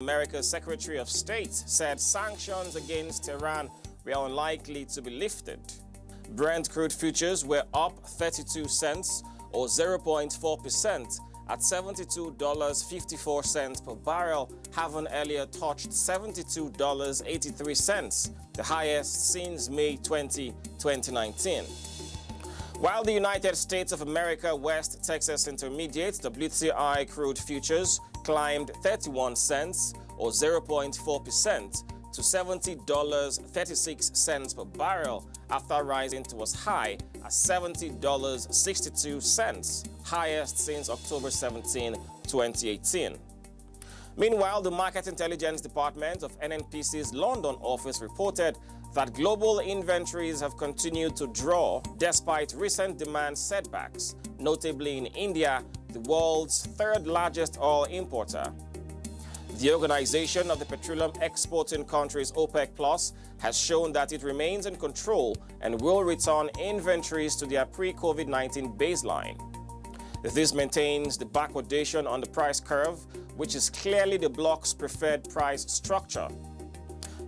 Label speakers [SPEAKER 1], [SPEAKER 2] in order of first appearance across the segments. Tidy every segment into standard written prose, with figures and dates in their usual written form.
[SPEAKER 1] America's Secretary of State said sanctions against Iran were unlikely to be lifted. Brent crude futures were up 32 cents or 0.4% at $72.54 per barrel, having earlier touched $72.83, the highest since May 20, 2019. While the United States of America West Texas Intermediate WTI crude futures climbed 31 cents or 0.4% to $70.36 per barrel after rising to as high as $70.62, highest since October 17, 2018. Meanwhile, the Market Intelligence Department of NNPC's London office reported that global inventories have continued to draw despite recent demand setbacks, notably in India, the world's third largest oil importer. The Organization of the Petroleum Exporting Countries OPEC Plus has shown that it remains in control and will return inventories to their pre-COVID-19 baseline. This maintains the backwardation on the price curve, which is clearly the bloc's preferred price structure.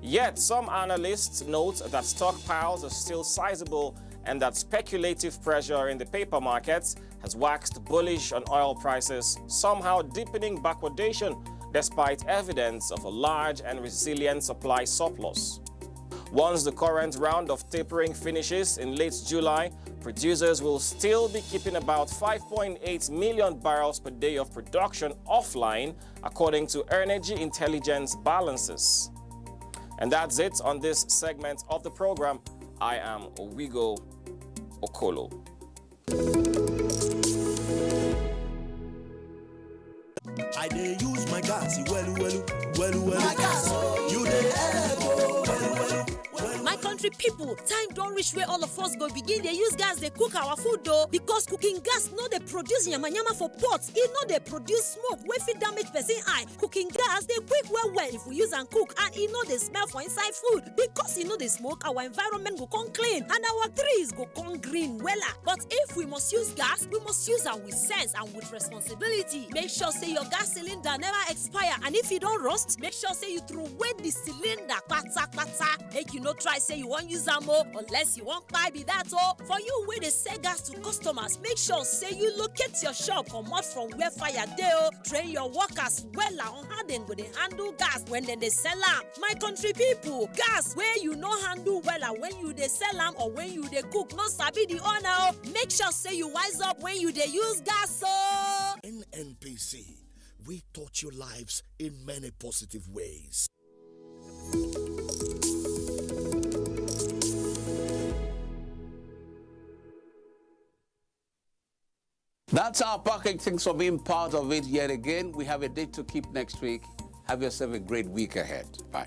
[SPEAKER 1] Yet, some analysts note that stockpiles are still sizable and that speculative pressure in the paper markets has waxed bullish on oil prices, somehow deepening backwardation despite evidence of a large and resilient supply surplus. Once the current round of tapering finishes in late July, producers will still be keeping about 5.8 million barrels per day of production offline, according to Energy Intelligence balances. And that's it on this segment of the program. I am Owigo Okolo.
[SPEAKER 2] I dey use my gas, well. My gas, you dey well.
[SPEAKER 3] My country people, time don't reach where all of us go begin. They use gas, they cook our food though, because cooking gas no they produce yama for pots. It no they produce smoke, wey fit damage person eye. Cooking gas, they quick well if we use and cook, and it no they smell for inside food. Because it no they smoke, our environment go come clean, and our trees go come green wella. But if we must use gas, we must use it with sense and with responsibility. Make sure say your gas cylinder never expire, and if you don't rust, make sure say you throw away the cylinder pata. Make you no try say you won't use ammo unless you won't buy be that. For you where they sell gas to customers, make sure say you locate your shop, come out from where fire dey. Train your workers well on how they go they handle gas when they sell them. My country people, gas where you no handle well when you they sell them or when you they cook, no sabi the owner. Make sure say you wise up when you they use gas.
[SPEAKER 2] NNPC, we touch your lives in many positive ways.
[SPEAKER 4] That's our package. Thanks for being part of it yet again. We have a date to keep next week. Have yourself a great week ahead. Bye.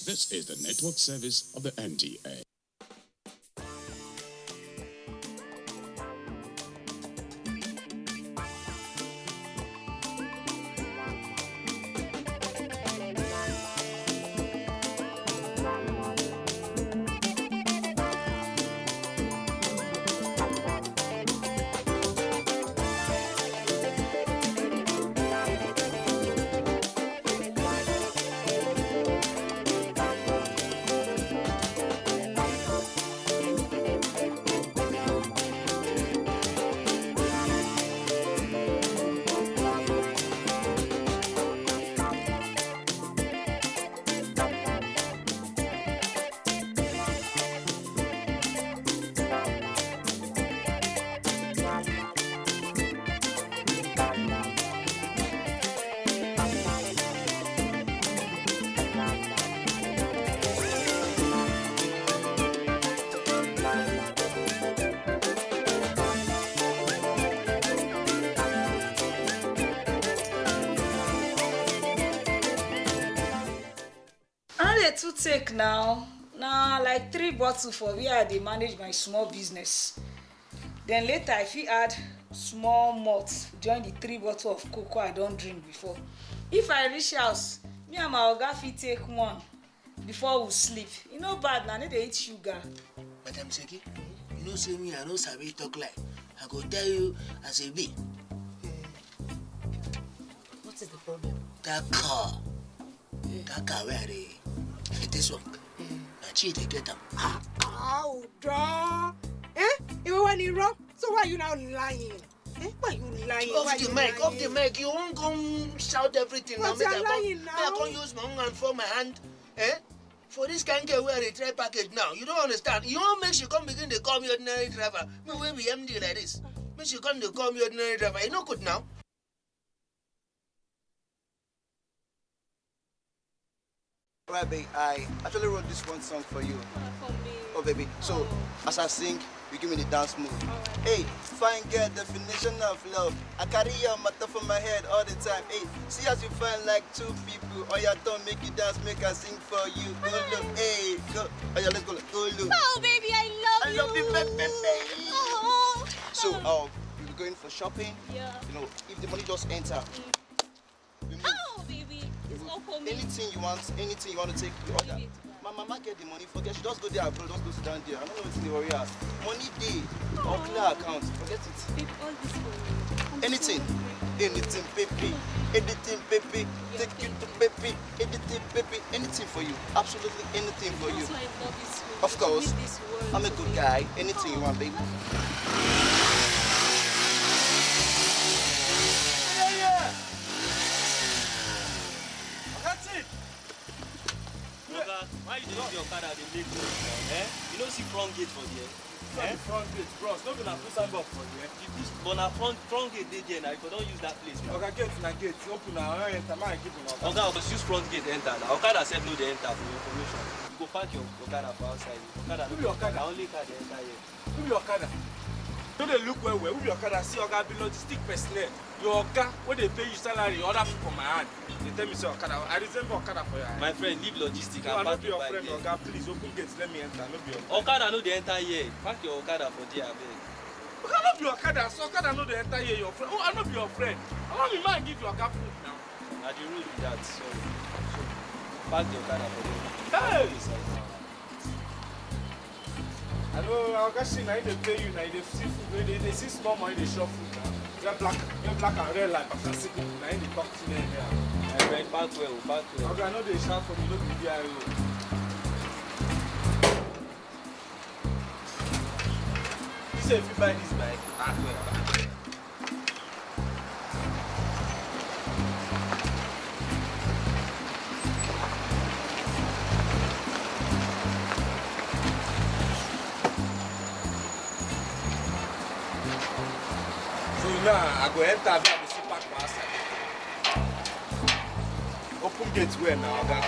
[SPEAKER 5] This is the network service of the NTA.
[SPEAKER 6] dey too take now. Nah, like 3 bottles for where I dey manage my small business. Then later I fit add small malt join the 3 bottles of cocoa I don drink before. If I reach house, me and my oga fit take one before we sleep. E no bad na, no dey eat sugar.
[SPEAKER 7] Madam Seki, you know say me I no sabi talk like. I go tell you as e be.
[SPEAKER 3] What is the problem?
[SPEAKER 7] That car where I dey fit this one. Na she dey get am.
[SPEAKER 8] Oh, duh. Even when you wrong, so why are you now lying? Why are you lying?
[SPEAKER 7] Off the mic. You won't come shout everything.
[SPEAKER 8] But
[SPEAKER 7] now.
[SPEAKER 8] you're lying now.
[SPEAKER 7] I can't use my own hand for my hand. For this kind of where they try package now. You don't understand. You won't make she come begin to call me ordinary driver. Me will be MD like this. Make she come to call me ordinary driver. You know good now.
[SPEAKER 9] Right, babe, I actually wrote this one song for you.
[SPEAKER 3] For me.
[SPEAKER 9] Oh, baby. So, as I sing, you give me the dance move. Hey, fine girl, definition of love. I carry your matter for my head all the time. Hey, see as you find like 2 people. Oh, yeah, don't make you dance, make I sing for you. Go look, hey, go. Oh, yeah, let's go look. Go look.
[SPEAKER 3] Oh, baby, I love you.
[SPEAKER 9] I love you, baby.
[SPEAKER 3] Oh.
[SPEAKER 9] So, we're going for shopping.
[SPEAKER 3] Yeah.
[SPEAKER 9] You know, if the money just enter, we move.
[SPEAKER 3] Oh, baby, it's all for me.
[SPEAKER 9] Anything you want to take, you order. My mama get the money, forget she just go there abroad, just go sit down there. I don't know what's the worry as. Money day, or clear account, forget it.
[SPEAKER 3] Baby, all this for me.
[SPEAKER 9] Anything, baby, anything, baby, take you to baby, anything, baby, anything for you, absolutely anything for you.
[SPEAKER 3] That's why I love this world.
[SPEAKER 9] Of course,
[SPEAKER 3] This world.
[SPEAKER 9] I'm a good guy, anything you want, baby.
[SPEAKER 10] Why you use your car that they make noise now? You don't see front gate for there.
[SPEAKER 11] Front gate, bros. No be na put signboard for there.
[SPEAKER 10] But na front gate dey there now. If you don't use that place.
[SPEAKER 11] Okay, gate na gate. Open na enter. Man, give you now.
[SPEAKER 10] Okay, use front gate enter now. Okada self no dey enter for information. You go park your Okada for outside. Okada no be Okada. Only car dey enter here.
[SPEAKER 11] Who be Okada? No dey look well. Who be Okada? See Oga be logistic personnel. Your Oga, when they pay you salary, order food for my hand. They tell me say Okada. I resemble Okada for your hand.
[SPEAKER 10] My friend, leave logistic and
[SPEAKER 11] no,
[SPEAKER 10] park
[SPEAKER 11] your
[SPEAKER 10] bike
[SPEAKER 11] friend,
[SPEAKER 10] there.
[SPEAKER 11] Oga, please open gates. Let me enter. No be your friend.
[SPEAKER 10] Okada no dey enter here. Park your Okada for there, abeg.
[SPEAKER 11] Oga no be Okada. So Okada no dey enter here. Your friend. Oh, I no be your friend. I want me man give you Oga food now.
[SPEAKER 10] Na the rule be that. Sorry. So, park the Okada for
[SPEAKER 11] Hey!
[SPEAKER 10] there.
[SPEAKER 11] I know Oga see na they pay you. Na they see food. They see small money. They shop food now. You're black and red like Pastor Siku. Na they talk to them here.
[SPEAKER 10] My friend, park well.
[SPEAKER 11] Okay, I know they shout for me. No be there. You say if you buy this bike, park well. Now I go enter and see park for outside. Open gate where now, Oga?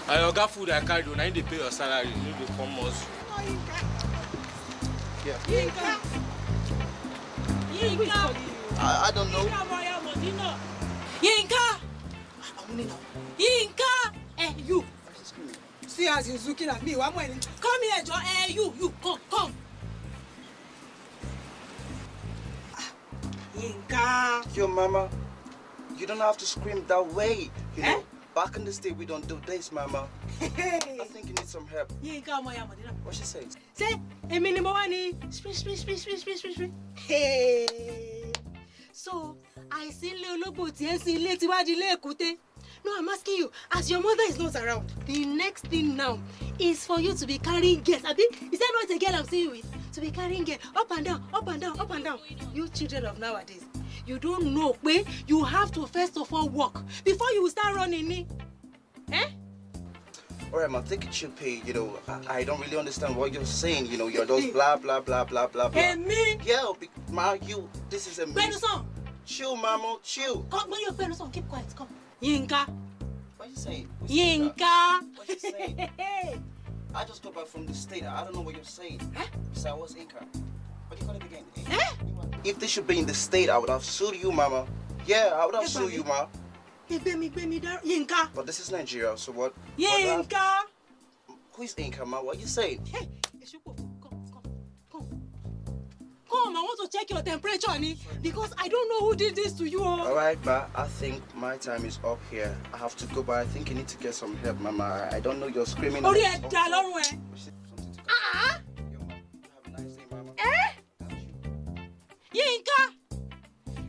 [SPEAKER 11] And Oga food I carry, now they pay your salary, you need to come us.
[SPEAKER 9] Yeah.
[SPEAKER 3] Yinka.
[SPEAKER 9] I don't know.
[SPEAKER 8] Yinka. You. See as he's looking at me. One more. Come here, Joe. You. Come. Yinka.
[SPEAKER 9] Yo, mama, you don't have to scream that way. You know, back in the state, we don't do this, mama. I think you need some help.
[SPEAKER 8] Yinka,
[SPEAKER 9] what she says?
[SPEAKER 8] Say, a minimum money. Spring. Hey. So, I see little booty and see late Kute. No, I'm asking you, as your mother is not around, the next thing now is for you to be carrying guests. Abi, is that not a girl I'm seeing with? To be carrying girl up and down. You children of nowadays, you don't know where you have to first of all walk before you start running.
[SPEAKER 9] All right, man, take it chill, pay. You know, I don't really understand what you're saying. You know, you're just blah, blah, blah, blah, blah, blah.
[SPEAKER 8] Hey, me?
[SPEAKER 9] Yeah, ma, this is a me.
[SPEAKER 8] Benson.
[SPEAKER 9] Chill, mama, chill.
[SPEAKER 8] Come, when you're Benson, keep quiet, come. Yinka.
[SPEAKER 9] What you saying?
[SPEAKER 8] Yinka.
[SPEAKER 9] What you saying? I just got back from the state. I don't know what you're saying. So I was Inca. What do you call it again? If this should be in the state, I would have sued you, mama. Yeah, I would have sued you, ma.
[SPEAKER 8] Yinka.
[SPEAKER 9] But this is Nigeria, so what?
[SPEAKER 8] Yinka.
[SPEAKER 9] Who is Inka, ma? What you saying?
[SPEAKER 8] Hey, come, I want to check your temperature, honey, because I don't know who did this to you.
[SPEAKER 9] All right, ma. I think my time is up here. I have to go, but I think you need to get some help, mama. I don't know, you're screaming.
[SPEAKER 8] Oh, yeah, darling. Yinka!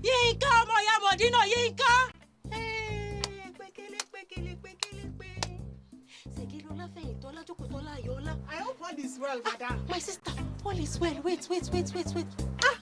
[SPEAKER 8] Yinka, my Modino, Yinka! Hey, I hope all is well, madam. My sister, all is well. Wait. Ah!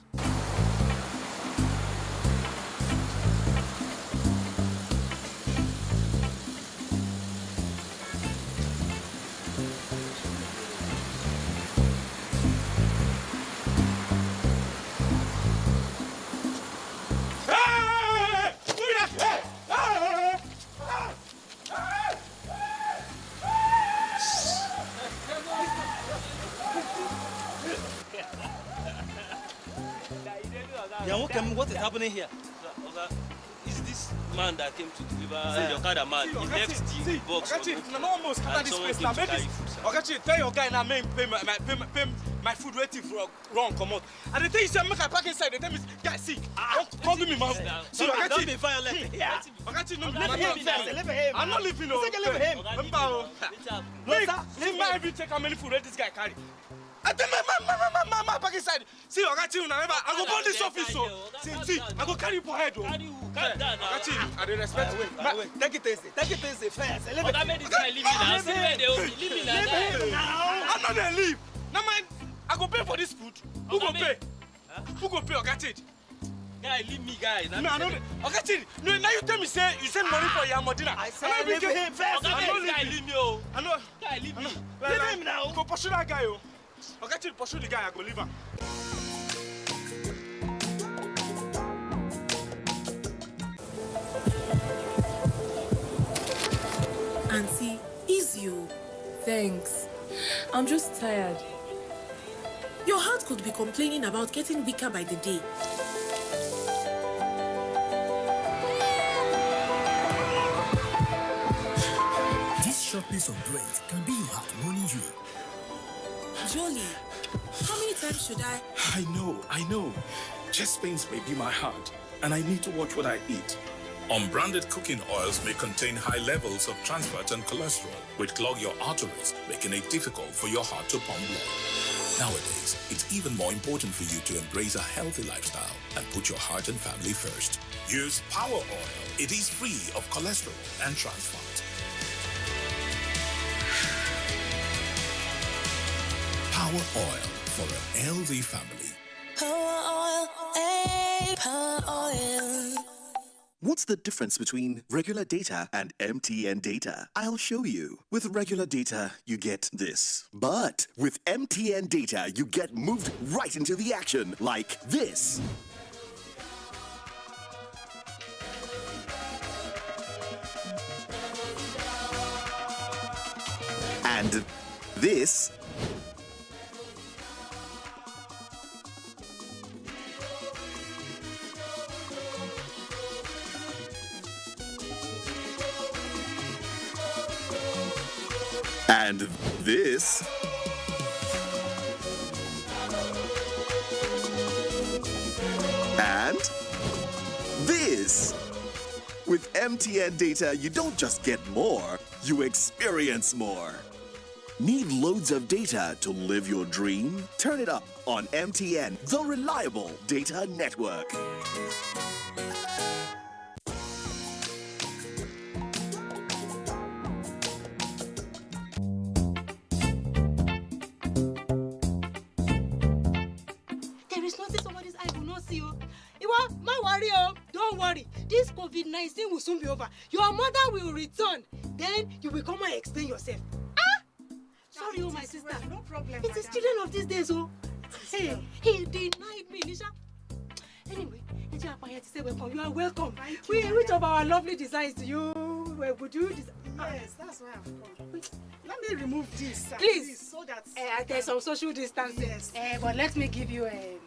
[SPEAKER 10] What is happening here? Is this man that came to deliver your kind of man? He left the box.
[SPEAKER 11] Tell your guy now, pay my food waiting for wrong come out. And the thing is, make I park inside. They tell me, guys, see, come to me, man. See,
[SPEAKER 10] don't be violent.
[SPEAKER 11] I'm not leaving. Leave him. See, my every check how many food this guy carry. I tell my back inside. See, I got you now. I go burn this office. So, see, I go carry you for head.
[SPEAKER 10] Carry you, calm down now.
[SPEAKER 11] I got you. I don't respect you.
[SPEAKER 10] Wait. Take it easy first. But I made this guy leave me now. See where they will leave me now.
[SPEAKER 11] I'm not gonna leave. Now, man, I go pay for this food. Who go pay? Who go pay? I got it.
[SPEAKER 10] Guy, leave me, guy.
[SPEAKER 11] No, I don't. I got it. No, now you tell me, say you send money for your Modena.
[SPEAKER 10] I said leave him first. Guy, leave me, oh.
[SPEAKER 11] I know.
[SPEAKER 10] Guy, leave me.
[SPEAKER 11] Leave him now. Go pursue that guy, oh. I got you to pursue the guy, I go leave him.
[SPEAKER 12] Auntie, is you? Thanks. I'm just tired. Your heart could be complaining about getting weaker by the day.
[SPEAKER 2] This short piece of bread can be your heart warning you.
[SPEAKER 12] Jolie, how many times should I?
[SPEAKER 13] I know. Chest pains may be my heart, and I need to watch what I eat. Unbranded cooking oils may contain high levels of trans fat and cholesterol, which clog your arteries, making it difficult for your heart to pump blood. Nowadays, it's even more important for you to embrace a healthy lifestyle and put your heart and family first. Use Power Oil. It is free of cholesterol and trans fat. Power Oil for a healthy family.
[SPEAKER 14] Power Oil, Power Oil.
[SPEAKER 15] What's the difference between regular data and MTN data? I'll show you. With regular data, you get this. But with MTN data, you get moved right into the action, like this. And this. And this. And this. With MTN data, you don't just get more, you experience more. Need loads of data to live your dream? Turn it up on MTN, the reliable data network.
[SPEAKER 8] Don't worry, this COVID-19 will soon be over. Your mother will return. Then you will come and explain yourself. Sorry, my sister.
[SPEAKER 6] Well, no problem.
[SPEAKER 8] It is children of these days, oh. Hey, he denied me, Nisha. Anyway, say welcome. You are welcome. Which of our lovely designs do you would you design?
[SPEAKER 6] Yes, that's why I've come. Let me remove this,
[SPEAKER 8] please,
[SPEAKER 6] so that
[SPEAKER 8] there's some social distancing.
[SPEAKER 6] Yes.
[SPEAKER 8] But let me give you a.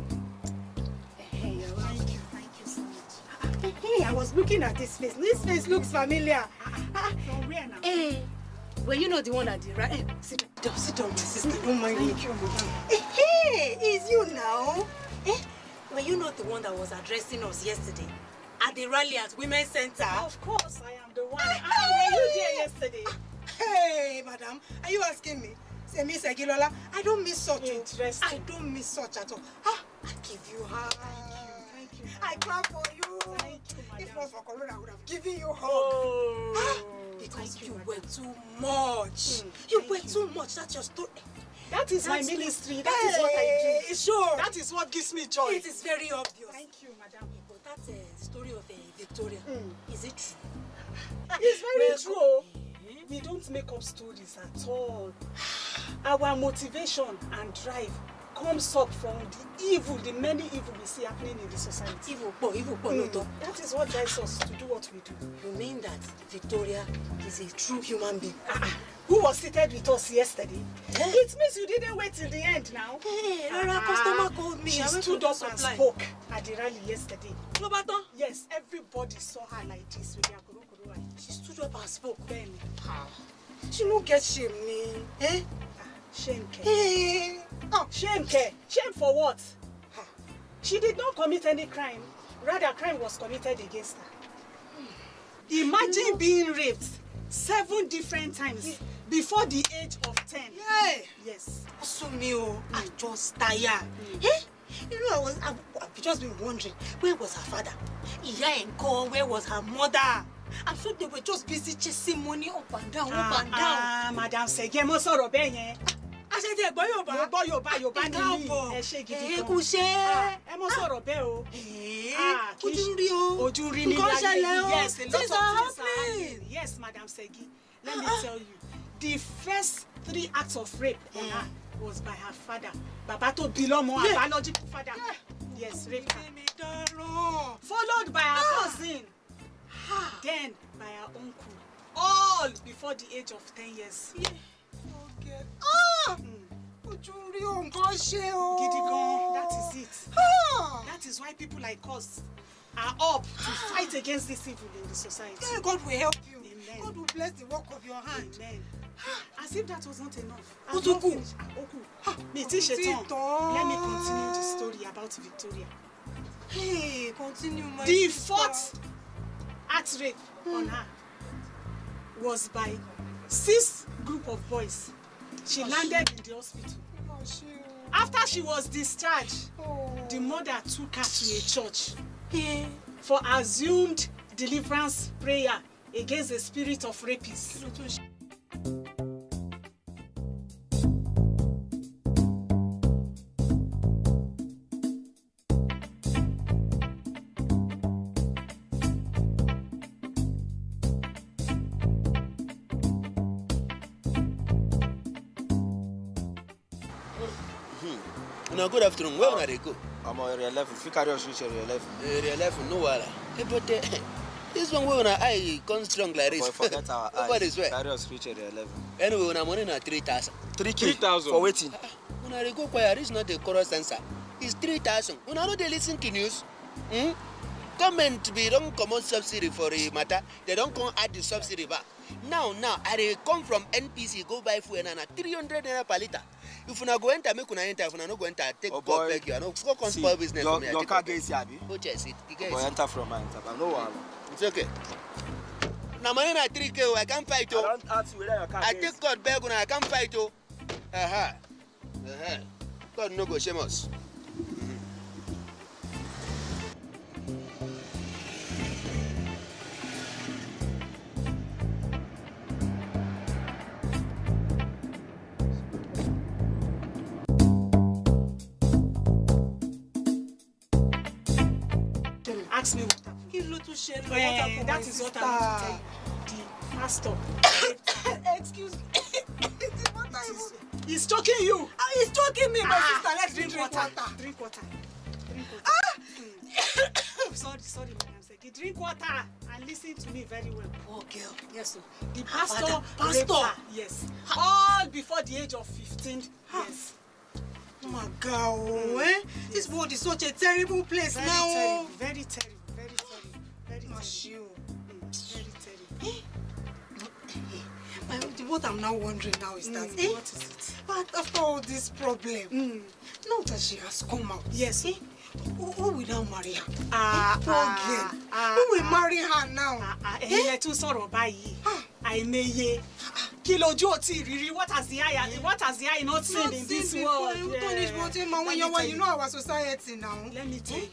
[SPEAKER 6] Thank you so much.
[SPEAKER 8] Hey, was looking at this face. This face looks familiar.
[SPEAKER 12] From where now?
[SPEAKER 8] Hey, were you not the one at the right? Hey, sit down, my sister. Don't mind me.
[SPEAKER 12] Thank you, madam.
[SPEAKER 8] Hey, it's you now. Eh? Were you not the one that was addressing us yesterday at the rally at Women's Center?
[SPEAKER 12] Of course, I am the one.
[SPEAKER 8] Were you there
[SPEAKER 12] yesterday?
[SPEAKER 8] Hey, madam, are you asking me? Say, Miss Agilola, I don't miss such.
[SPEAKER 12] Interesting.
[SPEAKER 8] I don't miss such at all. Ah, I give you hug.
[SPEAKER 12] Thank you.
[SPEAKER 8] I clap for you.
[SPEAKER 12] Thank you, madam.
[SPEAKER 8] If not for Corona, I would have given you hug.
[SPEAKER 12] Oh.
[SPEAKER 8] Ah, because you were too much. You were too much. That's your story.
[SPEAKER 12] That is my ministry. That is what I do.
[SPEAKER 8] It's sure.
[SPEAKER 12] That is what gives me joy.
[SPEAKER 8] It is very obvious.
[SPEAKER 12] Thank you, madam.
[SPEAKER 8] But that story of Victoria, is it true?
[SPEAKER 12] It's very true. We don't make up stories at all. Our motivation and drive comes up from the many evil we see happening in the society.
[SPEAKER 8] Evil, no.
[SPEAKER 12] That is what drives us to do what we do.
[SPEAKER 8] You mean that Victoria is a true human being?
[SPEAKER 12] Who was seated with us yesterday? It means you didn't wait till the end now.
[SPEAKER 8] Hey, Laura, customer called me.
[SPEAKER 12] She stood up and spoke at the rally yesterday.
[SPEAKER 8] Roberto?
[SPEAKER 12] Yes, everybody saw her like this with their kuru eye.
[SPEAKER 8] She stood up and spoke.
[SPEAKER 12] Then,
[SPEAKER 8] she no get shame, eh?
[SPEAKER 12] Shame, Ke.
[SPEAKER 8] Hey.
[SPEAKER 12] Shame, Ke. Shame for what? She did not commit any crime. Rather, crime was committed against her. Imagine being raped 7 different times before the age of 10.
[SPEAKER 8] Yeah.
[SPEAKER 12] Yes.
[SPEAKER 8] Also me, I just tired. Eh? You know, I've just been wondering, where was her father? Iya Enko, where was her mother? I'm sure they were just busy chasing money up and down, up and down.
[SPEAKER 12] Madam Sege, mo sọ̀rọ̀ bẹ́ẹ̀ yẹn.
[SPEAKER 8] I said, "Hey, boy, Yoba."
[SPEAKER 12] Mo gbọ́ Yorùbá ni mí. Ẹ ṣe gidi gan. Ẹ mọ sọ̀rọ̀ bẹ́ẹ̀ o.
[SPEAKER 8] Ojú rí o.
[SPEAKER 12] Ojú rí ní
[SPEAKER 8] Nǹkan ṣẹlẹ̀ o.
[SPEAKER 12] Yes, a lot of
[SPEAKER 8] Things are
[SPEAKER 12] things are happening. Yes, Madam Segi. Let me tell you, the first 3 acts of rape on her was by her father. Baba tó bí lọ́mọ, her biological father. Yes, raped her. Followed by her cousin. Then by her uncle. All before the age of 10 years.
[SPEAKER 8] Okay. Ojú rí o, nǹkan ṣe o.
[SPEAKER 12] Gidi gan, that is it. That is why people like us are up to fight against this evil in the society.
[SPEAKER 8] Yeah, God will help you.
[SPEAKER 12] Amen.
[SPEAKER 8] God will bless the work of your hand.
[SPEAKER 12] Amen. As if that was not enough.
[SPEAKER 8] Otuku.
[SPEAKER 12] Me ti ṣetán. Let me continue the story about Victoria.
[SPEAKER 8] Hey, continue, my
[SPEAKER 12] The
[SPEAKER 8] sister.
[SPEAKER 12] 4th act rape on her was by 6 group of boys. She landed in the hospital. After she was discharged, the mother took her to a church for assumed deliverance prayer against the spirit of rapists.
[SPEAKER 7] Now, good afternoon. Where are they go?
[SPEAKER 9] I'm on area 11. If you carry us reach area 11.
[SPEAKER 7] Area 11, no wala. Hey, but this one where I come strong like this.
[SPEAKER 9] Boy, forget our
[SPEAKER 7] Nobody's
[SPEAKER 9] eyes.
[SPEAKER 7] where.
[SPEAKER 9] Carry us reach area 11.
[SPEAKER 7] Anyway, when I'm money na 3,000.
[SPEAKER 9] 3,000 for waiting.
[SPEAKER 7] When I go quiet, it's not a chorus answer. It's 3,000. When I know they listen to news, government be don't come on subsidy for the matter. They don't come add the subsidy back. Now, I come from NPC, go buy food and 300 naira per liter. If you not go enter, make you enter. If you not go enter, take God beg you. I know go come spoil business for me.
[SPEAKER 9] Your car gets here, abi?
[SPEAKER 7] Oh, yes, it.
[SPEAKER 9] Boy, enter from mine. No one.
[SPEAKER 7] It's okay. Now, money na 3K. I can't fight.
[SPEAKER 9] I don't ask you whether your car
[SPEAKER 7] I take God beg you. I can't fight. God no go shame us.
[SPEAKER 12] Ask me what happened. That is what I want to tell you. The pastor.
[SPEAKER 8] Excuse me.
[SPEAKER 12] He's choking you.
[SPEAKER 8] He's choking me, my sister. Let's drink water.
[SPEAKER 12] Drink water. Sorry, Madam Seki. Drink water and listen to me very well.
[SPEAKER 8] Poor girl.
[SPEAKER 12] Yes, sir. The pastor.
[SPEAKER 8] Pastor.
[SPEAKER 12] Yes. All before the age of 15. Yes.
[SPEAKER 8] Oh my God, This world is such a terrible place now.
[SPEAKER 12] Very terrible. Very Gosh, you. Very terrible. What I'm now wondering now is that, what is it? But after all this problem, now that she has come out, yes, who will now marry her? Poor girl. Who will marry her now? What has the eye not seen in this world? You know our society now. Let me tell you.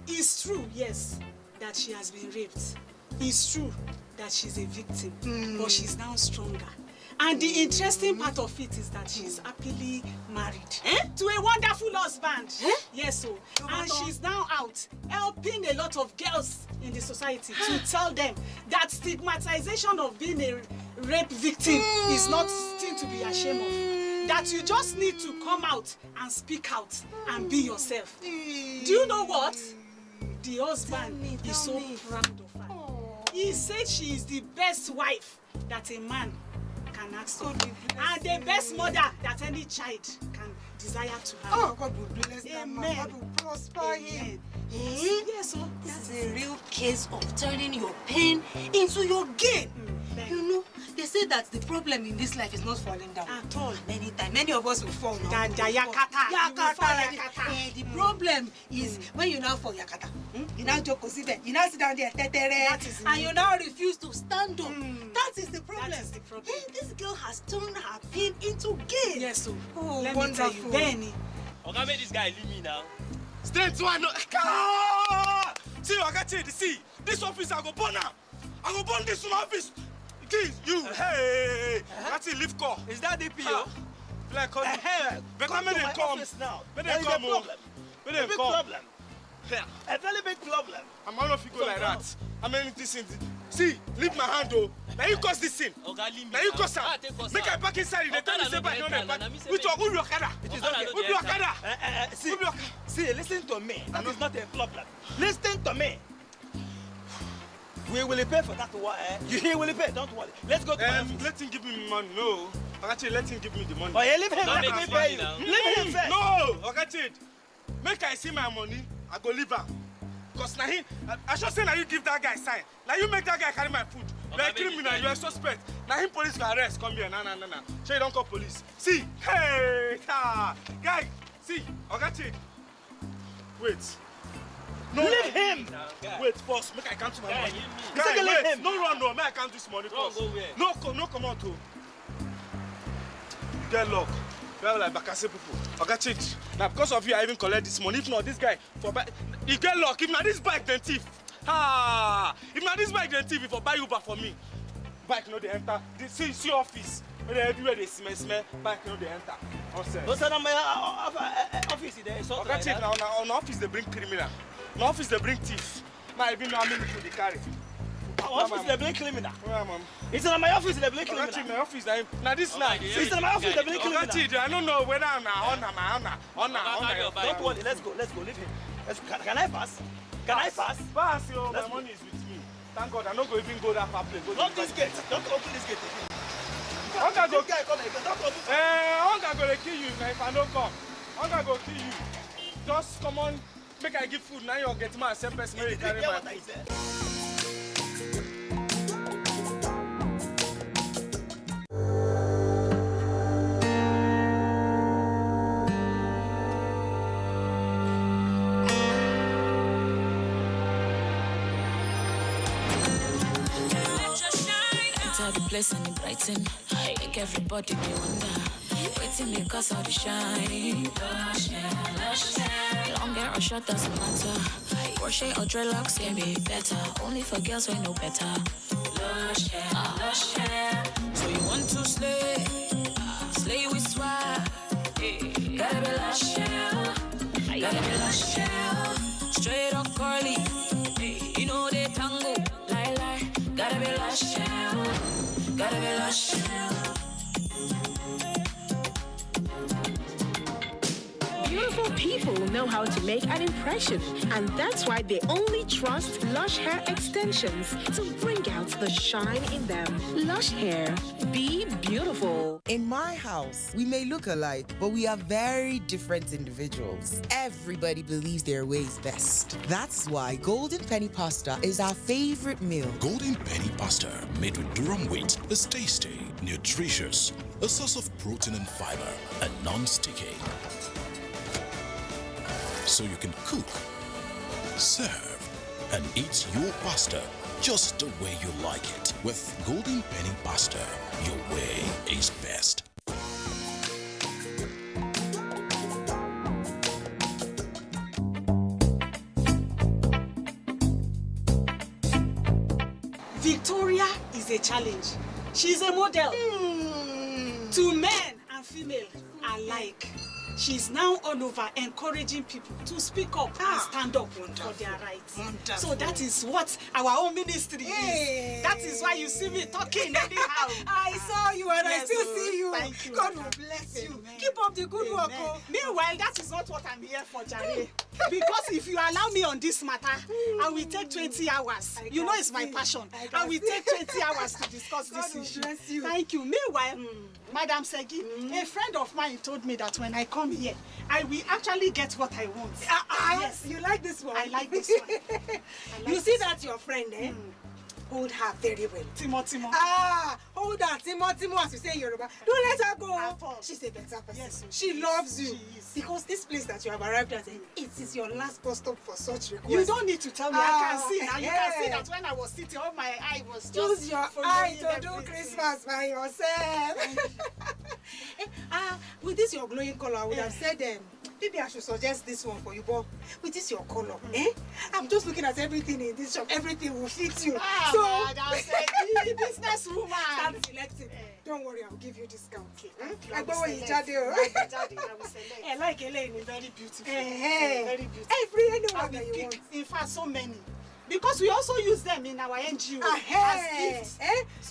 [SPEAKER 12] It's true, yes, that she has been raped. It's true that she's a victim, but she's now stronger. And the interesting part of it is that she's happily married to a wonderful husband. Yes, so. And she's now out helping a lot of girls in the society to tell them that stigmatization of being a rape victim is not thing to be ashamed of. That you just need to come out and speak out and be yourself. Do you know what? The husband is so proud of her. He said she is the best wife that a man can ask for, and the best mother that any child can desire to have. Oh, God will bless that man. God will prosper him. Yes, so
[SPEAKER 8] this is a real case of turning your pain into your gain. You know, they say that the problem in this life is not falling down. At all. Many of us will fall now. Yakata. The problem is when you now fall yakata. You now joke, you now sit down there, and you now refuse to stand up. That is the problem. That is the problem. This girl has turned her pain into gain.
[SPEAKER 12] Yes, so.
[SPEAKER 8] Oh,
[SPEAKER 12] let
[SPEAKER 8] wonderful.
[SPEAKER 12] me tell you, Benny.
[SPEAKER 10] Okay, make this guy leave me now.
[SPEAKER 11] Straight one. See, I got you. See, this office I go burn now. I go burn this office. Please, you. Hey, that's a lift call.
[SPEAKER 10] Is that DPO?
[SPEAKER 11] Like, better make them come.
[SPEAKER 10] Now.
[SPEAKER 11] Make them come. Make them come.
[SPEAKER 10] Problem. A very big problem.
[SPEAKER 11] I'm not if you go like that. I mean, this in. See, leave my hand, though. Now you cause this sin. Now you cause her. Make her back inside. They tell me say back on that back. Which one? Who block her?
[SPEAKER 10] It is okay.
[SPEAKER 11] Who block her?
[SPEAKER 10] See, listen to me. That is not a problem. Listen to me. We will pay for that one. You will pay. Don't worry. Let's go to my office.
[SPEAKER 11] Let him give me money. No. Actually, let him give me the money.
[SPEAKER 10] Oh, yeah, leave him. Let me pay you. Leave him first.
[SPEAKER 11] No. Okay, make I see my money. I go leave her. Because now I should say now you give that guy sign. Now you make that guy carry my food. You are a criminal. You are a suspect. Now him police will arrest. Come here. Nah. So you don't call police. See. Hey. Guy. See. Okay. Wait.
[SPEAKER 10] No, leave him.
[SPEAKER 11] Wait, boss. Make I count to my money.
[SPEAKER 10] Guy,
[SPEAKER 11] wait.
[SPEAKER 10] Him.
[SPEAKER 11] No run, no. Make I count this money first. No, come on, too. You get luck. You have like Bakase people. Okay, change. Now because of you, I even collect this money. If not, this guy for buy. You get luck. If not this bike, then thief. If not this bike, then thief. If I buy Uber for me, bike no they enter. See office. When everywhere they smell, bike no they enter.
[SPEAKER 10] What's that on my office? There is
[SPEAKER 11] okay, change. Now on office they bring criminal. On office they bring thief. Now even know how many people they carry.
[SPEAKER 10] Office they bring criminal.
[SPEAKER 11] Where am I?
[SPEAKER 10] It's in my office they bring criminal.
[SPEAKER 11] My office now this now.
[SPEAKER 10] It's in my office they bring criminal.
[SPEAKER 11] I don't know whether I'm on.
[SPEAKER 10] Don't worry. Let's go. Leave him. Can I pass? Can I pass?
[SPEAKER 11] Pass, yo. My money is with me. Thank God. I'm not going to even go that far place.
[SPEAKER 10] Lock this gate. Don't open this gate again.
[SPEAKER 11] I'm going to go.
[SPEAKER 10] Don't open.
[SPEAKER 11] I'm going to kill you if I don't come. I'm going to go kill you. Just come on. Make I give food. Now you're getting my same person.
[SPEAKER 10] Did you hear what I said?
[SPEAKER 14] The place and it brighten, make everybody they wonder. Waiting because of the shine. Lush hair. Long hair or short doesn't matter. Crochet or dreadlocks can be better. Only for girls we know better. Lush hair. So you want to slay with swag. Gotta be lush hair. Gotta be lush hair. Straight or curly. You know they tango. Lie. Gotta be lush hair. Gotta be lush.
[SPEAKER 16] Beautiful people people know how to make an impression, and that's why they only trust Lush Hair Extensions to bring out the shine in them. Lush Hair, be beautiful.
[SPEAKER 17] In my house, we may look alike, but we are very different individuals. Everybody believes their way is best. That's why Golden Penny Pasta is our favorite meal.
[SPEAKER 18] Golden Penny Pasta, made with durum wheat, is tasty, nutritious, a source of protein and fiber, and non-sticky. So you can cook, serve, and eat your pasta just the way you like it. With Golden Penny Pasta, your way is best.
[SPEAKER 12] Victoria is a challenge. She's a model to men and female alike. She's now all over encouraging people to speak up and stand up for their rights. Wonderful. So that is what our own ministry is. That is why you see me talking anyhow.
[SPEAKER 8] I saw you and
[SPEAKER 12] Yes,
[SPEAKER 8] I still see you.
[SPEAKER 12] Thank you.
[SPEAKER 8] God will bless you. Keep up the good work. Oh.
[SPEAKER 12] Meanwhile, that is not what I'm here for, Jare. Because if you allow me on this matter, I will take 20 hours. You know it's my passion. I will take 20 hours to discuss this issue.
[SPEAKER 8] Bless you.
[SPEAKER 12] Thank you. Meanwhile, Madam Segi, a friend of mine told me that when I come here, I will actually get what I want.
[SPEAKER 8] Yes. You like this one?
[SPEAKER 12] I like this one.
[SPEAKER 8] You see that your friend, eh? Hold her very well.
[SPEAKER 12] Timo.
[SPEAKER 8] Hold her. Timo, as you say in Yoruba. Don't let her go. She's a better person.
[SPEAKER 12] Yes,
[SPEAKER 8] she loves you. Because this place that you have arrived at, it is your last bus stop for such requests.
[SPEAKER 12] You don't need to tell me. I can see now. You can see that when I was sitting, all my eye was just
[SPEAKER 8] use your eye to do Christmas by yourself. With this your glowing color, I would have said maybe I should suggest this one for you, but with this your color, I'm just looking at everything in this shop. Everything will fit you. So,
[SPEAKER 12] business woman.
[SPEAKER 8] Start selecting. Don't worry, I'll give you discount.
[SPEAKER 12] I
[SPEAKER 8] go with
[SPEAKER 12] I like Elaine, very beautiful. Very beautiful.
[SPEAKER 8] Anyone that you want.
[SPEAKER 12] In fact, so many. Because we also use them in our NGO as gifts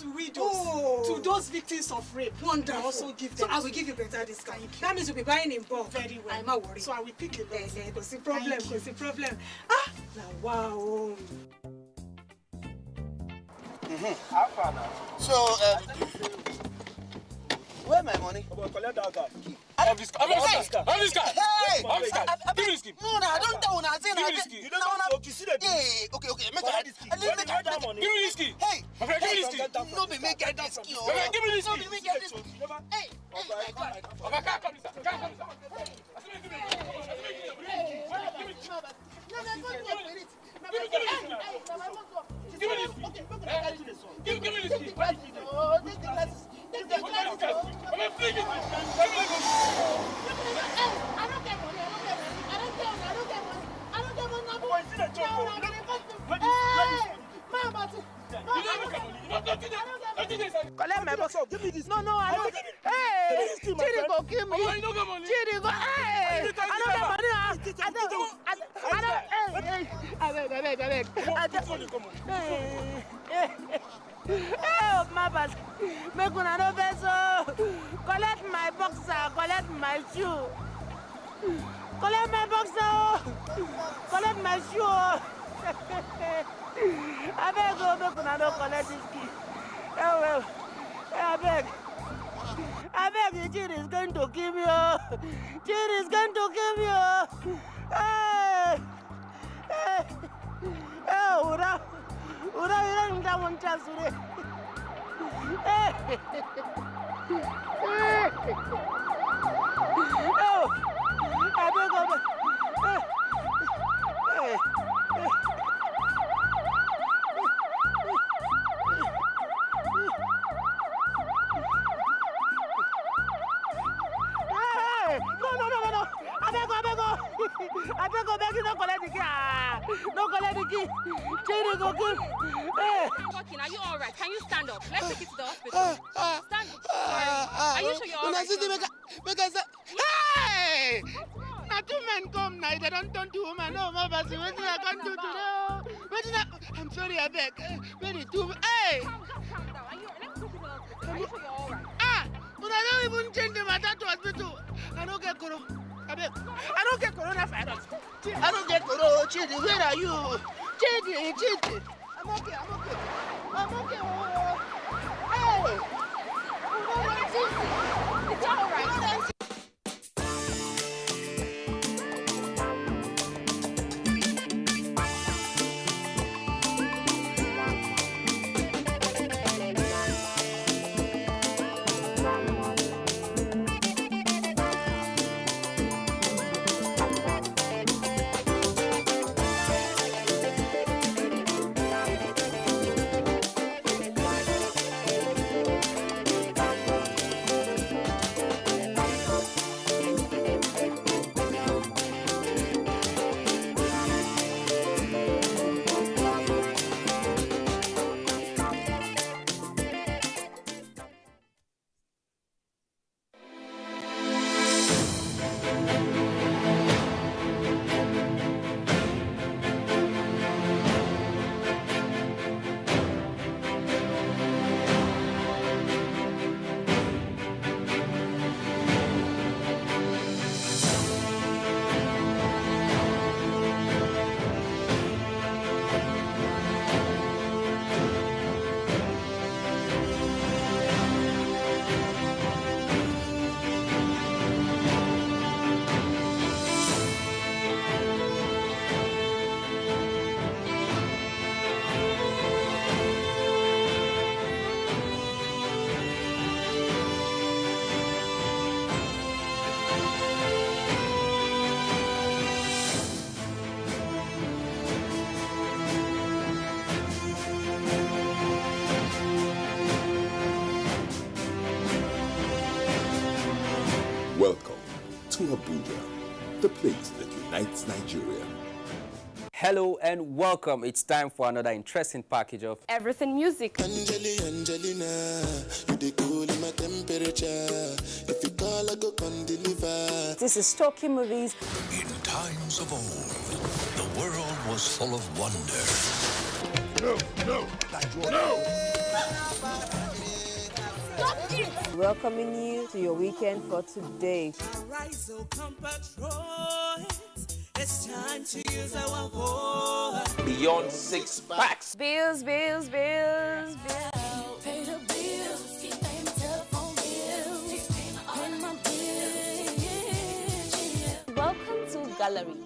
[SPEAKER 12] to widows, to those victims of rape.
[SPEAKER 8] Wonderful.
[SPEAKER 12] We also give them.
[SPEAKER 8] So I will give you better discount. That means you'll be buying in bulk.
[SPEAKER 12] Very well.
[SPEAKER 8] I'm not worried.
[SPEAKER 12] So I will pick it.
[SPEAKER 8] Because the problem. Now, wow.
[SPEAKER 7] So, where my money?
[SPEAKER 10] Collect that guy.
[SPEAKER 7] Have this car.
[SPEAKER 10] Hey!
[SPEAKER 7] Give me this key. No, I don't tell you.
[SPEAKER 10] Give me this key. You don't know to see the
[SPEAKER 7] Hey, okay. Make
[SPEAKER 10] this key. Give me this key.
[SPEAKER 7] Hey!
[SPEAKER 10] Give me this key.
[SPEAKER 7] No, be make this key.
[SPEAKER 10] Give me this key.
[SPEAKER 7] No, be make this key. Hey!
[SPEAKER 8] Collect my box.
[SPEAKER 10] Give me this.
[SPEAKER 8] No, I don't. Hey! Chidi go kill me. Chidi go. Hey! I don't get money. Help, my bad. Make una no beso. Collect my boxer. Collect my shoe. Collect my boxer. Collect my shoe. I beg you, make una no collect this key. Oh well. I beg you, Chidi is going to kill me. Chidi is going to kill me. Hey! Oh, Ura, you don't have one chance today. Oh, I beg you. I beg you, don't collect the key. Don't collect the key. Chidi go give.
[SPEAKER 19] Talking, are you all right? Can you stand up? Let's take it to the hospital. Stand up. Are you sure you're all right?
[SPEAKER 8] Hey! Now two men come now, they don't turn to woman. No, my baby, what did I come to today? I'm sorry, I beg. Very two. Hey!
[SPEAKER 19] Calm down. Are you all right? Let's go to the hospital. Are you sure you're all right?
[SPEAKER 8] But I don't even change the matter to hospital. I don't get koro. I
[SPEAKER 7] abeg. I don't get coronavirus. I don't get corona. Chidi, where are you? Chidi. I'm okay. I'm okay. Hey!
[SPEAKER 19] It's all right.
[SPEAKER 20] Welcome to Abuja, the place that unites Nigeria.
[SPEAKER 21] Hello and welcome. It's time for another interesting package of
[SPEAKER 19] Everything Music.
[SPEAKER 2] Angelina, you dey cool in my temperature. If you call, I go come deliver.
[SPEAKER 3] This is Talking Movies.
[SPEAKER 18] In times of old, the world was full of wonder.
[SPEAKER 2] No.
[SPEAKER 3] Stop it! Welcoming you to your weekend for today.
[SPEAKER 2] Arise, oh compatriots. It's time to use our voice.
[SPEAKER 1] Beyond 6 packs.
[SPEAKER 19] Bills.
[SPEAKER 14] Pay the bills, keep paying telephone bills, pay my bills.
[SPEAKER 3] Welcome to Gallery.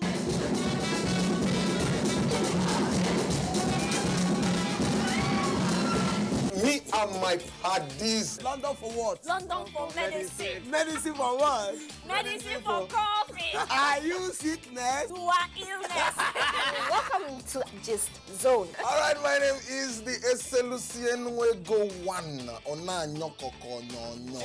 [SPEAKER 22] Me and my paddies. London for what?
[SPEAKER 19] London for medicine.
[SPEAKER 22] Medicine for what?
[SPEAKER 19] Medicine for coffee.
[SPEAKER 22] Are you sickness?
[SPEAKER 19] To our illness.
[SPEAKER 3] Welcome to Gist Zone.
[SPEAKER 22] All right, my name is the Eselucien Wego One. Ona nyokoko nyonyo.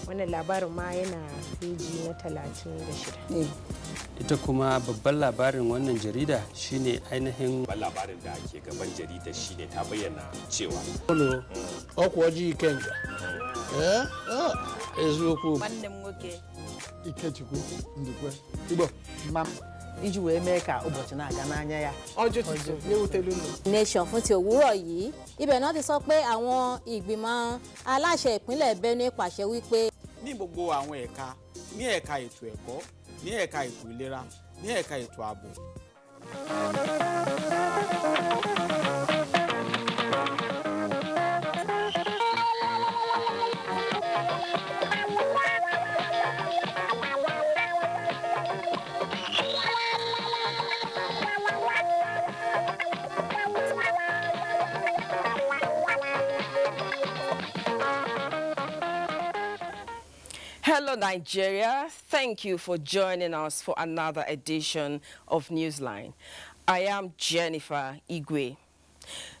[SPEAKER 8] Wannan labarin ma yana peji na 36.
[SPEAKER 23] Ita kuma babban labarin wannan jarida shine ainihin
[SPEAKER 1] labarin da ke gaban jarida shine ta bayyana cewa
[SPEAKER 22] Ọkwa ọjị Ikenga. Eziokwu.
[SPEAKER 19] Nwanne m nwoke.
[SPEAKER 22] Ikechukwu Ndukwe. Igbo.
[SPEAKER 24] Mam. Iji wee mee ka ụbọchị na-aga n'anya ya. Ọjụtụtụ na-ewutelu unu.
[SPEAKER 3] Nation fún ti òwúrọ̀ yìí ibẹ̀ náà ti sọ pé àwọn ìgbìmọ̀ aláṣẹ ìpínlẹ̀ Benue pàṣẹ wípé.
[SPEAKER 25] Ní gbogbo àwọn ẹ̀ka ní ẹ̀ka ètò ẹ̀kọ́ ní ẹ̀ka ètò ìlera ní ẹ̀ka ètò ààbò.
[SPEAKER 26] Hello, Nigeria. Thank you for joining us for another edition of Newsline. I am Jennifer Igwe.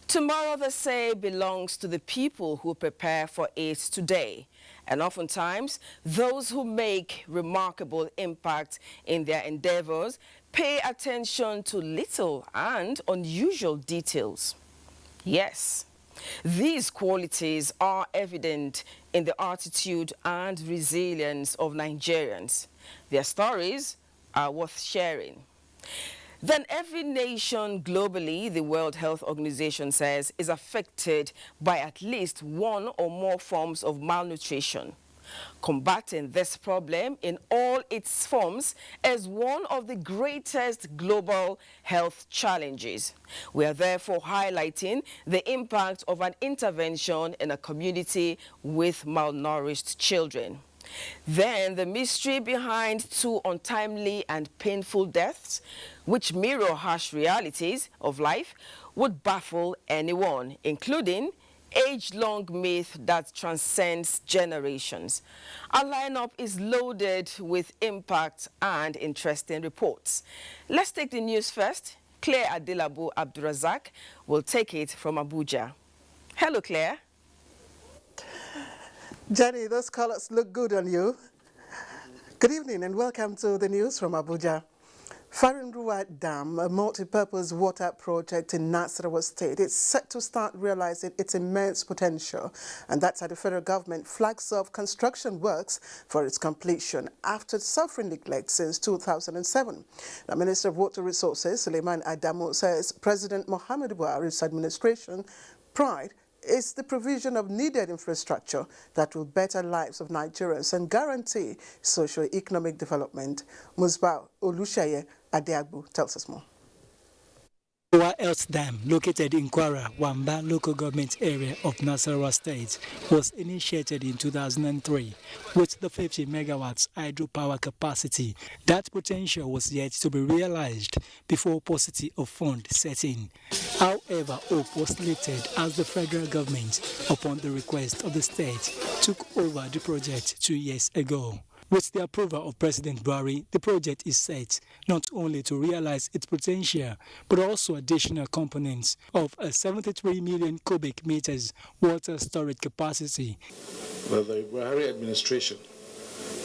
[SPEAKER 26] Tomorrow, they say, belongs to the people who prepare for it today. And oftentimes, those who make remarkable impact in their endeavors pay attention to little and unusual details. Yes, These qualities are evident in the attitude and resilience of Nigerians. Their stories are worth sharing. Then every nation globally, the World Health Organization says, is affected by at least one or more forms of malnutrition. Combating this problem in all its forms is one of the greatest global health challenges. We are therefore highlighting the impact of an intervention in a community with malnourished children. Then the mystery behind 2 untimely and painful deaths, which mirror harsh realities of life, would baffle anyone, including age-long myth that transcends generations. Our lineup is loaded with impact and interesting reports. Let's take the news first. Claire Adelabu Abdurazak will take it from Abuja. Hello, Claire.
[SPEAKER 4] Jenny, those colors look good on you. Good evening and welcome to the news from Abuja. Farinruwa Dam, a multi-purpose water project in Nasarawa State, is set to start realizing its immense potential, and that's how the federal government flags off construction works for its completion after suffering neglect since 2007. The Minister of Water Resources, Suleiman Adamu, says President Muhammadu Buhari's administration pride is the provision of needed infrastructure that will better lives of Nigerians and guarantee socio-economic development. Musbah Olushaye Adeagbu tells us more.
[SPEAKER 5] Else Dam, located in Kwara, Wamba local government area of Nasarawa State, was initiated in 2003 with the 50 megawatts hydropower capacity. That potential was yet to be realized before paucity of funds set in. However, hope was lifted as the federal government, upon the request of the state, took over the project 2 years ago. With the approval of President Buhari, the project is set not only to realize its potential, but also additional components of a 73 million cubic meters water storage capacity.
[SPEAKER 6] The Buhari administration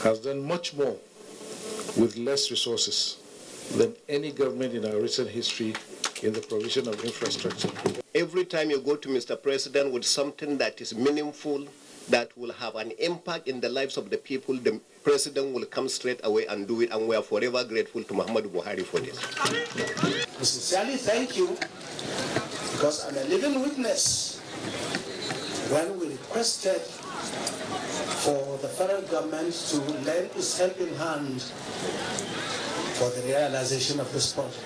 [SPEAKER 6] has done much more with less resources than any government in our recent history in the provision of infrastructure.
[SPEAKER 9] Every time you go to Mr. President with something that is meaningful, that will have an impact in the lives of the people, the President will come straight away and do it, and we are forever grateful to Muhammadu Buhari for this.
[SPEAKER 13] We sincerely thank you, because I'm a living witness when we requested for the federal government to lend its helping hand for the realization of this project.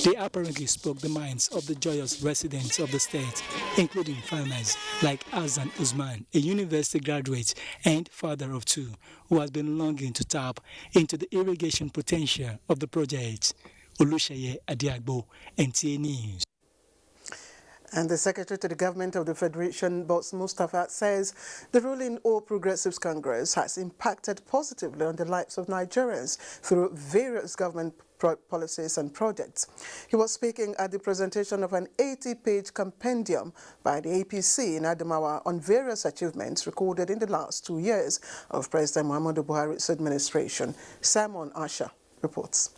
[SPEAKER 5] They apparently spoke the minds of the joyous residents of the state, including farmers like Azan Usman, a university graduate and father of 2, who has been longing to tap into the irrigation potential of the project. Olushaye Adiagbo, NTA News.
[SPEAKER 4] And the Secretary to the Government of the Federation, Boss Mustafa, says the ruling All Progressives Congress has impacted positively on the lives of Nigerians through various government policies and projects. He was speaking at the presentation of an 80-page compendium by the APC in Adamawa on various achievements recorded in the last 2 years of President Muhammadu Buhari's administration. Simon Asha reports.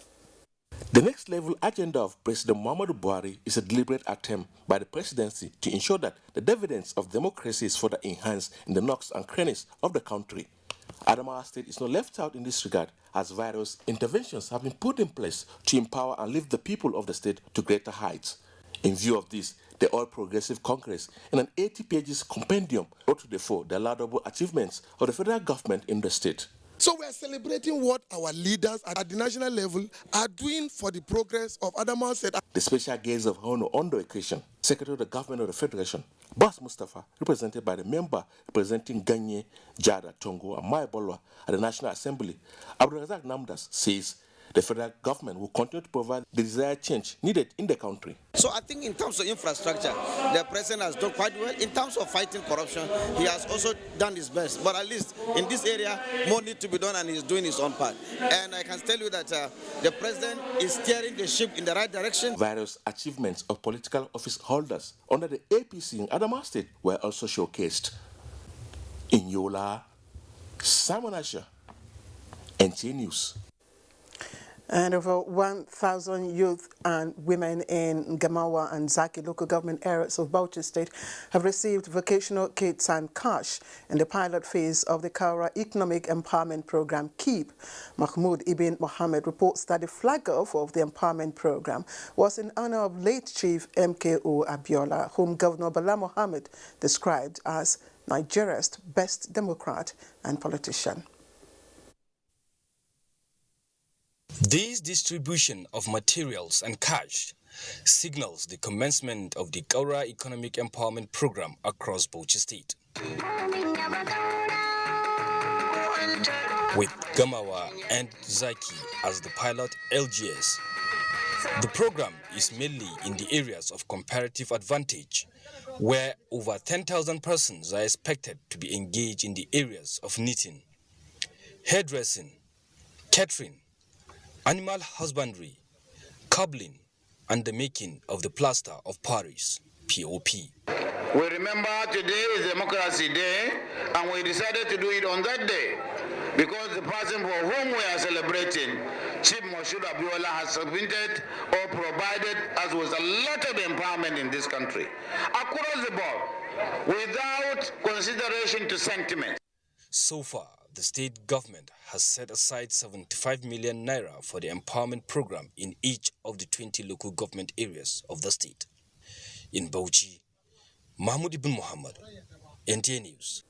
[SPEAKER 15] The next level agenda of President Muhammadu Buhari is a deliberate attempt by the presidency to ensure that the dividends of democracy is further enhanced in the nooks and crannies of the country. Adamawa State is not left out in this regard, as various interventions have been put in place to empower and lift the people of the state to greater heights. In view of this, the All Progressive Congress, in an 80-pages compendium, brought to the fore the laudable achievements of the federal government in the state.
[SPEAKER 22] So we are celebrating what our leaders at the national level are doing for the progress of Adamawa State.
[SPEAKER 15] The special guest of honor on the occasion, Secretary of the Government of the Federation, Boss Mustafa, represented by the member representing Ganye, Jada, Tongo, and Maibolwa at the National Assembly, Abdurazak Namdas, says the federal government will continue to provide the desired change needed in the country.
[SPEAKER 27] So I think in terms of infrastructure, the president has done quite well. In terms of fighting corruption, he has also done his best. But at least in this area, more needs to be done, and he's doing his own part. And I can tell you that the president is steering the ship in the right direction.
[SPEAKER 15] Various achievements of political office holders under the APC in Adamawa State were also showcased. In Yola, Simon Asha, NTA News.
[SPEAKER 4] And over 1,000 youth and women in Gamawa and Zaki local government areas of Bauchi State have received vocational kits and cash in the pilot phase of the Kaura Economic Empowerment Program, KEEP. Mahmoud Ibn Mohammed reports that the flag off of the empowerment program was in honor of late Chief MKO Abiola, whom Governor Bala Mohammed described as Nigeria's best Democrat and politician.
[SPEAKER 7] This distribution of materials and cash signals the commencement of the Kaura Economic Empowerment Program across Bauchi State. With Gamawa and Zaki as the pilot LGS, the program is mainly in the areas of comparative advantage, where over 10,000 persons are expected to be engaged in the areas of knitting, hairdressing, catering, animal husbandry, cobbling, and the making of the plaster of Paris, POP.
[SPEAKER 10] We remember today is Democracy Day, and we decided to do it on that day because the person for whom we are celebrating, Chief Moshood Abiola, has submitted or provided us with a lot of empowerment in this country, across the board, without consideration to sentiment.
[SPEAKER 7] So far, the state government has set aside 75 million naira for the empowerment program in each of the 20 local government areas of the state. In Bauchi, Mahmoud Ibn Mohammed, NTA News.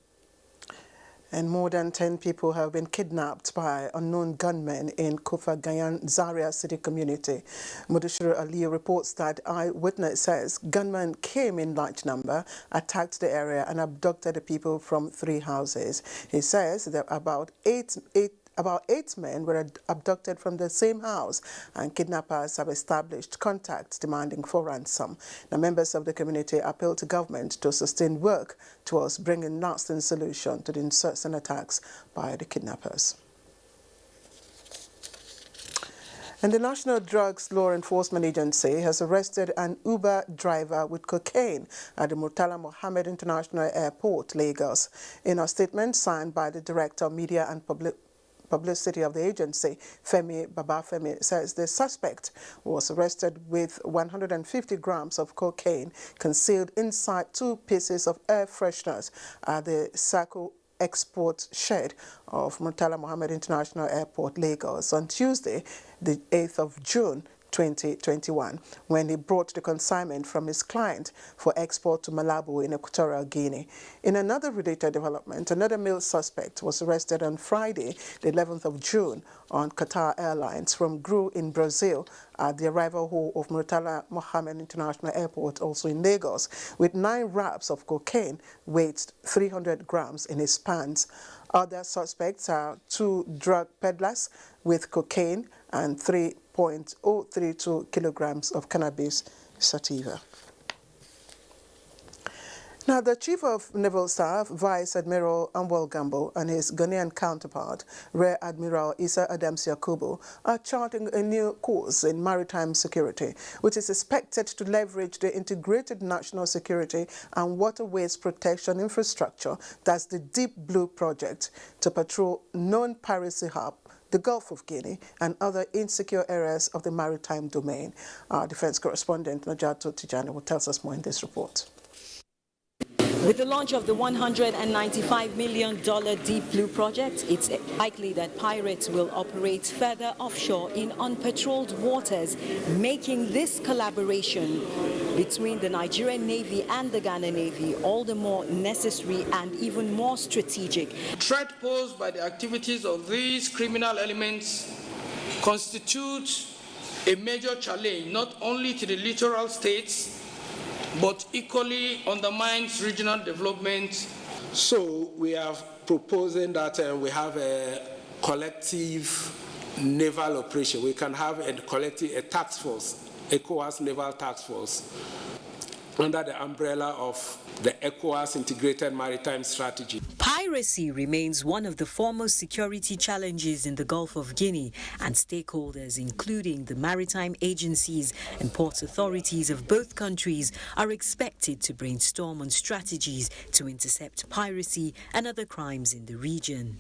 [SPEAKER 4] And more than 10 people have been kidnapped by unknown gunmen in Kufa Gayan Zaria city community. Mudashir Ali reports that eyewitness says gunmen came in large number, attacked the area and abducted the people from 3 houses. He says that about eight men were abducted from the same house, and kidnappers have established contacts demanding for ransom. The members of the community appeal to government to sustain work towards bringing lasting solution to the incessant attacks by the kidnappers. And the National Drugs Law Enforcement Agency has arrested an Uber driver with cocaine at the Murtala Mohammed International Airport, Lagos. In a statement signed by the Director of Media and Publicity of the agency, Femi Babafemi, says the suspect was arrested with 150 grams of cocaine concealed inside 2 pieces of air fresheners at the Sako export shed of Murtala Mohammed International Airport, Lagos, on Tuesday, the 8th of June, 2021, when he brought the consignment from his client for export to Malabo in Equatorial Guinea. In another related development, another male suspect was arrested on Friday, the 11th of June, on Qatar Airlines from Gru in Brazil at the arrival hall of Murtala Mohammed International Airport, also in Lagos, with 9 wraps of cocaine weighed 300 grams in his pants. Other suspects are 2 drug peddlers with cocaine and 3.032 kilograms of cannabis sativa. Now, the Chief of Naval Staff, Vice Admiral Amwal Gambo, and his Ghanaian counterpart, Rear Admiral Issa Adams Yakubu, are charting a new course in maritime security, which is expected to leverage the integrated national security and waterways protection infrastructure, that's the Deep Blue project, to patrol non-piracy hub, the Gulf of Guinea, and other insecure areas of the maritime domain. Our defense correspondent, Najato Tijani, will tell us more in this report.
[SPEAKER 11] With the launch of the $195 million Deep Blue project, it's likely that pirates will operate further offshore in unpatrolled waters, making this collaboration between the Nigerian Navy and the Ghana Navy all the more necessary and even more strategic.
[SPEAKER 12] The threat posed by the activities of these criminal elements constitutes a major challenge not only to the littoral states, but equally undermines regional development.
[SPEAKER 16] So we are proposing that we have a collective naval operation. We can have a task force, ECOWAS Naval Task Force, under the umbrella of the ECOWAS Integrated Maritime Strategy.
[SPEAKER 11] Piracy remains one of the foremost security challenges in the Gulf of Guinea, and stakeholders, including the maritime agencies and port authorities of both countries, are expected to brainstorm on strategies to intercept piracy and other crimes in the region.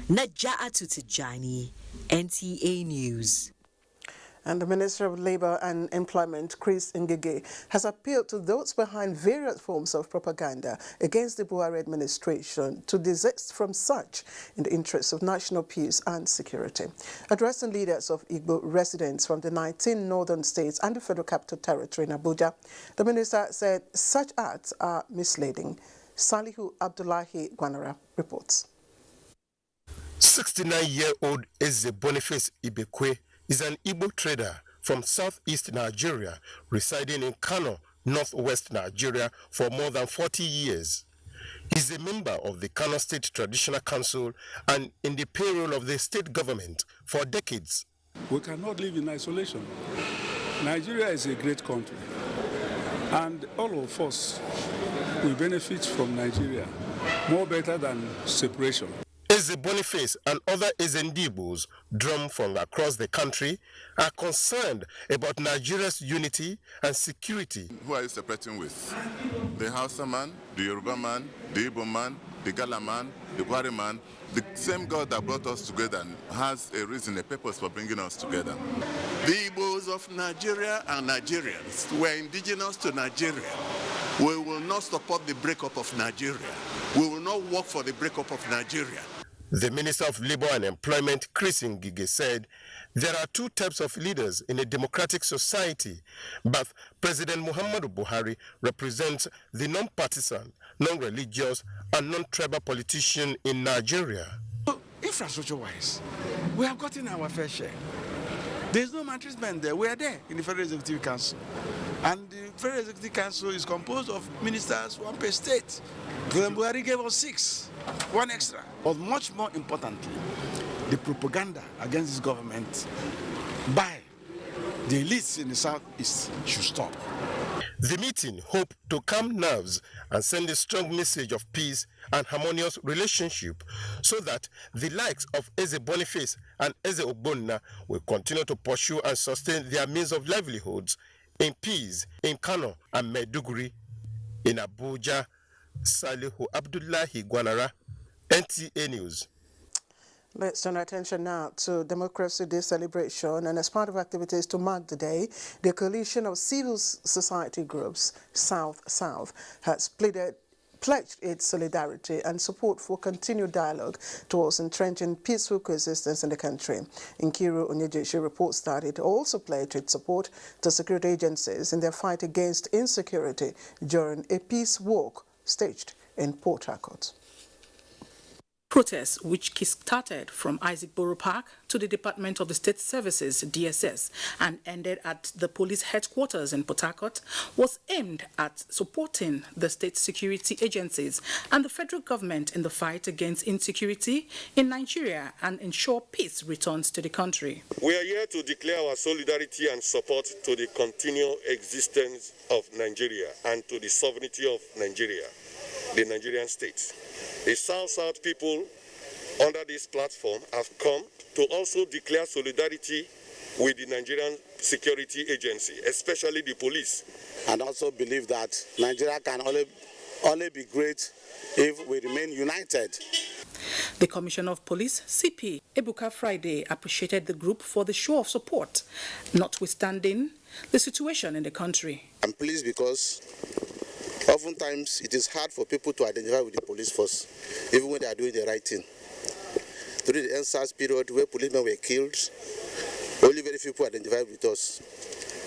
[SPEAKER 11] Naja'atu Tijani, NTA News.
[SPEAKER 4] And the Minister of Labour and Employment, Chris Ngige, has appealed to those behind various forms of propaganda against the Buhari administration to desist from such in the interests of national peace and security. Addressing leaders of Igbo residents from the 19 northern states and the Federal Capital Territory in Abuja, the minister said such acts are misleading. Salihu Abdullahi Gwanara reports.
[SPEAKER 2] 69-year-old Eze Boniface Ibekwe is an Igbo trader from southeast Nigeria, residing in Kano, northwest Nigeria for more than 40 years. He's a member of the Kano State Traditional Council and in the payroll of the state government for decades.
[SPEAKER 8] We cannot live in isolation. Nigeria is a great country, and all of us will benefit from Nigeria more better than separation.
[SPEAKER 2] Eze Boniface and other Ezendibos drawn from across the country are concerned about Nigeria's unity and security.
[SPEAKER 14] Who are you separating with? The Hausa man, the Yoruba man, the Igbo man, the Gala man, the Gwari man. The same God that brought us together has a reason, a purpose for bringing us together.
[SPEAKER 17] The Igbos of Nigeria are Nigerians. We're indigenous to Nigeria. We will not support the breakup of Nigeria. We will not work for the breakup of Nigeria.
[SPEAKER 2] The Minister of Labour and Employment, Chris Ngige, said there are two types of leaders in a democratic society, but President Muhammadu Buhari represents the non-partisan, non-religious, and non-tribal politician in Nigeria.
[SPEAKER 18] Infrastructure-wise, we have gotten our fair share. There's no maltreatment there. We are there in the Federal Executive Council. And the Federal Executive Council is composed of ministers, one per state. President Buhari gave us 6, 1 extra. But much more importantly, the propaganda against this government by the elites in the southeast should stop.
[SPEAKER 2] The meeting hoped to calm nerves and send a strong message of peace and harmonious relationship so that the likes of Eze Boniface and Eze Ogbonna will continue to pursue and sustain their means of livelihoods in peace in Kano and Maiduguri. In Abuja, Salihu Abdullahi Gwanara, NTA News.
[SPEAKER 4] Let's turn our attention now to Democracy Day celebration, and as part of activities to mark the day, the coalition of civil society groups, South-South, has pledged its solidarity and support for continued dialogue towards entrenching peaceful coexistence in the country. Nkiru Onyejeshi reports that it also pledged its support to security agencies in their fight against insecurity during a peace walk staged in Port Harcourt.
[SPEAKER 20] Protests, which started from Isaac Borough Park to the Department of the State Services, DSS, and ended at the police headquarters in Port Harcourt, was aimed at supporting the state security agencies and the federal government in the fight against insecurity in Nigeria and ensure peace returns to the country.
[SPEAKER 21] We are here to declare our solidarity and support to the continued existence of Nigeria and to the sovereignty of Nigeria, the Nigerian state. The South-South people under this platform have come to also declare solidarity with the Nigerian security agency, especially the police.
[SPEAKER 28] And also believe that Nigeria can only be great if we remain united.
[SPEAKER 20] The Commissioner of Police, CP Ebuka Friday, appreciated the group for the show of support, notwithstanding the situation in the country.
[SPEAKER 28] I'm pleased because oftentimes it is hard for people to identify with the police force, even when they are doing the right thing. During the NSAS period where policemen were killed, only very few people identified with us.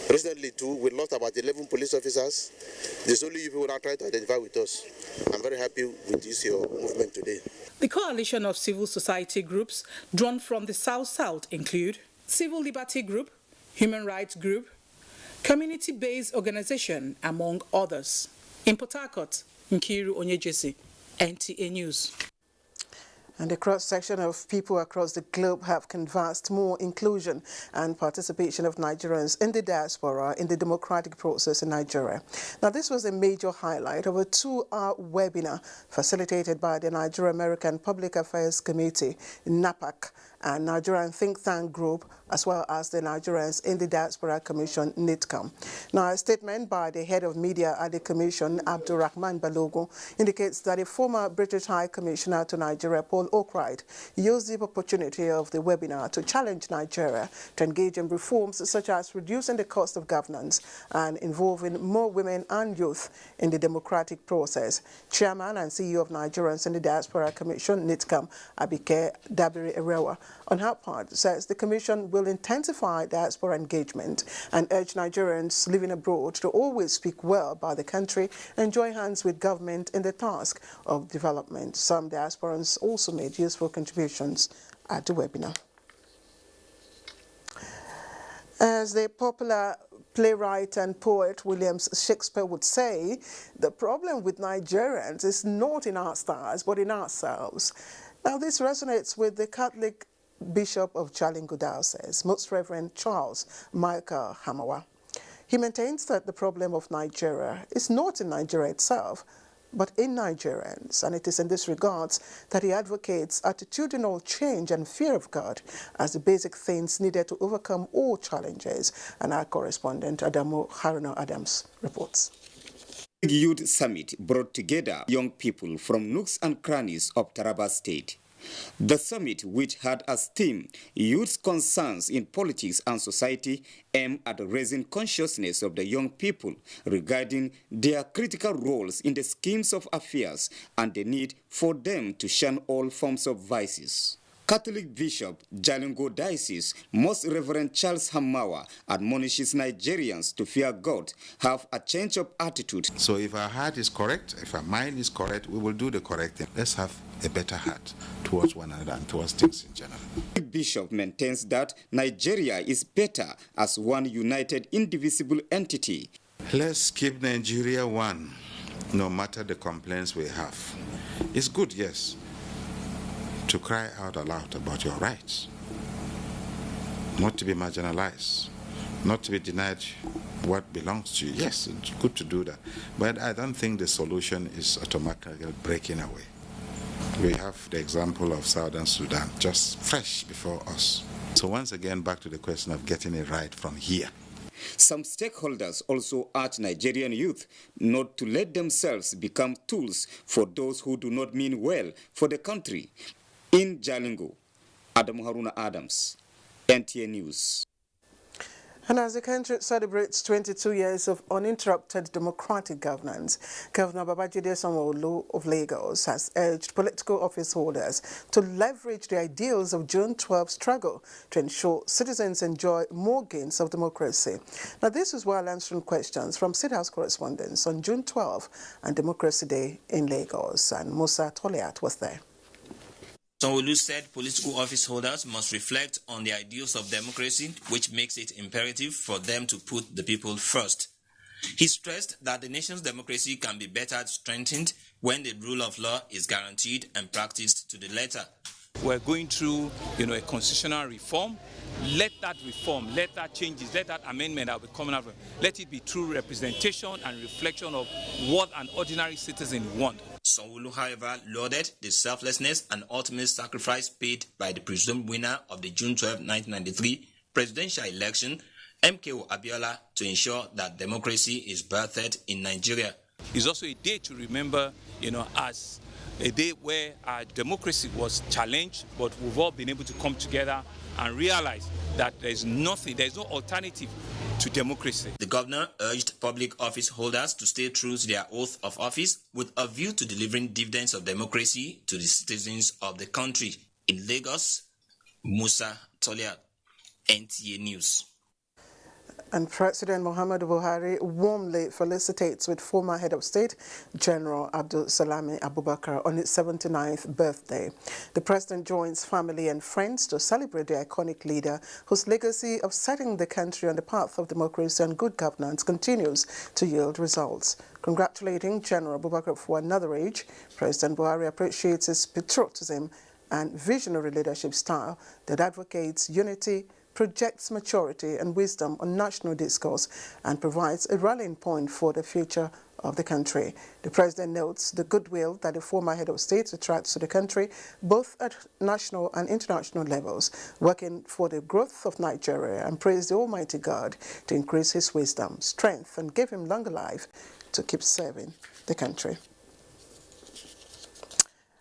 [SPEAKER 28] Recently too, we lost about 11 police officers. There's only you people now trying to identify with us. I'm very happy with this your movement today.
[SPEAKER 20] The coalition of civil society groups drawn from the South-South include Civil Liberty Group, Human Rights Group, Community-Based Organization, among others. In Port Harcourt, Nkiru Onyejeshi, NTA News.
[SPEAKER 4] And a cross-section of people across the globe have canvassed more inclusion and participation of Nigerians in the diaspora in the democratic process in Nigeria. Now, this was a major highlight of a 2-hour webinar facilitated by the Nigeria American Public Affairs Committee, NAPAC, and Nigerian think tank group, as well as the Nigerians in the Diaspora Commission, NITCOM. Now, a statement by the head of media at the commission, Abdulrahman Balogun, indicates that a former British High Commissioner to Nigeria, Paul Oakright, used the opportunity of the webinar to challenge Nigeria to engage in reforms such as reducing the cost of governance and involving more women and youth in the democratic process. Chairman and CEO of Nigerians in the Diaspora Commission, NITCOM, Abike Dabiri Erewa, on her part, says the commission will intensify diaspora engagement and urge Nigerians living abroad to always speak well about the country and join hands with government in the task of development. Some diasporans also made useful contributions at the webinar. As the popular playwright and poet William Shakespeare would say, the problem with Nigerians is not in our stars, but in ourselves. Now, this resonates with the Catholic Bishop of Jalingo Diocese, Most Reverend Charles Michael Hamawa. He maintains that the problem of Nigeria is not in Nigeria itself, but in Nigerians, and it is in this regards that he advocates attitudinal change and fear of God as the basic things needed to overcome all challenges. And our correspondent Adamu Haruna Adams reports.
[SPEAKER 1] The Youth Summit brought together young people from nooks and crannies of Taraba State. The summit, which had as theme Youth's Concerns in Politics and Society, aimed at raising consciousness of the young people regarding their critical roles in the schemes of affairs and the need for them to shun all forms of vices. Catholic Bishop Jalingo Diocese, Most Reverend Charles Hamawa, admonishes Nigerians to fear God, have a change of attitude.
[SPEAKER 3] So if our heart is correct, if our mind is correct, we will do the correct thing. Let's have a better heart towards one another and towards things in general.
[SPEAKER 1] The Bishop maintains that Nigeria is better as one united, indivisible entity.
[SPEAKER 3] Let's keep Nigeria one, no matter the complaints we have. It's good, yes, to cry out aloud about your rights, not to be marginalized, not to be denied what belongs to you. Yes, it's good to do that, but I don't think the solution is automatically breaking away. We have the example of Southern Sudan, just fresh before us. So once again, back to the question of getting it right from here.
[SPEAKER 1] Some stakeholders also urge Nigerian youth not to let themselves become tools for those who do not mean well for the country. In Jalingo, Adamu Haruna Adams, NTA News.
[SPEAKER 4] And as the country celebrates 22 years of uninterrupted democratic governance, Governor Babajide Sanwo-Olu of Lagos has urged political office holders to leverage the ideals of June 12 struggle to ensure citizens enjoy more gains of democracy. Now, this is while answering questions from State House correspondents on June 12 and Democracy Day in Lagos, and Musa Toliat was there.
[SPEAKER 6] Sanwo-Olu said political office holders must reflect on the ideals of democracy, which makes it imperative for them to put the people first. He stressed that the nation's democracy can be better strengthened when the rule of law is guaranteed and practiced to the letter.
[SPEAKER 19] We're going through, a constitutional reform. Let that reform, let that changes, let that amendment that will be coming out, let it be true representation and reflection of what an ordinary citizen wants.
[SPEAKER 6] Sanwo-Olu, however, lauded the selflessness and ultimate sacrifice paid by the presumed winner of the June 12, 1993 presidential election, MKO Abiola, to ensure that democracy is birthed in Nigeria.
[SPEAKER 19] It's also a day to remember, as a day where our democracy was challenged, but we've all been able to come together and realize that there's no alternative to democracy.
[SPEAKER 6] The governor urged public office holders to stay true to their oath of office with a view to delivering dividends of democracy to the citizens of the country. In Lagos, Musa Toliat, NTA News.
[SPEAKER 4] And President Muhammadu Buhari warmly felicitates with former head of state, General Abdul Salami Abubakar, on his 79th birthday. The president joins family and friends to celebrate the iconic leader whose legacy of setting the country on the path of democracy and good governance continues to yield results. Congratulating General Abubakar for another age, President Buhari appreciates his patriotism and visionary leadership style that advocates unity, projects maturity and wisdom on national discourse and provides a rallying point for the future of the country. The president notes the goodwill that the former head of state attracts to the country, both at national and international levels, working for the growth of Nigeria, and praised the Almighty God to increase his wisdom, strength, and give him longer life to keep serving the country.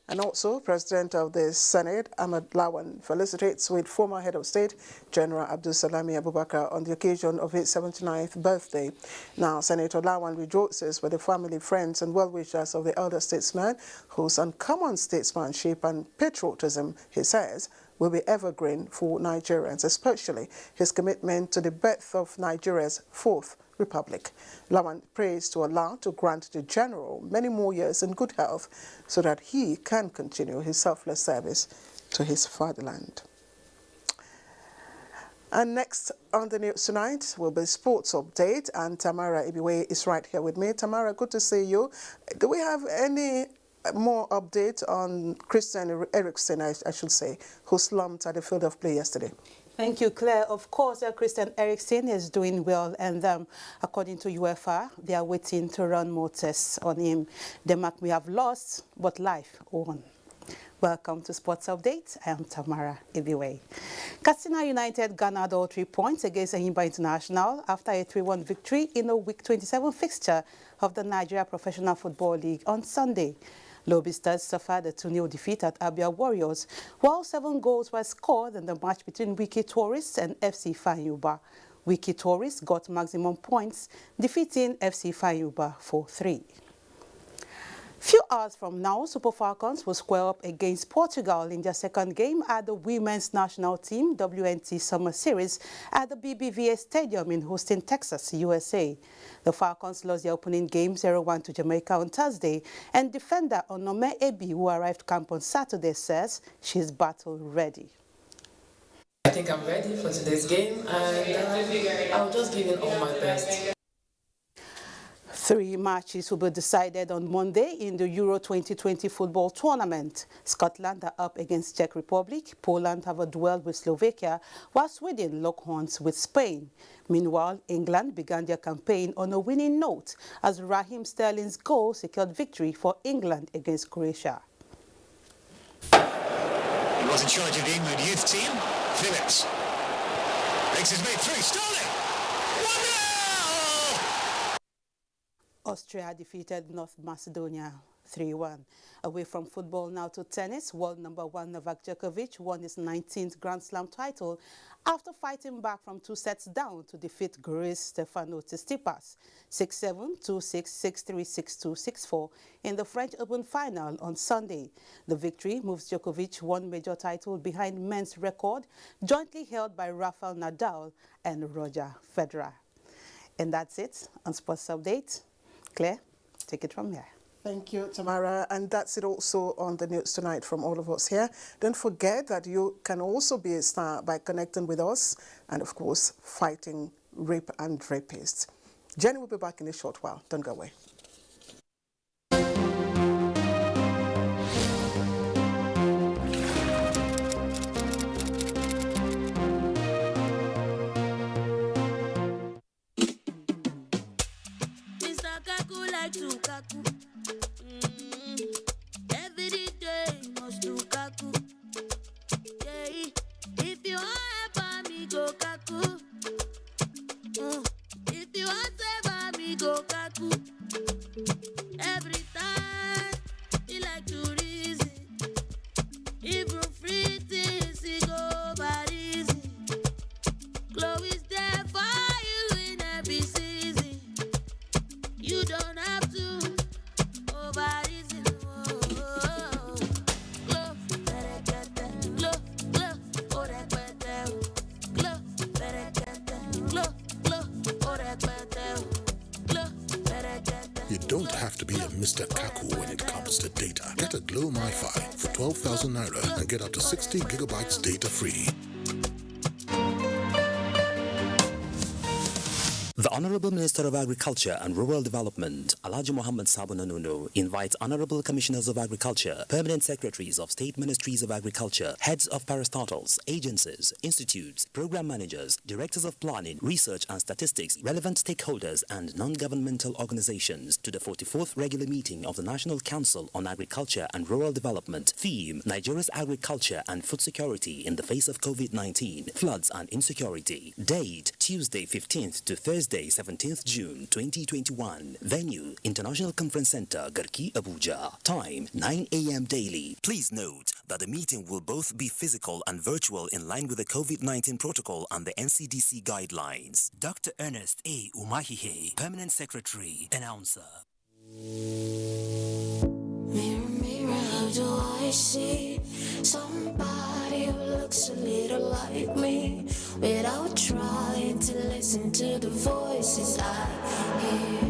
[SPEAKER 4] And also, President of the Senate, Ahmed Lawan, felicitates with former head of state, General Abdul Salami Abubakar, on the occasion of his 79th birthday. Now, Senator Lawan rejoices with the family, friends, and well-wishers of the elder statesman, whose uncommon statesmanship and patriotism, he says, will be evergreen for Nigerians, especially his commitment to the birth of Nigeria's fourth Republic. Lawan prays to Allah to grant the general many more years in good health so that he can continue his selfless service to his fatherland. And next on the news tonight will be sports update, and Tamara Ibiwe is right here with me. Tamara, good to see you. Do we have any more update on Christian Eriksen, I should say, who slumped at the field of play yesterday?
[SPEAKER 5] Thank you, Claire. Of course, Christian Eriksen is doing well, and according to UEFA, they are waiting to run more tests on him. Denmark may have lost, but life won. Welcome to Sports Update. I am Tamara Ibiwe. Katsina United garnered all 3 points against Enyimba International after a 3-1 victory in a Week 27 fixture of the Nigeria Professional Football League on Sunday. Lobby Stars suffered a 2-0 defeat at Abia Warriors, while 7 goals were scored in the match between Wiki Tourists and FC Fanyuba. Wiki Tourists got maximum points, defeating FC Fanyuba 4-3. Few hours from now, Super Falcons will square up against Portugal in their second game at the Women's National Team WNT Summer Series at the BBVA Stadium in Houston, Texas, USA. The Falcons lost their opening game 0-1 to Jamaica on Thursday, and defender Onome Ebi, who arrived camp on Saturday, says she's battle ready.
[SPEAKER 9] I think I'm ready for today's game, and I'll just give it all my best.
[SPEAKER 5] 3 matches will be decided on Monday in the Euro 2020 football tournament. Scotland are up against Czech Republic, Poland have a duel with Slovakia, while Sweden lock horns with Spain. Meanwhile, England began their campaign on a winning note as Raheem Sterling's goal secured victory for England against Croatia.
[SPEAKER 13] He was in charge of the England youth team, Phillips. Makes his way through, Sterling! 1-0!
[SPEAKER 5] Austria defeated North Macedonia 3-1. Away from football now to tennis, world number 1 Novak Djokovic won his 19th Grand Slam title after fighting back from 2 sets down to defeat Greece Stefano Tsitsipas 6-7, 2-6, 6-3, 6-2, 6-4 in the French Open final on Sunday. The victory moves Djokovic 1 major title behind men's record jointly held by Rafael Nadal and Roger Federer. And that's it on Sports Update. Claire, take it from here.
[SPEAKER 4] Thank you, Tamara. And that's it also on the news tonight from all of us here. Don't forget that you can also be a star by connecting with us and, of course, fighting rape and rapists. Jenny will be back in a short while. Don't go away.
[SPEAKER 22] To kaku. Every day must do kaku. Yeah. If you want me go kaku. If you want me go kaku. Every time you like to reason. Even free things you go by easy. Chloe's there for you in every season. You don't have to over easy.
[SPEAKER 23] You don't have to be a Mr. Kaku when it comes to data. Get a Glow MiFi for 12,000 Naira and get up to 60 gigabytes data free.
[SPEAKER 7] The Honorable Minister of Agriculture and Rural Development, Alhaji Mohammed Sabo Nanuno, invites Honorable Commissioners of Agriculture, Permanent Secretaries of State Ministries of Agriculture, Heads of Parastatals, Agencies, Institutes, Program Managers, Directors of Planning, Research and Statistics, relevant stakeholders and non-governmental organizations to the 44th regular meeting of the National Council on Agriculture and Rural Development. Theme: Nigeria's Agriculture and Food Security in the Face of COVID-19, Floods and Insecurity. Date: Tuesday 15th to Thursday 17th June 2021. Venue: International Conference Center, Garki, Abuja. Time: 9 a.m. daily. Please note that the meeting will both be physical and virtual in line with the COVID-19 protocol and the NCDC guidelines. Dr. Ernest A. Umahihe, Permanent Secretary, Announcer.
[SPEAKER 22] Mirror, mirror, how do I see somebody who looks a little like me without trying to listen to the voices I hear?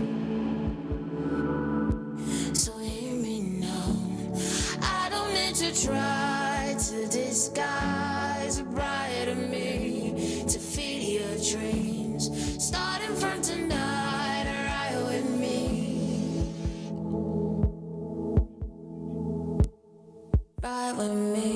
[SPEAKER 22] So hear me now. I don't need to try to disguise a brighter me to feed your dreams. Starting from tonight, ride with me. Ride with me.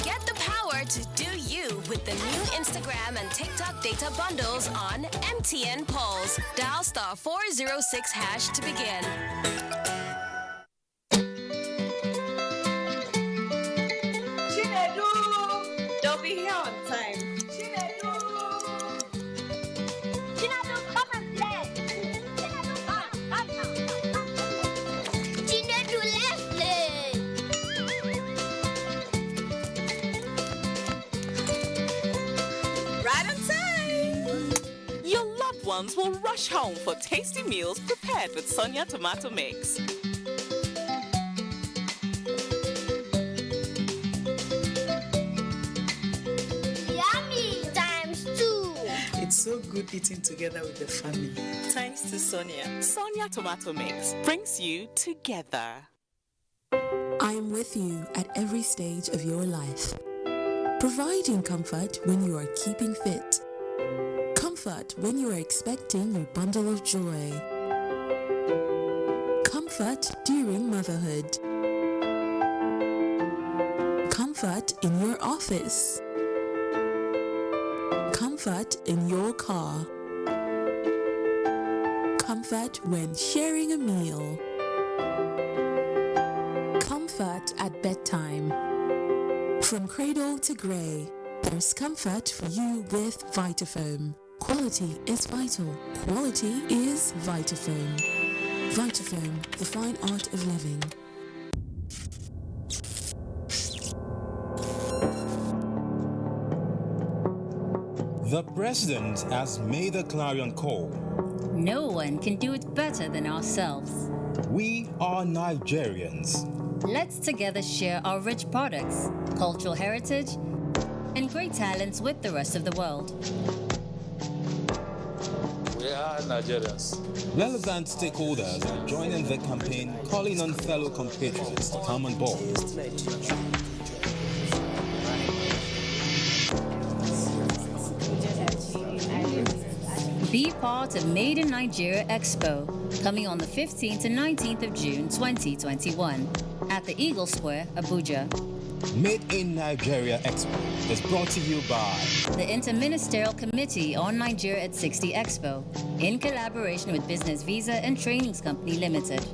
[SPEAKER 10] Get the power to do you with the new Instagram and TikTok data bundles on MTN Pulse. Dial *406# to begin.
[SPEAKER 12] Don't be here on time.
[SPEAKER 22] Chinedu, come and play. Chinedu, let's play.
[SPEAKER 12] Right on time. Your loved ones will rush home for tasty meals prepared with Sonia tomato mix.
[SPEAKER 22] Yummy times 2.
[SPEAKER 12] It's so good eating together with the family. Thanks to Sonia. Sonia tomato mix brings you together.
[SPEAKER 15] I am with you at every stage of your life, providing comfort when you are keeping fit, comfort when you are expecting your bundle of joy, comfort during motherhood, comfort in your office, comfort in your car, comfort when sharing a meal, comfort at bedtime. From cradle to grey, there's comfort for you with Vitafoam. Quality is vital. Quality is Vitafoam. Vitafoam, the fine art of living.
[SPEAKER 24] The President has made a clarion call.
[SPEAKER 25] No one can do it better than ourselves.
[SPEAKER 24] We are Nigerians.
[SPEAKER 25] Let's together share our rich products, cultural heritage, and great talents with the rest of the world.
[SPEAKER 24] We are Nigerians. Relevant stakeholders are joining the campaign, calling on fellow compatriots to come on board.
[SPEAKER 25] Be part of Made in Nigeria Expo, coming on the 15th and 19th of June 2021 at the Eagle Square, Abuja.
[SPEAKER 24] Made in Nigeria Expo is brought to you by
[SPEAKER 25] the Interministerial Committee on Nigeria at 60 Expo, in collaboration with Business Visa and Trainings Company Limited.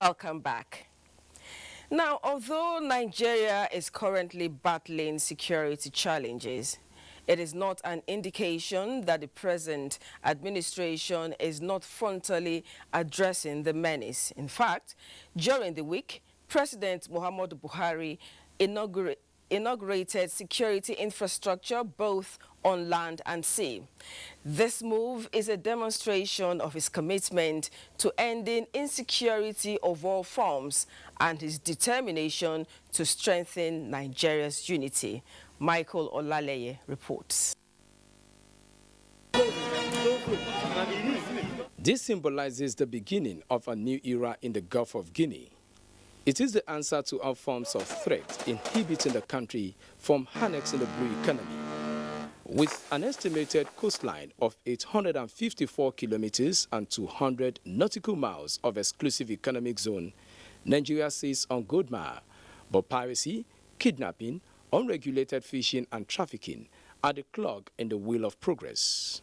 [SPEAKER 26] Welcome back. Now, although Nigeria is currently battling security challenges, it is not an indication that the present administration is not frontally addressing the menace. In fact, during the week, President Muhammadu Buhari inaugurated security infrastructure both on land and sea. This move is a demonstration of his commitment to ending insecurity of all forms and his determination to strengthen Nigeria's unity. Michael Olaleye reports.
[SPEAKER 2] This symbolizes the beginning of a new era in the Gulf of Guinea. It is the answer to all forms of threat inhibiting the country from annexing the blue economy. With an estimated coastline of 854 kilometers and 200 nautical miles of exclusive economic zone, Nigeria sits on gold mile, but piracy, kidnapping, unregulated fishing and trafficking are the clog in the wheel of progress.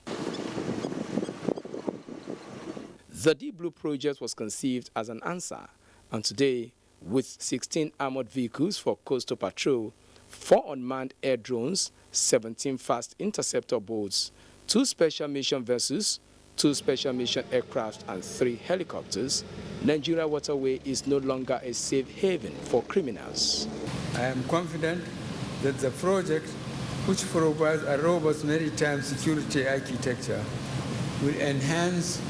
[SPEAKER 2] The Deep Blue project was conceived as an answer, and today, with 16 armored vehicles for coastal patrol, 4 unmanned air drones, 17 fast interceptor boats, 2 special mission vessels, 2 special mission aircraft, and 3 helicopters, Nigeria waterway is no longer a safe haven for criminals.
[SPEAKER 8] I am confident that the project, which provides a robust maritime security architecture, will enhance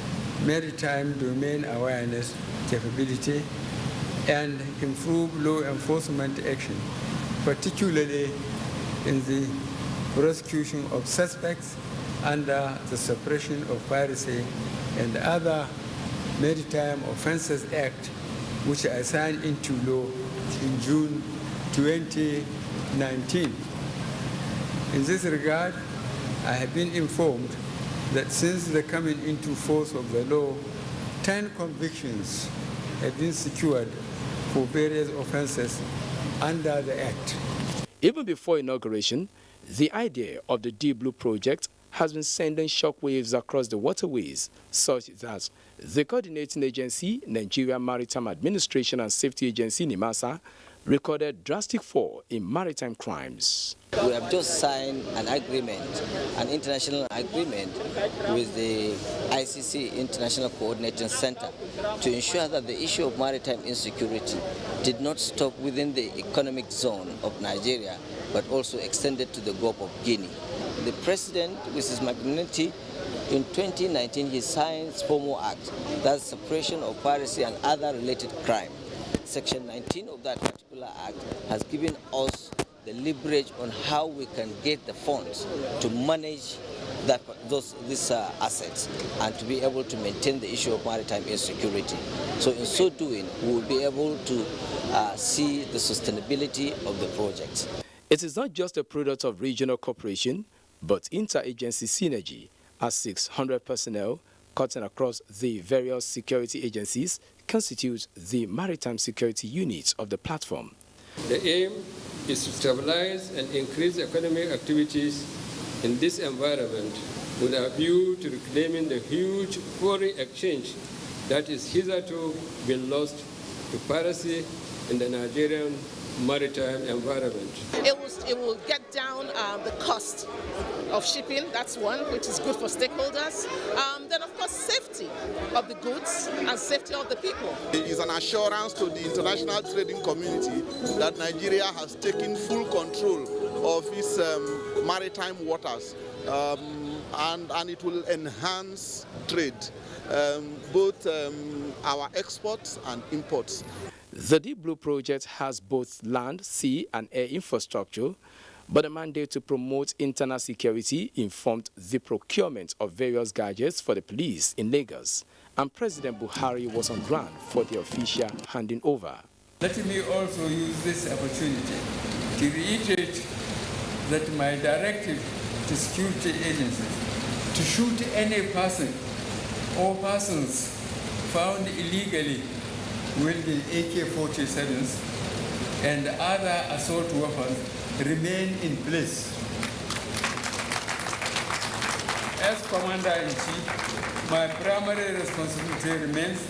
[SPEAKER 8] maritime domain awareness capability and improve law enforcement action, particularly in the prosecution of suspects under the Suppression of Piracy and other Maritime Offences Act, which I signed into law in June 2019. In this regard, I have been informed that since the coming into force of the law, 10 convictions have been secured for various offenses under the Act.
[SPEAKER 2] Even before inauguration, the idea of the Deep Blue project has been sending shockwaves across the waterways, such that the coordinating agency, Nigerian Maritime Administration and Safety Agency, NIMASA, recorded drastic fall in maritime crimes.
[SPEAKER 11] We have just signed an agreement, an international agreement with the ICC International Coordinating Center to ensure that the issue of maritime insecurity did not stop within the economic zone of Nigeria, but also extended to the Gulf of Guinea. The President, with his magnanimity, in 2019 he signed SPOMO Act, that's Suppression of Piracy and Other Related Crime. Section 19 of that particular act has given us the leverage on how we can get the funds to manage these assets and to be able to maintain the issue of maritime insecurity. So in so doing, we will be able to see the sustainability of the project.
[SPEAKER 2] It is not just a product of regional cooperation, but interagency synergy, as 600 personnel cutting across the various security agencies constitute the maritime security units of the platform.
[SPEAKER 14] The aim is to stabilize and increase economic activities in this environment with a view to reclaiming the huge foreign exchange that is hitherto been lost to piracy in the Nigerian maritime environment.
[SPEAKER 16] It will get down the cost of shipping, that's one, which is good for stakeholders. Then, of course, safety of the goods and safety of the people.
[SPEAKER 17] It is an assurance to the international trading community that Nigeria has taken full control of its maritime waters, and it will enhance trade, both our exports and imports.
[SPEAKER 2] The Deep Blue project has both land, sea, and air infrastructure, but the mandate to promote internal security informed the procurement of various gadgets for the police in Lagos, and President Buhari was on ground for the official handing over.
[SPEAKER 8] Let me also use this opportunity to reiterate that my directive to security agencies to shoot any person or persons found illegally wielding AK-47s and other assault weapons remain in place. As Commander-in-Chief, my primary responsibility remains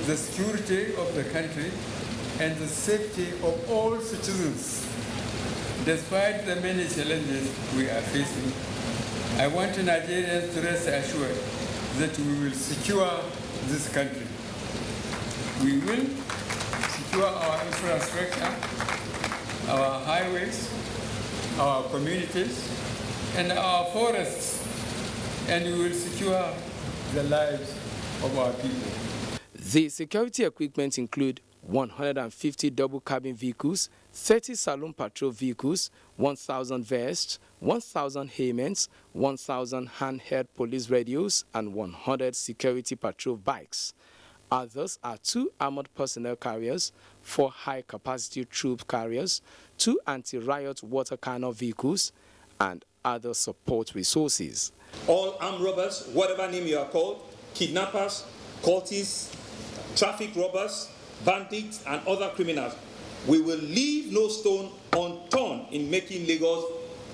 [SPEAKER 8] the security of the country and the safety of all citizens. Despite the many challenges we are facing, I want Nigerians to rest assured that we will secure this country. We will secure our infrastructure, our highways, our communities, and our forests, and we will secure the lives of our people.
[SPEAKER 2] The security equipment include 150 double cabin vehicles, 30 saloon patrol vehicles, 1,000 vests, 1,000 hayments, 1,000 handheld police radios, and 100 security patrol bikes. Others are 2 armored personnel carriers, 4 high-capacity troop carriers, 2 anti-riot water cannon vehicles, and other support resources.
[SPEAKER 1] All armed robbers, whatever name you are called, kidnappers, cultists, traffic robbers, bandits, and other criminals, we will leave no stone unturned in making Lagos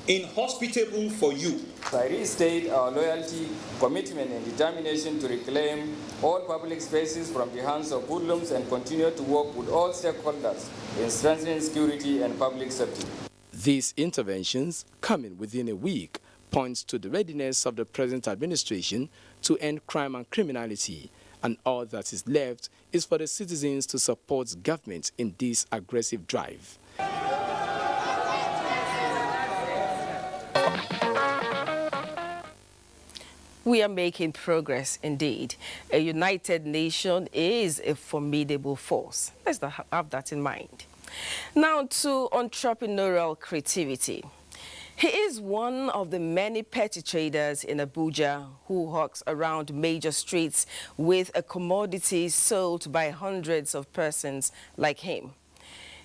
[SPEAKER 1] inhospitable for you.
[SPEAKER 3] I restate our loyalty, commitment, and determination to reclaim all public spaces from the hands of hoodlums and continue to work with all stakeholders in strengthening security and public safety.
[SPEAKER 2] These interventions, coming within a week, points to the readiness of the present administration to end crime and criminality, and all that is left is for the citizens to support government in this aggressive drive.
[SPEAKER 26] We are making progress indeed. A united nation is a formidable force. Let's have that in mind. Now to entrepreneurial creativity. He is one of the many petty traders in Abuja who hawks around major streets with a commodity sold by hundreds of persons like him.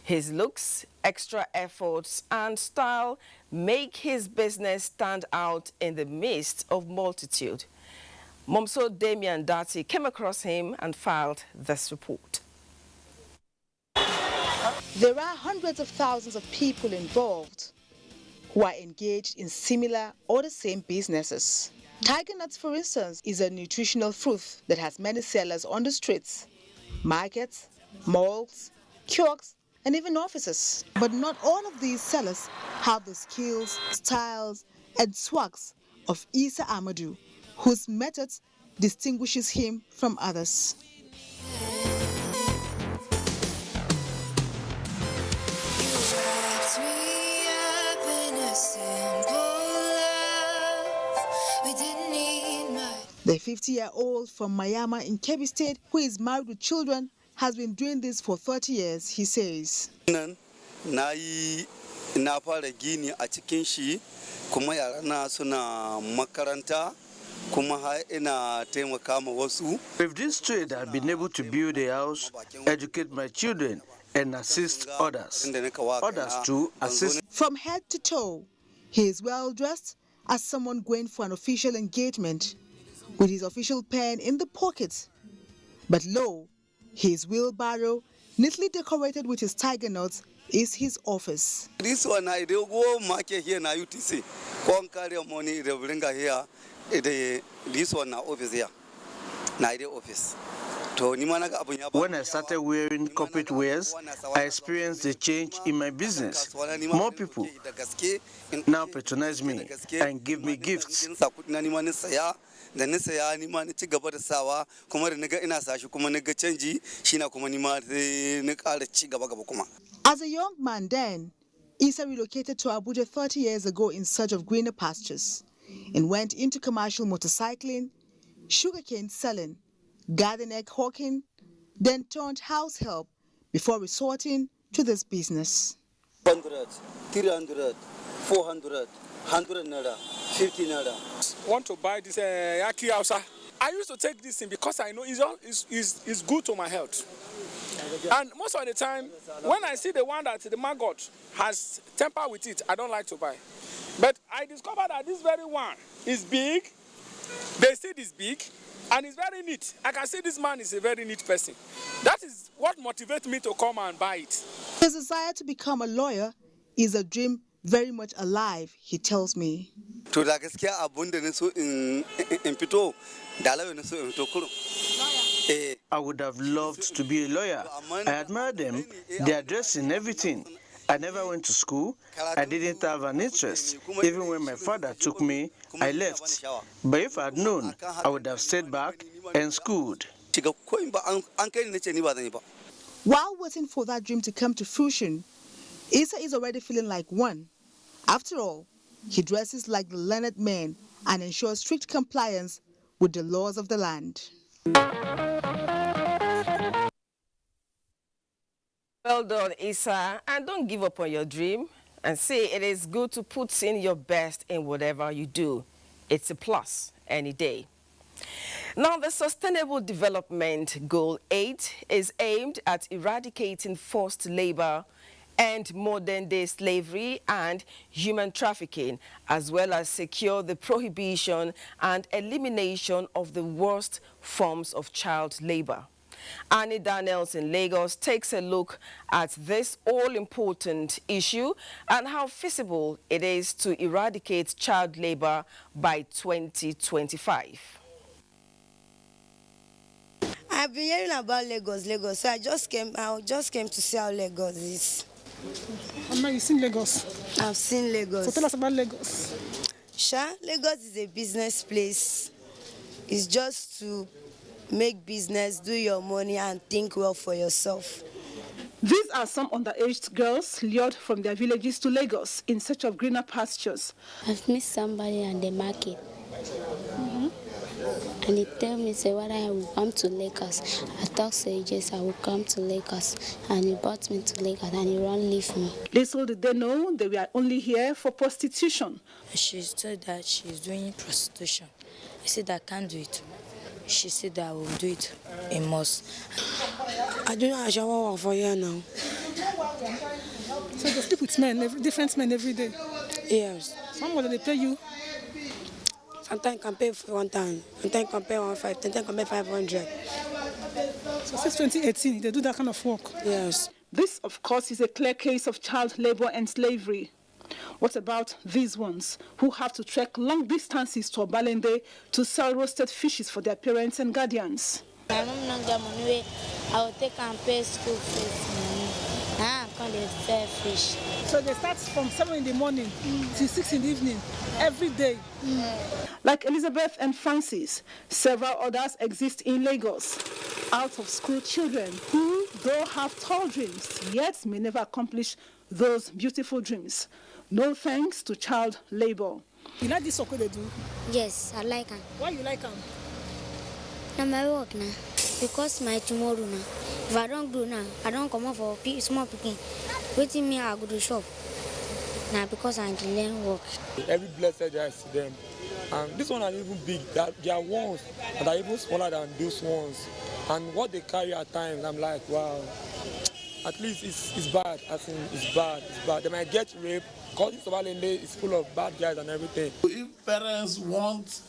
[SPEAKER 26] His looks, extra efforts, and style make his business stand out in the midst of multitude. Momso Damian Dati came across him and filed this report.
[SPEAKER 18] There are hundreds of thousands of people involved who are engaged in similar or the same businesses. Tiger nuts, for instance, is a nutritional fruit that has many sellers on the streets, markets, malls, kiosks, and even offices. But not all of these sellers have the skills, styles, and swags of Isa Amadou, whose methods distinguishes him from others. The 50-year-old from Mayama in Kebbi State, who is married with children, has been doing this for 30 years, he says.
[SPEAKER 19] With
[SPEAKER 20] this trade, I've been able to build a house, educate my children, and assist others. Others too assist.
[SPEAKER 18] From head to toe, he is well dressed as someone going for an official engagement, with his official pen in the pocket. But lo, his wheelbarrow, neatly decorated with his tiger nuts, is his office.
[SPEAKER 19] This one I do go market here na UTC. Come carry money they bring here. This one na office here. Na office.
[SPEAKER 20] When I started wearing corporate wears, I experienced a change in my business. More people now patronize me and give me gifts.
[SPEAKER 18] As a young man then, Issa relocated to Abuja 30 years ago in search of greener pastures and went into commercial motorcycling, sugarcane selling, garden egg hawking, then turned house help before resorting to this business.
[SPEAKER 19] 100, 300, 400, 100 naira, 50 naira.
[SPEAKER 21] Want to buy this yaki house? I used to take this thing because I know it's good to my health. And most of the time, when I see the one that the maggot has temper with it, I don't like to buy. But I discovered that this very one is big. They say it's big. And it's very neat. I can see this man is a very neat person. That is what motivates me to come and buy it.
[SPEAKER 18] His desire to become a lawyer is a dream very much alive, he tells me.
[SPEAKER 20] I would have loved to be a lawyer. I admire them, their dressing, everything. I never went to school. I didn't have an interest. Even when my father took me, I left. But if I had known, I would have stayed back and schooled.
[SPEAKER 18] While waiting for that dream to come to fruition, Issa is already feeling like one. After all, He dresses like the learned men and ensures strict compliance with the laws of the land.
[SPEAKER 26] Well done, Issa, and don't give up on your dream. And say it is good to put in your best in whatever you do. It's a plus any day. Now, the Sustainable Development Goal 8 is aimed at eradicating forced labor and modern-day slavery and human trafficking, as well as secure the prohibition and elimination of the worst forms of child labor. Annie Daniels in Lagos takes a look at this all-important issue and how feasible it is to eradicate child labor by 2025.
[SPEAKER 4] I've been hearing about Lagos, so I just came to see how Lagos is.
[SPEAKER 5] Mama, you've seen Lagos?
[SPEAKER 4] I've seen Lagos.
[SPEAKER 5] So tell us about Lagos.
[SPEAKER 4] Lagos is a business place. It's just to make business, do your money, and think well for yourself.
[SPEAKER 5] These are some underage girls lured from their villages to Lagos in search of greener pastures.
[SPEAKER 6] I've met somebody at the market. And he tell me, say, whether I will come to Lagos. I thought, say, yes, I will come to Lagos. And he brought me to Lagos and he won't leave me.
[SPEAKER 5] Little did they know they were only here for prostitution.
[SPEAKER 9] She told that she's doing prostitution. I said, I can't do it. She said that I will do it. It must. I don't know, I shall work for you now.
[SPEAKER 5] So you sleep with men, different men every day?
[SPEAKER 9] Yes.
[SPEAKER 5] How much do they pay you?
[SPEAKER 9] Sometimes you can pay for 1 time, sometimes you can pay 150, sometimes you can pay 500.
[SPEAKER 5] So since 2018, they do that kind of work?
[SPEAKER 9] Yes.
[SPEAKER 5] This, of course, is a clear case of child labor and slavery. What about these ones who have to trek long distances to Obalende to sell roasted fishes for their parents and guardians?
[SPEAKER 6] My mom not got money. I will take and pay school fees. Now I can't sell fish.
[SPEAKER 5] So they start from 7 in the morning till 6 in the evening, every day. Like Elizabeth and Francis, several others exist in Lagos. Out-of-school children who, though have tall dreams, yet may never accomplish those beautiful dreams. No thanks to child labor. You like this work they do?
[SPEAKER 6] Yes, I like them.
[SPEAKER 5] Why you like them?
[SPEAKER 6] Now my work now, because my tomorrow now. If I don't do now, I don't come up for small picking. Waiting me, I go to shop. Now because I can learn work.
[SPEAKER 13] Every blessed day I see them. And this one are even big. They are ones that are even smaller than those ones. And what they carry at times, I'm like, wow. At least it's bad. I think it's bad. They might get raped. Because this Obalende is full of bad guys and everything.
[SPEAKER 23] If parents want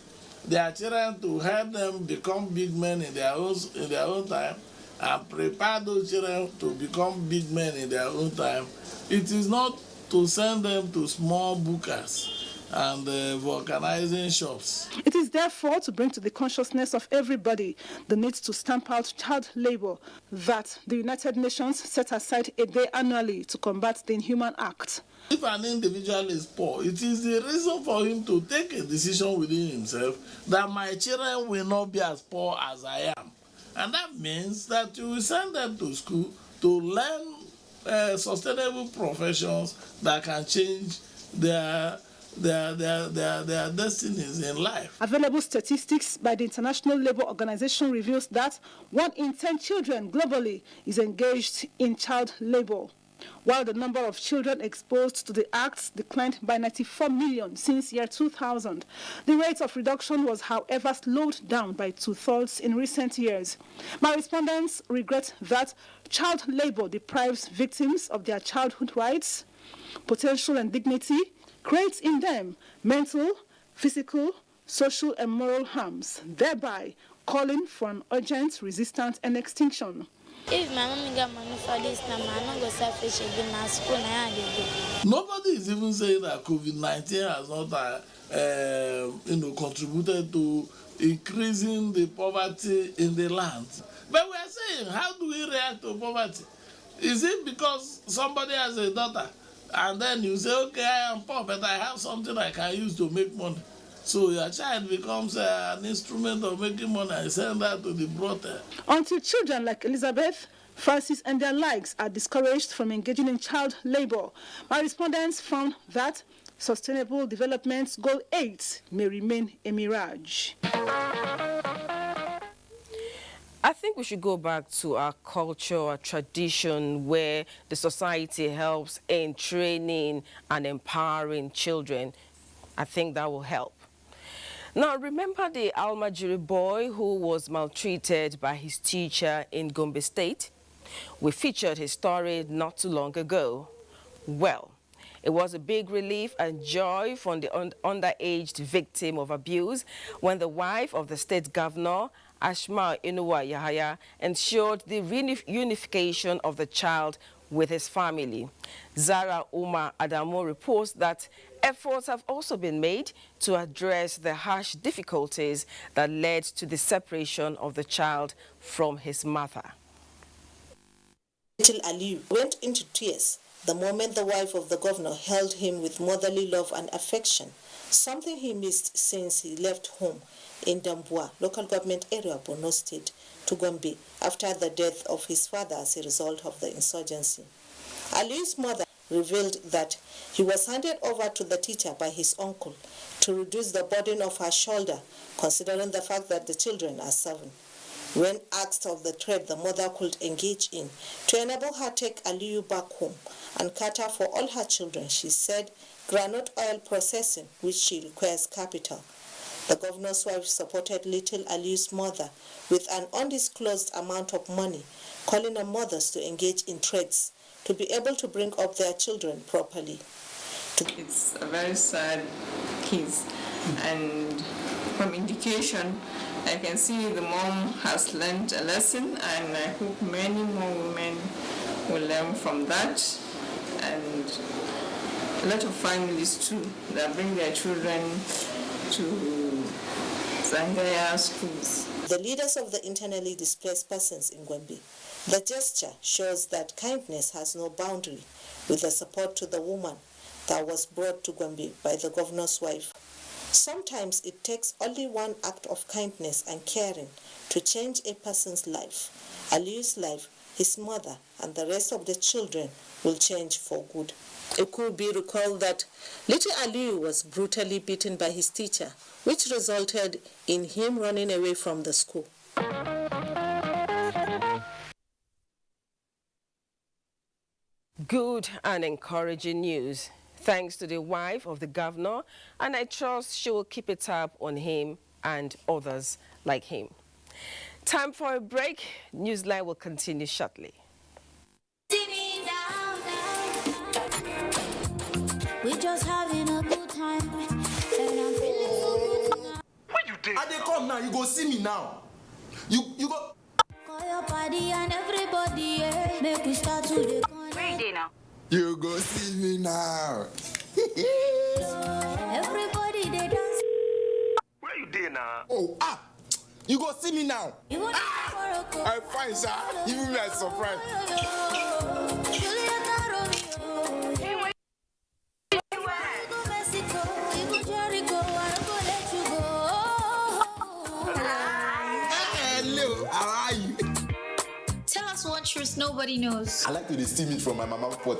[SPEAKER 23] their children to help them become big men in their own time, and prepare those children to become big men in their own time, it is not to send them to small bookers and vulcanizing shops.
[SPEAKER 5] It is therefore to bring to the consciousness of everybody the need to stamp out child labor that the United Nations set aside a day annually to combat the inhuman act.
[SPEAKER 23] If an individual is poor, it is the reason for him to take a decision within himself that my children will not be as poor as I am. And that means that you will send them to school to learn sustainable professions that can change their destinies in life.
[SPEAKER 5] Available statistics by the International Labour Organization reveals that 1 in 10 children globally is engaged in child labor, while the number of children exposed to the acts declined by 94 million since year 2000. The rate of reduction was, however, slowed down by 2/3 in recent years. My respondents regret that child labor deprives victims of their childhood rights, potential and dignity, creates in them mental, physical, social and moral harms, thereby calling for an urgent resistance and extinction.
[SPEAKER 6] If my mom got money for this, now I'm not going to sell fish again at school.
[SPEAKER 23] Nobody is even saying that COVID-19 has not contributed to increasing the poverty in the land. But we are saying, how do we react to poverty? Is it because somebody has a daughter and then you say, okay, I am poor, but I have something I can use to make money? So your child becomes an instrument of making money and send that to the brothel.
[SPEAKER 5] Until children like Elizabeth, Francis and their likes are discouraged from engaging in child labor, my respondents found that Sustainable Development Goal 8 may remain a mirage.
[SPEAKER 26] I think we should go back to our culture, our tradition, where the society helps in training and empowering children. I think that will help. Now, remember the Almajiri boy who was maltreated by his teacher in Gombe State? We featured his story not too long ago. Well, it was a big relief and joy for the underaged victim of abuse when the wife of the state governor, Ashma Inuwa Yahaya, ensured the reunification of the child with his family. Zara Umar Adamo reports that efforts have also been made to address the harsh difficulties that led to the separation of the child from his mother.
[SPEAKER 7] Little Ali went into tears the moment the wife of the governor held him with motherly love and affection, something he missed since he left home in Damboa, local government area of Borno State, to Gombe after the death of his father as a result of the insurgency. Ali's mother revealed that he was handed over to the teacher by his uncle to reduce the burden of her shoulder, considering the fact that the children are 7. When asked of the trade the mother could engage in to enable her take Aliyu back home and cater for all her children, she said granite oil processing, which she requires capital. The governor's wife supported little Aliyu's mother with an undisclosed amount of money, calling on mothers to engage in trades to be able to bring up their children properly.
[SPEAKER 10] It's a very sad case, and from indication, I can see the mom has learned a lesson, and I hope many more women will learn from that, and a lot of families too that bring their children to Zangaya schools.
[SPEAKER 7] The leaders of the internally displaced persons in Gombe. The gesture shows that kindness has no boundary with the support to the woman that was brought to Gombe by the governor's wife. Sometimes it takes only one act of kindness and caring to change a person's life. Aliyu's life, his mother, and the rest of the children will change for good. It could be recalled that little Aliyu was brutally beaten by his teacher, which resulted in him running away from the school.
[SPEAKER 26] Good and encouraging news. Thanks to the wife of the governor, and I trust she will keep it up on him and others like him. Time for a break. Newsline will continue shortly.
[SPEAKER 12] We just having a good time, and I'm feeling so good now.
[SPEAKER 15] Where you did? I dey come now. You go see me now. You go.
[SPEAKER 12] Call your body and everybody, yeah. Make we start to the corner. Where you did now?
[SPEAKER 15] You go see me now.
[SPEAKER 12] Everybody they dance.
[SPEAKER 15] Where you did now? Oh, you go see me now.
[SPEAKER 12] You want
[SPEAKER 15] I'm fine, sir. Even me a surprise. Hello, how are you?
[SPEAKER 12] Tell us one truth nobody knows.
[SPEAKER 15] I like to steam it from my mama's pot.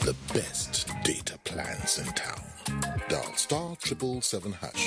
[SPEAKER 22] The best data plans in town. Dial *777#.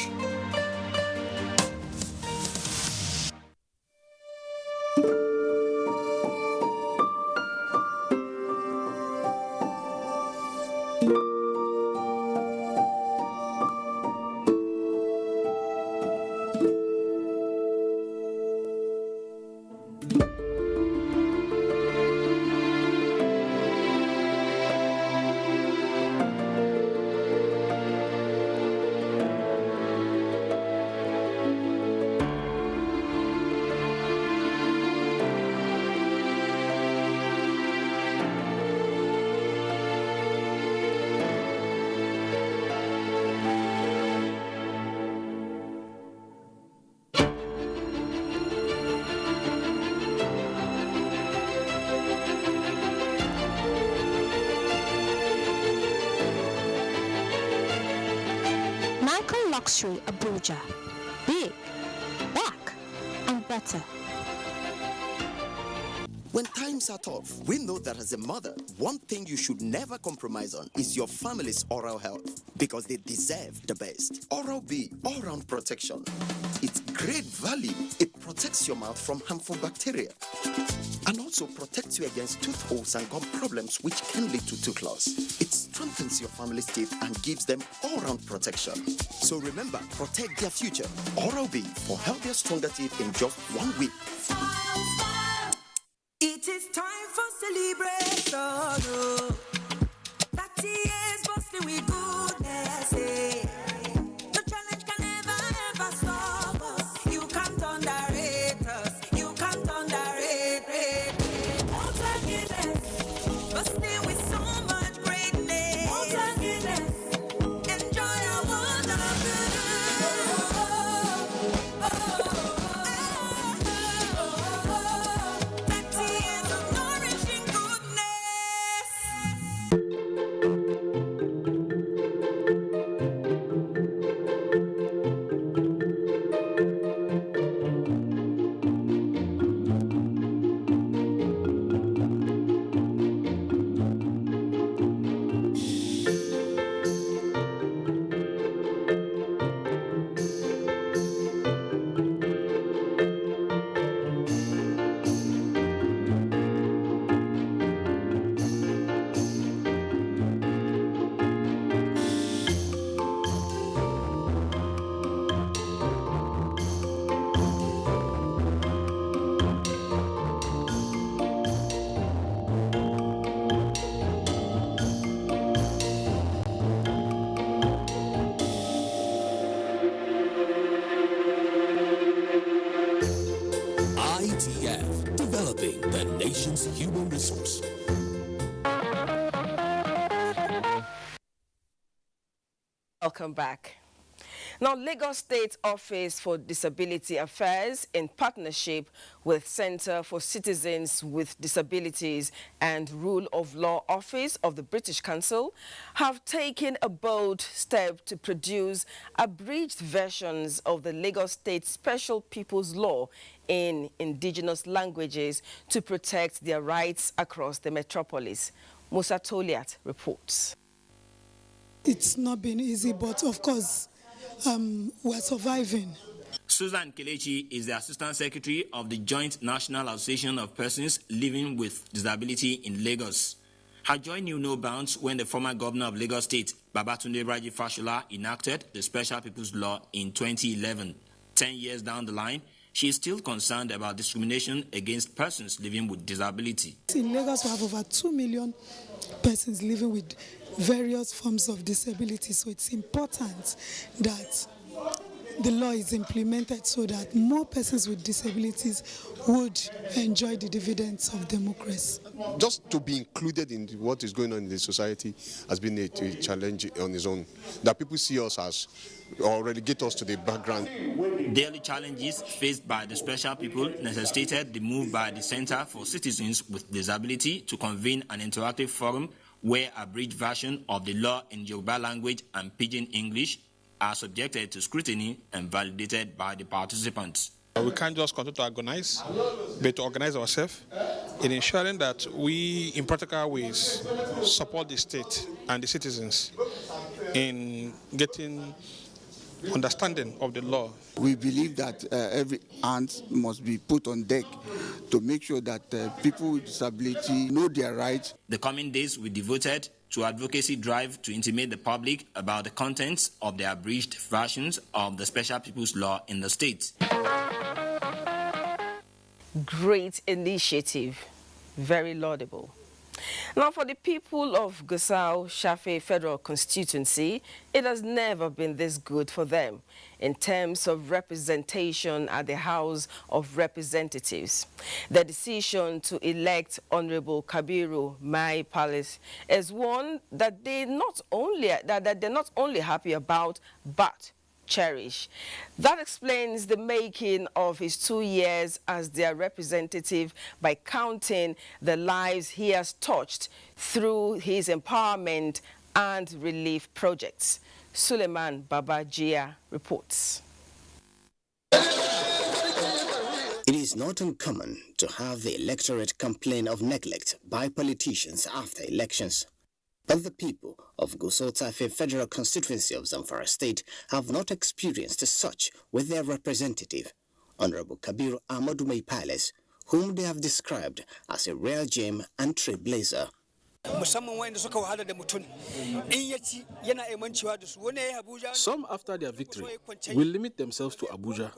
[SPEAKER 12] Luxury Abuja. Big, back, and better.
[SPEAKER 11] When times are tough, we know that as a mother, one thing you should never compromise on is your family's oral health, because they deserve the best. Oral-B, all-round protection. Its great value, it protects your mouth from harmful bacteria and also protects you against tooth holes and gum problems which can lead to tooth loss. It strengthens your family's teeth and gives them all-round protection. So remember, protect their future. Oral-B for healthier, stronger teeth in just 1 week.
[SPEAKER 14] It is time for celebration. 30 years bustling with goodness. The challenge can never ever stop us. You can't underrate us. You can't underrate. Ultra Guinness, bustling with so much greatness. Ultra Guinness, enjoy a world of
[SPEAKER 16] ITF, developing the nation's human resource.
[SPEAKER 26] Welcome back. Now, Lagos State Office for Disability Affairs, in partnership with Center for Citizens with Disabilities and Rule of Law Office of the British Council, have taken a bold step to produce abridged versions of the Lagos State Special People's Law in indigenous languages to protect their rights across the metropolis. Musa Toliat reports.
[SPEAKER 17] It's not been easy, but of course, we're surviving.
[SPEAKER 24] Susan Kelechi is the Assistant Secretary of the Joint National Association of Persons Living with Disability in Lagos. Her joy knew no bounds when the former governor of Lagos State, Babatunde Raji Fashola, enacted the Special People's Law in 2011. 10 years down the line, she is still concerned about discrimination against persons living with disability.
[SPEAKER 17] In Lagos, we have over 2 million persons living with various forms of disability, so it's important that the law is implemented so that more persons with disabilities would enjoy the dividends of democracy.
[SPEAKER 25] Just to be included in what is going on in the society has been a challenge on its own. That people see us as, or relegate us to the background.
[SPEAKER 24] Daily challenges faced by the special people necessitated the move by the Center for Citizens with Disability to convene an interactive forum where a abridged version of the law in Yoruba language and Pidgin English are subjected to scrutiny and validated by the participants.
[SPEAKER 27] We can't just continue to agonize, but to organize ourselves in ensuring that we, in practical ways, support the state and the citizens in getting understanding of the law.
[SPEAKER 28] We believe that every hand must be put on deck to make sure that people with disability know their rights.
[SPEAKER 24] The coming days will be devoted to advocacy drive to intimate the public about the contents of the abridged versions of the Special People's Law in the state.
[SPEAKER 26] Great initiative, very laudable. Now, for the people of Gusau Shafe Federal Constituency, it has never been this good for them in terms of representation at the House of Representatives. The decision to elect Honorable Kabiru Mai Palace is one that they're not only happy about, but cherish. That explains the making of his 2 years as their representative by counting the lives he has touched through his empowerment and relief projects. Suleiman Babajia reports.
[SPEAKER 1] It is not uncommon to have the electorate complain of neglect by politicians after elections. But the people of Gusau Tafe Federal Constituency of Zamfara State have not experienced such with their representative, Honorable Kabiru Ahmadu Mai Palace, whom they have described as a rare gem and trailblazer.
[SPEAKER 2] Some, after their victory, will limit themselves to Abuja,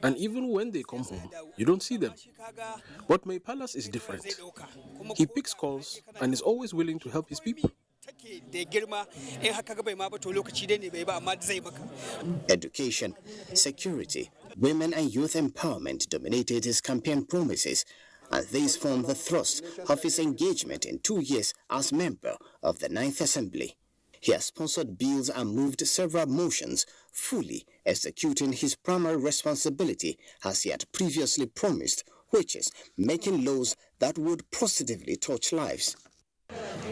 [SPEAKER 2] and even when they come home, you don't see them. But Mai Palace is different. He picks calls and is always willing to help his people.
[SPEAKER 1] Education, security, women and youth empowerment dominated his campaign promises, and these form the thrust of his engagement in 2 years as member of the 9th Assembly. He has sponsored bills and moved several motions, fully executing his primary responsibility as he had previously promised, which is making laws that would positively touch lives.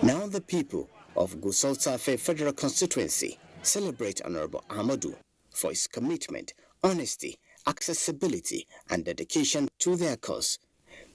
[SPEAKER 1] Now the people of Gusau Tafe Federal Constituency celebrate Honorable Ahmadu for his commitment, honesty, accessibility, and dedication to their cause.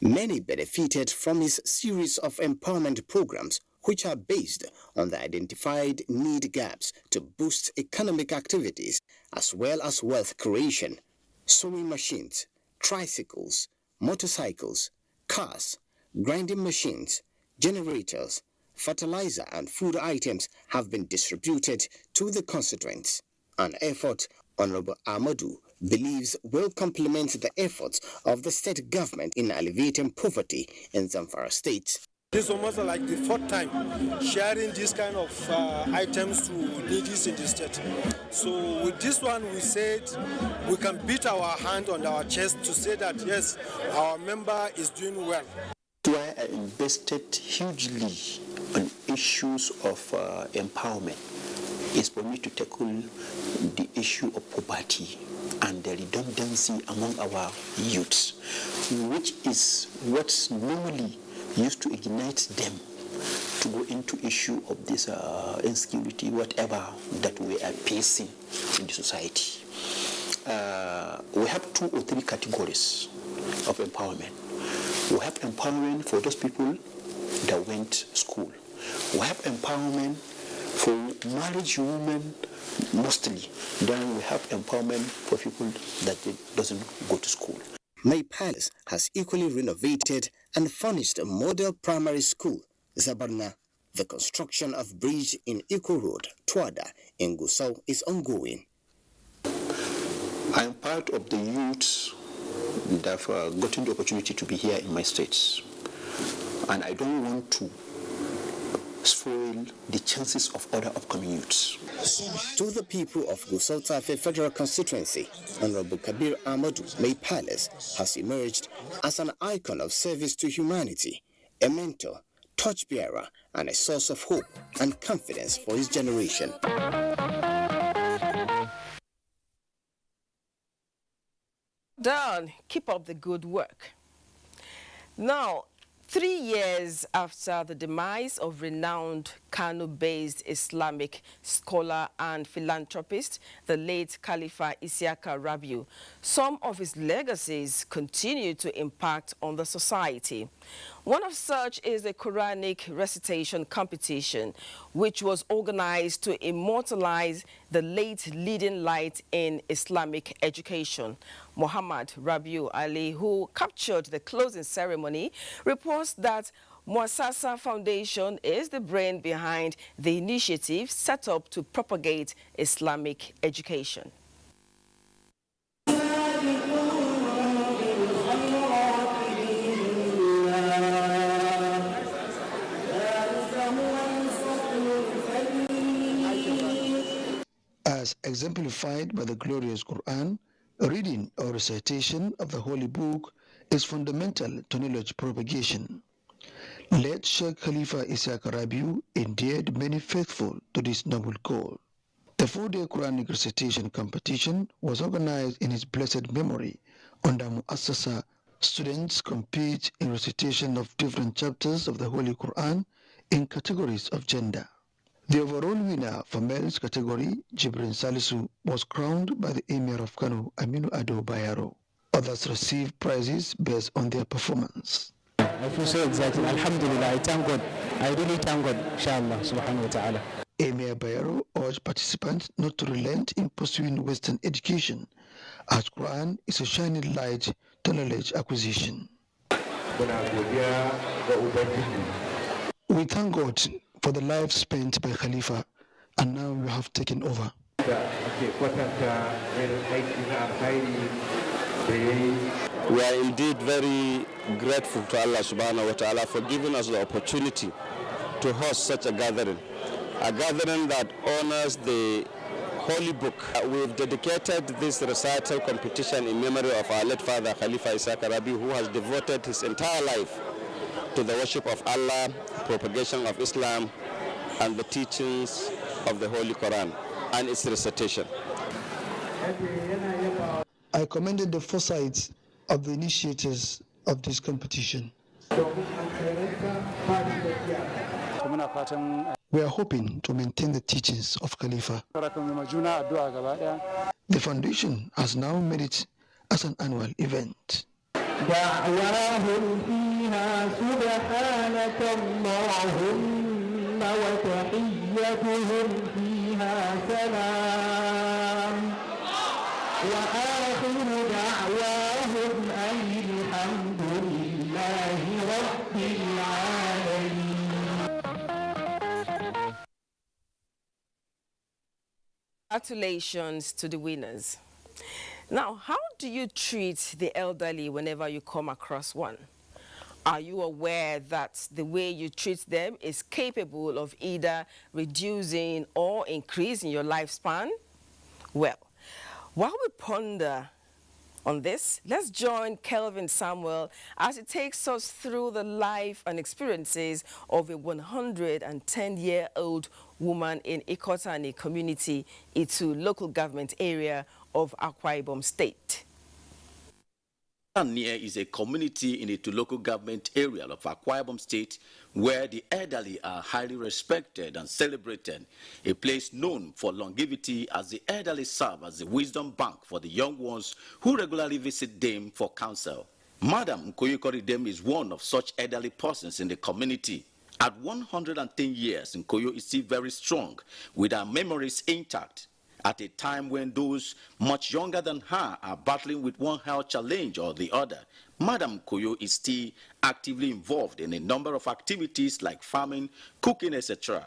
[SPEAKER 1] Many benefited from his series of empowerment programs, which are based on the identified need gaps to boost economic activities as well as wealth creation. Sewing machines, tricycles, motorcycles, cars, grinding machines, generators, fertilizer and food items have been distributed to the constituents. An effort Honorable Ahmadu believes will complement the efforts of the state government in alleviating poverty in Zamfara State.
[SPEAKER 3] This is almost like the 4th time sharing this kind of items to needies in the state. So with this one, we said we can beat our hand on our chest to say that yes, our member is doing well.
[SPEAKER 8] Why I invested hugely on issues of empowerment is for me to tackle the issue of poverty and the redundancy among our youths, which is what normally used to ignite them to go into issue of this insecurity, whatever that we are facing in the society. We have 2 or 3 categories of empowerment. We have empowerment for those people that went to school. We have empowerment for married women mostly. Then we have empowerment for people that doesn't go to school.
[SPEAKER 1] Mai Palace has equally renovated and furnished a model primary school, Zabarna. The construction of bridge in Eco Road, Tuada, in Gusau is ongoing.
[SPEAKER 8] I am part of the youths that have gotten the opportunity to be here in my states. And I don't want to spoil the chances of other upcoming youths.
[SPEAKER 1] To the people of Gusau Tafe Federal Constituency, Honorable Kabir Ahmadu Mai Palace has emerged as an icon of service to humanity, a mentor, torchbearer, and a source of hope and confidence for his generation.
[SPEAKER 26] Dan, keep up the good work. Now, 3 years after the demise of renowned Kano-based Islamic scholar and philanthropist, the late Khalifa Isiaka Rabiu, some of his legacies continue to impact on the society. One of such is the Quranic recitation competition, which was organized to immortalize the late leading light in Islamic education. Muhammad Rabiu Ali, who captured the closing ceremony, reports that Muassasa Foundation is the brain behind the initiative set up to propagate Islamic education.
[SPEAKER 18] As exemplified by the glorious Quran, reading or recitation of the Holy Book is fundamental to knowledge propagation. Let Sheikh Khalifa Isiaka Rabiu endeared many faithful to this noble goal. The 4-day Quranic recitation competition was organized in his blessed memory under Muassasa. Students compete in recitation of different chapters of the Holy Quran in categories of gender. The overall winner for males category, Jibrin Salisu, was crowned by the Emir of Kano, Aminu Ado Bayero. Others receive prizes based on their performance.
[SPEAKER 4] I feel so excited. Alhamdulillah, I thank God. I really thank God, inshallah, subhanahu wa ta'ala.
[SPEAKER 18] Emir Bayero urged participants not to relent in pursuing Western education, as Quran is a shining light to knowledge acquisition. We thank God for the life spent by Khalifa, and now you have taken over.
[SPEAKER 6] We are indeed very grateful to Allah subhanahu wa ta'ala for giving us the opportunity to host such a gathering that honors the Holy Book. We've dedicated this recital competition in memory of our late father Khalifa Isaac Arabi, who has devoted his entire life to the worship of Allah, propagation of Islam, and the teachings of the Holy Quran and its recitation.
[SPEAKER 18] I commended the foresight of the initiators of this competition. We are hoping to maintain the teachings of Khalifa. The foundation has now made it as an annual event.
[SPEAKER 26] Congratulations to the winners. Now, how do you treat the elderly whenever you come across one? Are you aware that the way you treat them is capable of either reducing or increasing your lifespan? Well, while we ponder on this, let's join Kelvin Samuel as he takes us through the life and experiences of a 110-year-old woman in Ikotani community, Itu local government area of Akwa Ibom State.
[SPEAKER 9] Near is a community in the local government area of Akwa Ibom State where the elderly are highly respected and celebrated, a place known for longevity as the elderly serve as a wisdom bank for the young ones who regularly visit them for counsel. Madam Nkoyo Dem is one of such elderly persons in the community. At 110 years, Nkoyo is still very strong with her memories intact. At a time when those much younger than her are battling with one health challenge or the other, Madam Koyo is still actively involved in a number of activities like farming, cooking, etc.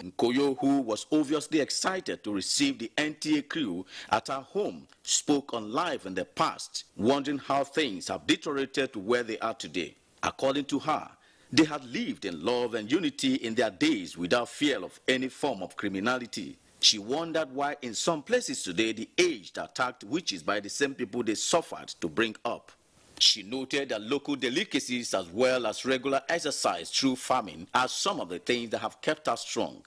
[SPEAKER 9] Nkoyo, who was obviously excited to receive the NTA crew at her home, spoke on life in the past, wondering how things have deteriorated to where they are today. According to her, they had lived in love and unity in their days without fear of any form of criminality. She wondered why in some places today the aged are attacked, which is by the same people they suffered to bring up. She noted that local delicacies as well as regular exercise through farming are some of the things that have kept her strong.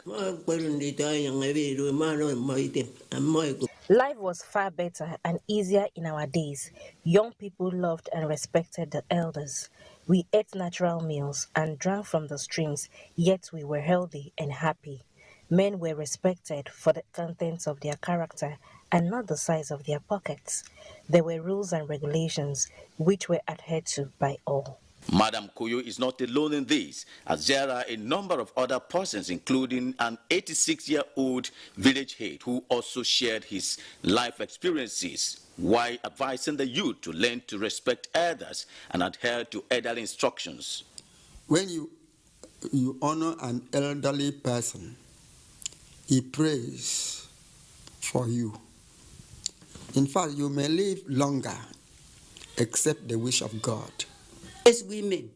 [SPEAKER 13] Life was far better and easier in our days. Young people loved and respected the elders. We ate natural meals and drank from the streams, yet we were healthy and happy. Men were respected for the contents of their character and not the size of their pockets. There were rules and regulations which were adhered to by all.
[SPEAKER 9] Madam Koyo is not alone in this, as there are a number of other persons, including an 86-year-old village head who also shared his life experiences while advising the youth to learn to respect others and adhere to elderly instructions.
[SPEAKER 28] When you honor an elderly person, he prays for you. In fact, you may live longer except the wish of God.
[SPEAKER 19] As women,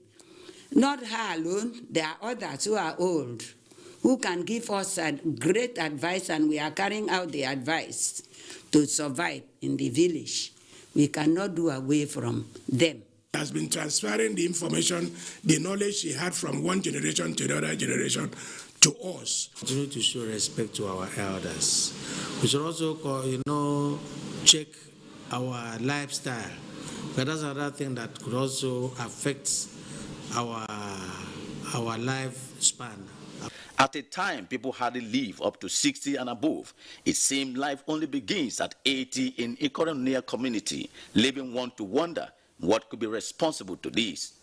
[SPEAKER 19] not her alone, there are others who are old, who can give us a great advice, and we are carrying out the advice to survive in the village. We cannot do away from them.
[SPEAKER 20] Has been transferring the information, the knowledge she had from one generation to the other generation to us.
[SPEAKER 21] Continue to show respect to our elders. We should also, check our lifestyle. But that's another thing that could also affect our our lifespan.
[SPEAKER 9] At a time, people hardly live up to 60 and above. It seemed life only begins at 80 in Ikononia community, leaving one to wonder what could be responsible to this.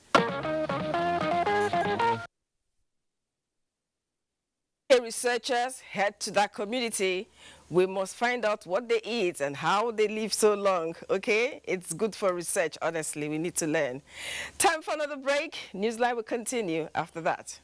[SPEAKER 26] Researchers head to that community. We must find out what they eat and how they live so long, okay? It's good for research, honestly. We need to learn. Time for another break. Newsline will continue after that.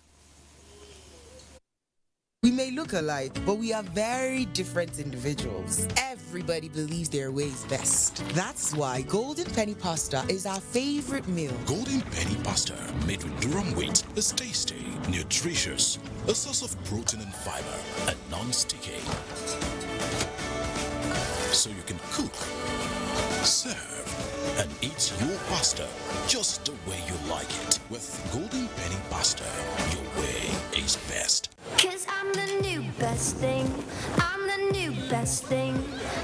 [SPEAKER 5] We may look alike, but we are very different individuals. Everybody believes their way is best. That's why Golden Penny Pasta is our favorite meal.
[SPEAKER 16] Golden Penny Pasta, made with durum wheat, is tasty, nutritious, a source of protein and fiber, and non-sticky. So you can cook, serve, and eat your pasta just the way you like it. With Golden Penny Pasta, your way is best.
[SPEAKER 7] 'Cause I'm the new best thing. I'm the new best thing.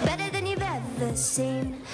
[SPEAKER 7] Better than you've ever seen.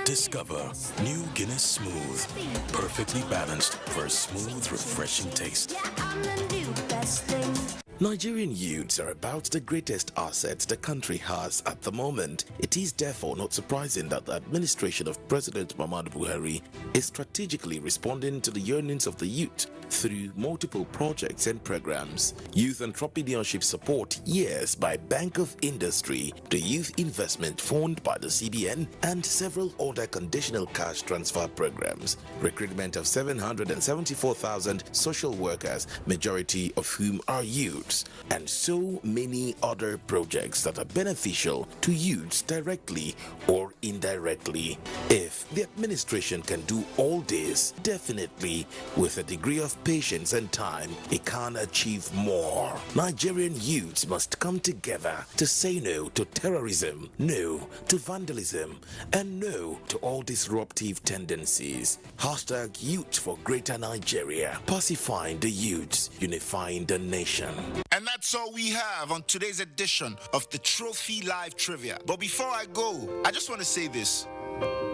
[SPEAKER 16] Discover new Guinness Smooth. Perfectly balanced for a smooth, refreshing taste.
[SPEAKER 7] Yeah, I'm the new best thing.
[SPEAKER 10] Nigerian youths are about the greatest assets the country has at the moment. It is therefore not surprising that the administration of President Muhammadu Buhari is strategically responding to the yearnings of the youth through multiple projects and programs. Youth entrepreneurship support, yes, by Bank of Industry, the Youth Investment Fund by the CBN, and several other conditional cash transfer programs. Recruitment of 774,000 social workers, majority of whom are youths, and so many other projects that are beneficial to youths directly or indirectly. If the administration can do all this, definitely with a degree of patience and time, it can achieve more. Nigerian youths must come together to say no to terrorism, no to vandalism, and no to all disruptive tendencies. Hashtag Youth for Greater Nigeria. Pacifying the youths, unifying the nation.
[SPEAKER 11] And that's all we have on today's edition of the Trophy Live Trivia. But before I go, I just want to say this.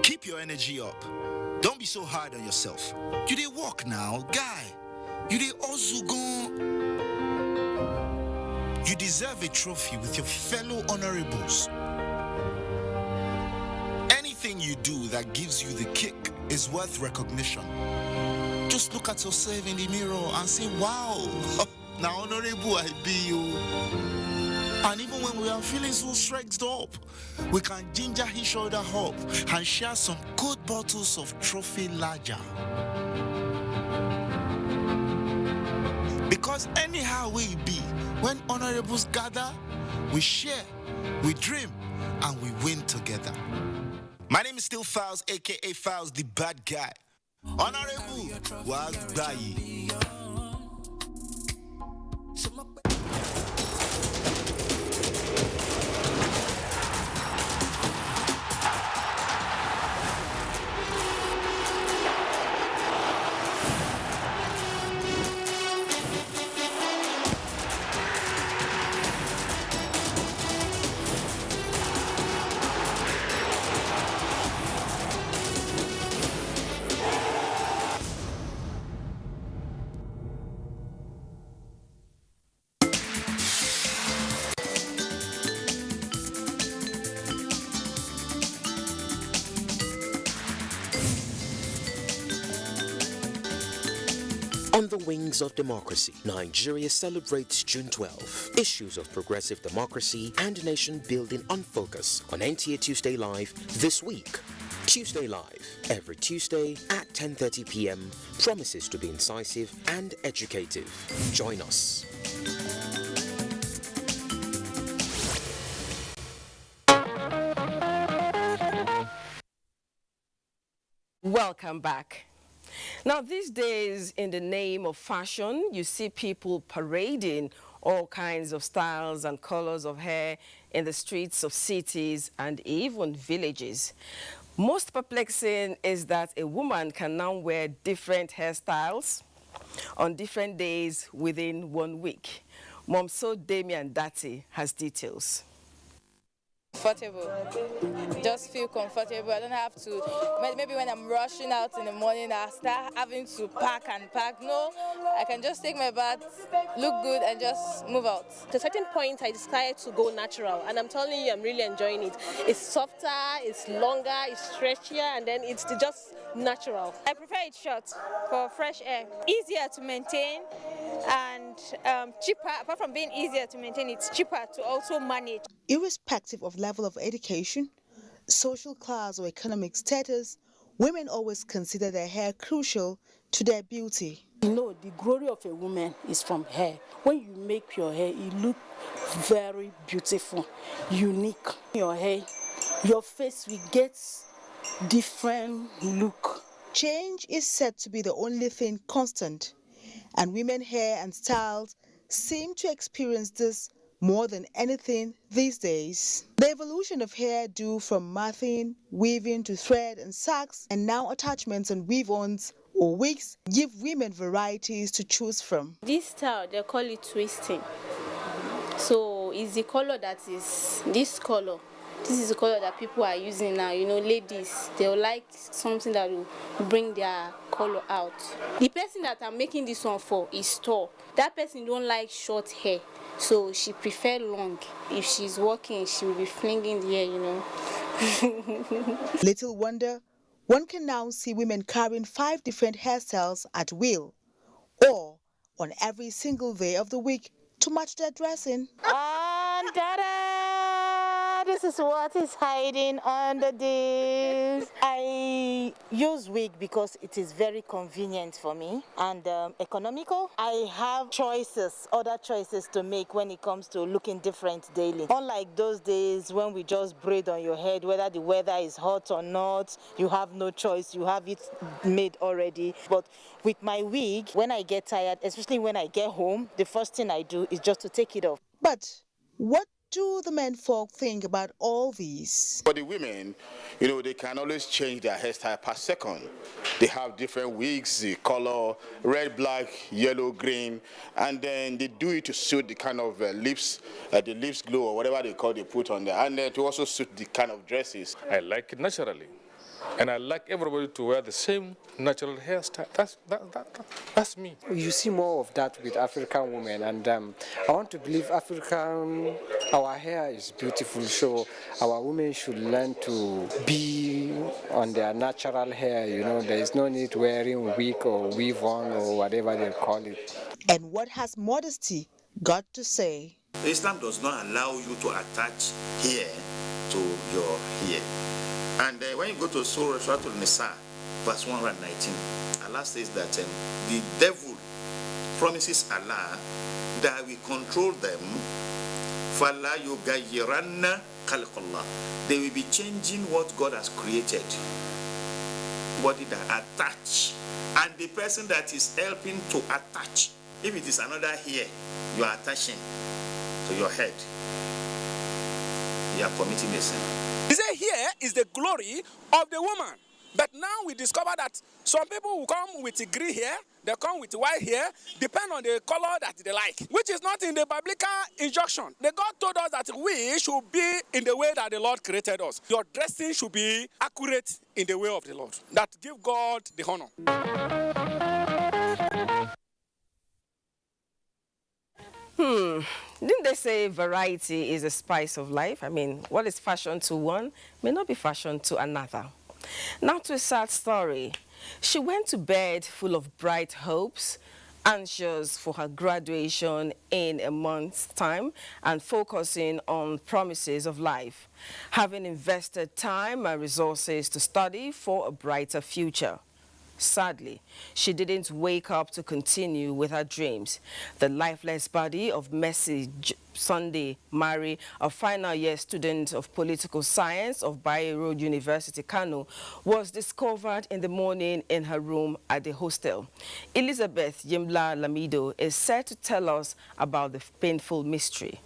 [SPEAKER 11] Keep your energy up. Don't be so hard on yourself. You dey walk now, guy. You dey also go. You deserve a trophy with your fellow honorables. Anything you do that gives you the kick is worth recognition. Just look at yourself in the mirror and say, wow, now honorable I be you. And even when we are feeling so stressed up, we can ginger each other up and share some good bottles of Trophy Lager. Because anyhow we be, when honorables gather, we share, we dream, and we win together. My name is still Files, aka Files the Bad Guy. Honorable was Bayi.
[SPEAKER 12] On the wings of democracy, Nigeria celebrates June 12. Issues of progressive democracy and nation building on focus on NTA Tuesday Live this week. Tuesday Live, every Tuesday at 10:30 p.m. promises to be incisive and educative. Join us.
[SPEAKER 26] Welcome back. Now, these days, in the name of fashion, you see people parading all kinds of styles and colors of hair in the streets of cities and even villages. Most perplexing is that a woman can now wear different hairstyles on different days within 1 week. Momso Damian Dati has details.
[SPEAKER 14] comfortable. Just feel comfortable. I don't have to, maybe when I'm rushing out in the morning, I start having to pack and pack. No, I can just take my bath, look good, and just move out.
[SPEAKER 15] At a certain point, I decided to go natural, and I'm telling you, I'm really enjoying it. It's softer, it's longer, it's stretchier, and then it's just natural.
[SPEAKER 17] I prefer it short for fresh air. Easier to maintain and cheaper. Apart from being easier to maintain, it's cheaper to also manage.
[SPEAKER 5] Irrespective of level of education, social class or economic status, women always consider their hair crucial to their beauty.
[SPEAKER 22] You know, the glory of a woman is from hair. When you make your hair, it looks very beautiful, unique. Your hair, your face will get different look.
[SPEAKER 5] Change is said to be the only thing constant, and women's hair and styles seem to experience this more than anything these days. The evolution of hairdo from matting, weaving to thread and sacks, and now attachments and weave-ons or wigs give women varieties to choose from.
[SPEAKER 17] This style, they call it twisting. So it's the color that is this color. This is the color that people are using now. You know, ladies, they'll like something that will bring their color out. The person that I'm making this one for is tall. That person don't like short hair, so she prefer long. If she's walking, she will be flinging the hair, you know.
[SPEAKER 5] Little wonder, one can now see women carrying 5 different hairstyles at will, or on every single day of the week to match their dressing.
[SPEAKER 15] And this is what is hiding under this. I use wig because it is very convenient for me and economical. I have other choices to make when it comes to looking different daily. Unlike those days when we just braid on your head, whether the weather is hot or not, you have no choice, you have it made already. But with my wig, when I get tired, especially when I get home, the first thing I do is just to take it off.
[SPEAKER 5] But what do the men folk think about all these?
[SPEAKER 23] For the women, you know, they can always change their hairstyle per second. They have different wigs, the color, red, black, yellow, green, and then they do it to suit the kind of lips, the lips glow or whatever they call they put on there, and then to also suit the kind of dresses.
[SPEAKER 24] I like it naturally. And I like everybody to wear the same natural hairstyle. That's me.
[SPEAKER 25] You see more of that with African women, and I want to believe our hair is beautiful, so our women should learn to be on their natural hair. You know, there is no need wearing wig or weave on or whatever they call it.
[SPEAKER 5] And what has modesty got to say?
[SPEAKER 27] Islam does not allow you to attach hair to your hair. And when you go to Surah An-Nisa, verse 119, Allah says that the devil promises Allah that we control them. فَلَا يُغَيِّرَنَّ خَلْقَ اللَّهِ. They will be changing what God has created. Body that attach. And the person that is helping to attach, if it is another hair you are attaching to your head, you are committing a sin.
[SPEAKER 20] He said here is the glory of the woman. But now we discover that some people will come with green hair, they come with white hair, depend on the color that they like, which is not in the biblical injunction. The God told us that we should be in the way that the Lord created us. Your dressing should be accurate in the way of the Lord. That give God the honor.
[SPEAKER 26] Didn't they say variety is a spice of life? I mean, what is fashion to one may not be fashion to another. Now to a sad story. She went to bed full of bright hopes, anxious for her graduation in a month's time and focusing on promises of life, having invested time and resources to study for a brighter future. Sadly, she didn't wake up to continue with her dreams. The lifeless body of Mercy Sunday Mari, a final-year student of political science of Bayero University, Kano, was discovered in the morning in her room at the hostel. Elizabeth Yimla Lamido is set to tell us about the painful mystery.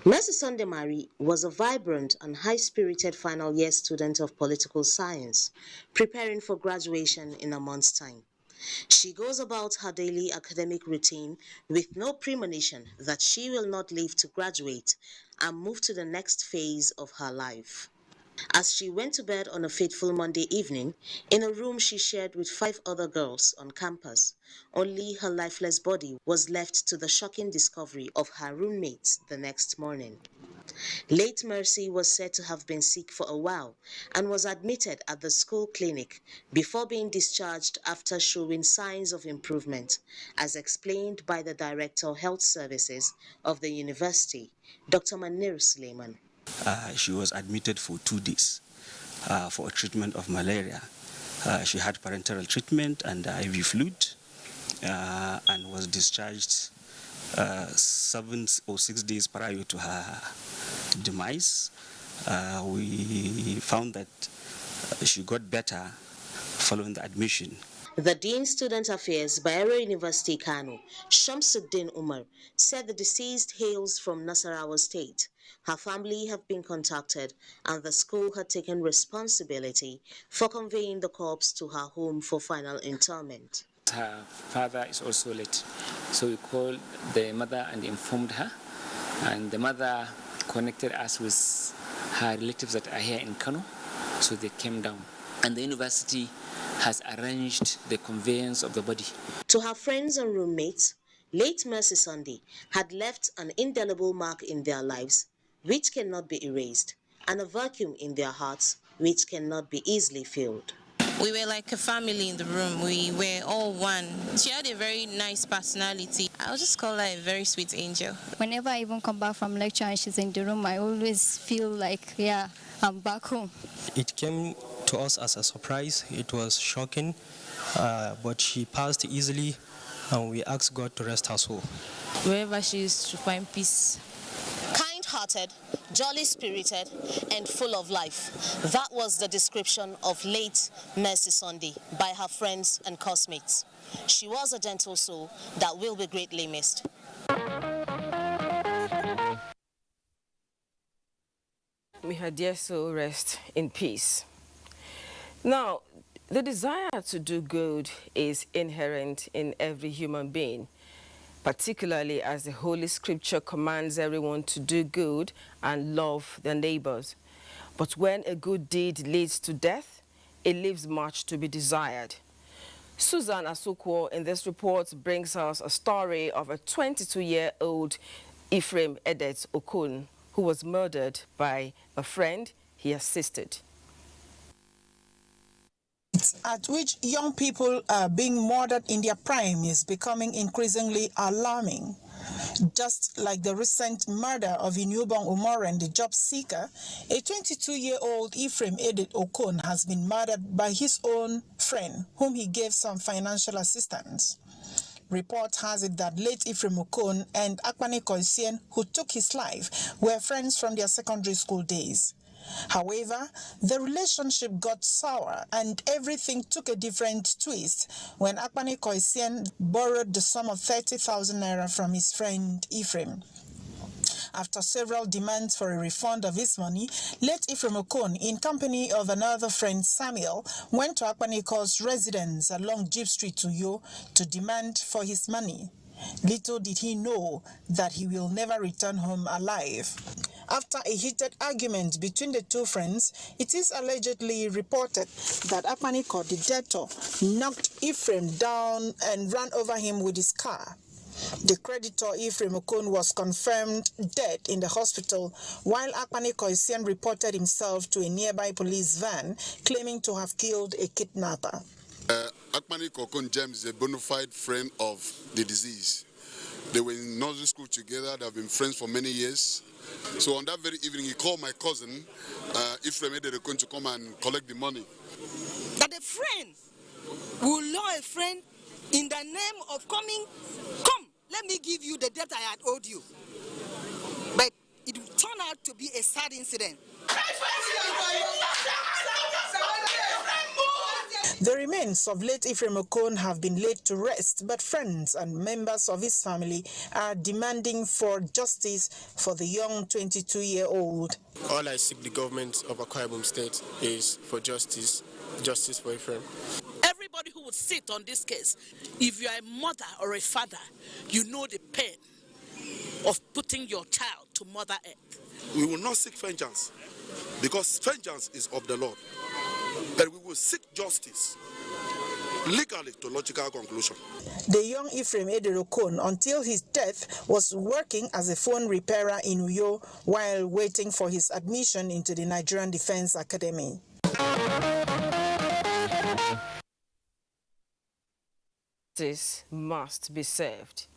[SPEAKER 29] Mercy Sunday Mari was a vibrant and high-spirited final-year student of political science, preparing for graduation in a month's time. She goes about her daily academic routine with no premonition that she will not live to graduate and move to the next phase of her life. As she went to bed on a fateful Monday evening, in a room she shared with 5 other girls on campus, only her lifeless body was left to the shocking discovery of her roommates the next morning. Late Mercy was said to have been sick for a while and was admitted at the school clinic before being discharged after showing signs of improvement, as explained by the Director of Health Services of the university, Dr. Manir Suleiman.
[SPEAKER 1] She was admitted for 2 days for a treatment of malaria. She had parenteral treatment and IV fluid and was discharged 7 or 6 days prior to her demise. We found that she got better following the admission.
[SPEAKER 29] The Dean Student Affairs, Bayero University, Kano, Shamsuddin Umar, said the deceased hails from Nasarawa State. Her family have been contacted and the school had taken responsibility for conveying the corpse to her home for final interment.
[SPEAKER 2] Her father is also late, so we called the mother and informed her, and the mother connected us with her relatives that are here in Kano, so they came down, and the university has arranged the conveyance of the body.
[SPEAKER 29] To her friends and roommates, late Mercy Sunday had left an indelible mark in their lives which cannot be erased, and a vacuum in their hearts which cannot be easily filled.
[SPEAKER 3] We were like a family in the room. We were all one. She had a very nice personality. I'll just call her a very sweet angel.
[SPEAKER 4] Whenever I even come back from lecture and she's in the room, I always feel like, yeah, I'm back home.
[SPEAKER 6] It came to us as a surprise. It was shocking, but she passed easily, and we asked God to rest her soul.
[SPEAKER 3] Wherever she is, to find peace.
[SPEAKER 29] Kind-hearted, jolly-spirited, and full of life. That was the description of late Mercy Sunday by her friends and classmates. She was a gentle soul that will be greatly missed.
[SPEAKER 26] May her dear soul rest in peace. Now, the desire to do good is inherent in every human being, particularly as the Holy Scripture commands everyone to do good and love their neighbors. But when a good deed leads to death, it leaves much to be desired. Susan Asukwo in this report brings us a story of a 22-year-old Ephraim Edet Okun, who was murdered by a friend he assisted.
[SPEAKER 8] At which young people are being murdered in their prime is becoming increasingly alarming. Just like the recent murder of Inubong Umoren, the job seeker, a 22-year-old Ephraim Edet Okun has been murdered by his own friend, whom he gave some financial assistance. Report has it that late Ephraim Okun and Akpani Koisien, who took his life, were friends from their secondary school days. However, the relationship got sour and everything took a different twist when Akpani Koisien borrowed the sum of 30,000 naira from his friend Ephraim. After several demands for a refund of his money, late Ephraim Okun, in company of another friend Samuel, went to Akpaniko's residence along Jeep Street to Uyo to demand for his money. Little did he know that he will never return home alive. After a heated argument between the two friends, it is allegedly reported that Akpaniko, the debtor, knocked Ephraim down and ran over him with his car. The creditor Ephraim Okun was confirmed dead in the hospital, while Akpaniko Koisien reported himself to a nearby police van, claiming to have killed a kidnapper.
[SPEAKER 13] Akpaniko Okun James is a bona fide friend of the deceased. They were in nursery school together. They have been friends for many years. So on that very evening, he called my cousin, Ephraim Edet Okun, to come and collect the money.
[SPEAKER 18] That a friend will lure a friend in the name of coming, come, let me give you the debt I had owed you. But it turned out to be a sad incident.
[SPEAKER 8] The remains of late Ephraim Okun have been laid to rest, but friends and members of his family are demanding for justice for the young 22-year-old.
[SPEAKER 6] All I seek the government of Akwa Ibom State is for justice for Ephraim.
[SPEAKER 28] Everybody who
[SPEAKER 7] would sit on this case. If you are a mother or a father, you know the pain of putting your child to Mother Earth.
[SPEAKER 9] We will not seek vengeance, because vengeance is of the Lord. But we will seek justice legally to logical conclusion.
[SPEAKER 8] The young Ephraim Ederokon, until his death, was working as a phone repairer in Uyo while waiting for his admission into the Nigerian Defense Academy.
[SPEAKER 26] Justice must be served.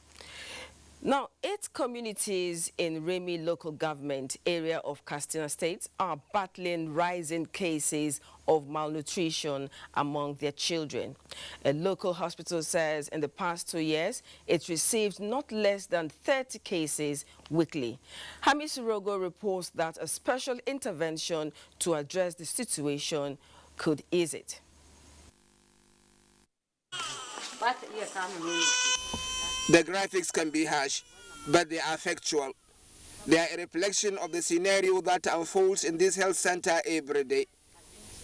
[SPEAKER 26] Now, 8 communities in Remi local government area of Katsina State are battling rising cases of malnutrition among their children. A local hospital says in the past 2 years, it received not less than 30 cases weekly. Hamis Rogo reports that a special intervention to address the situation could ease it.
[SPEAKER 10] The graphics can be harsh, but they are factual. They are a reflection of the scenario that unfolds in this health center every day.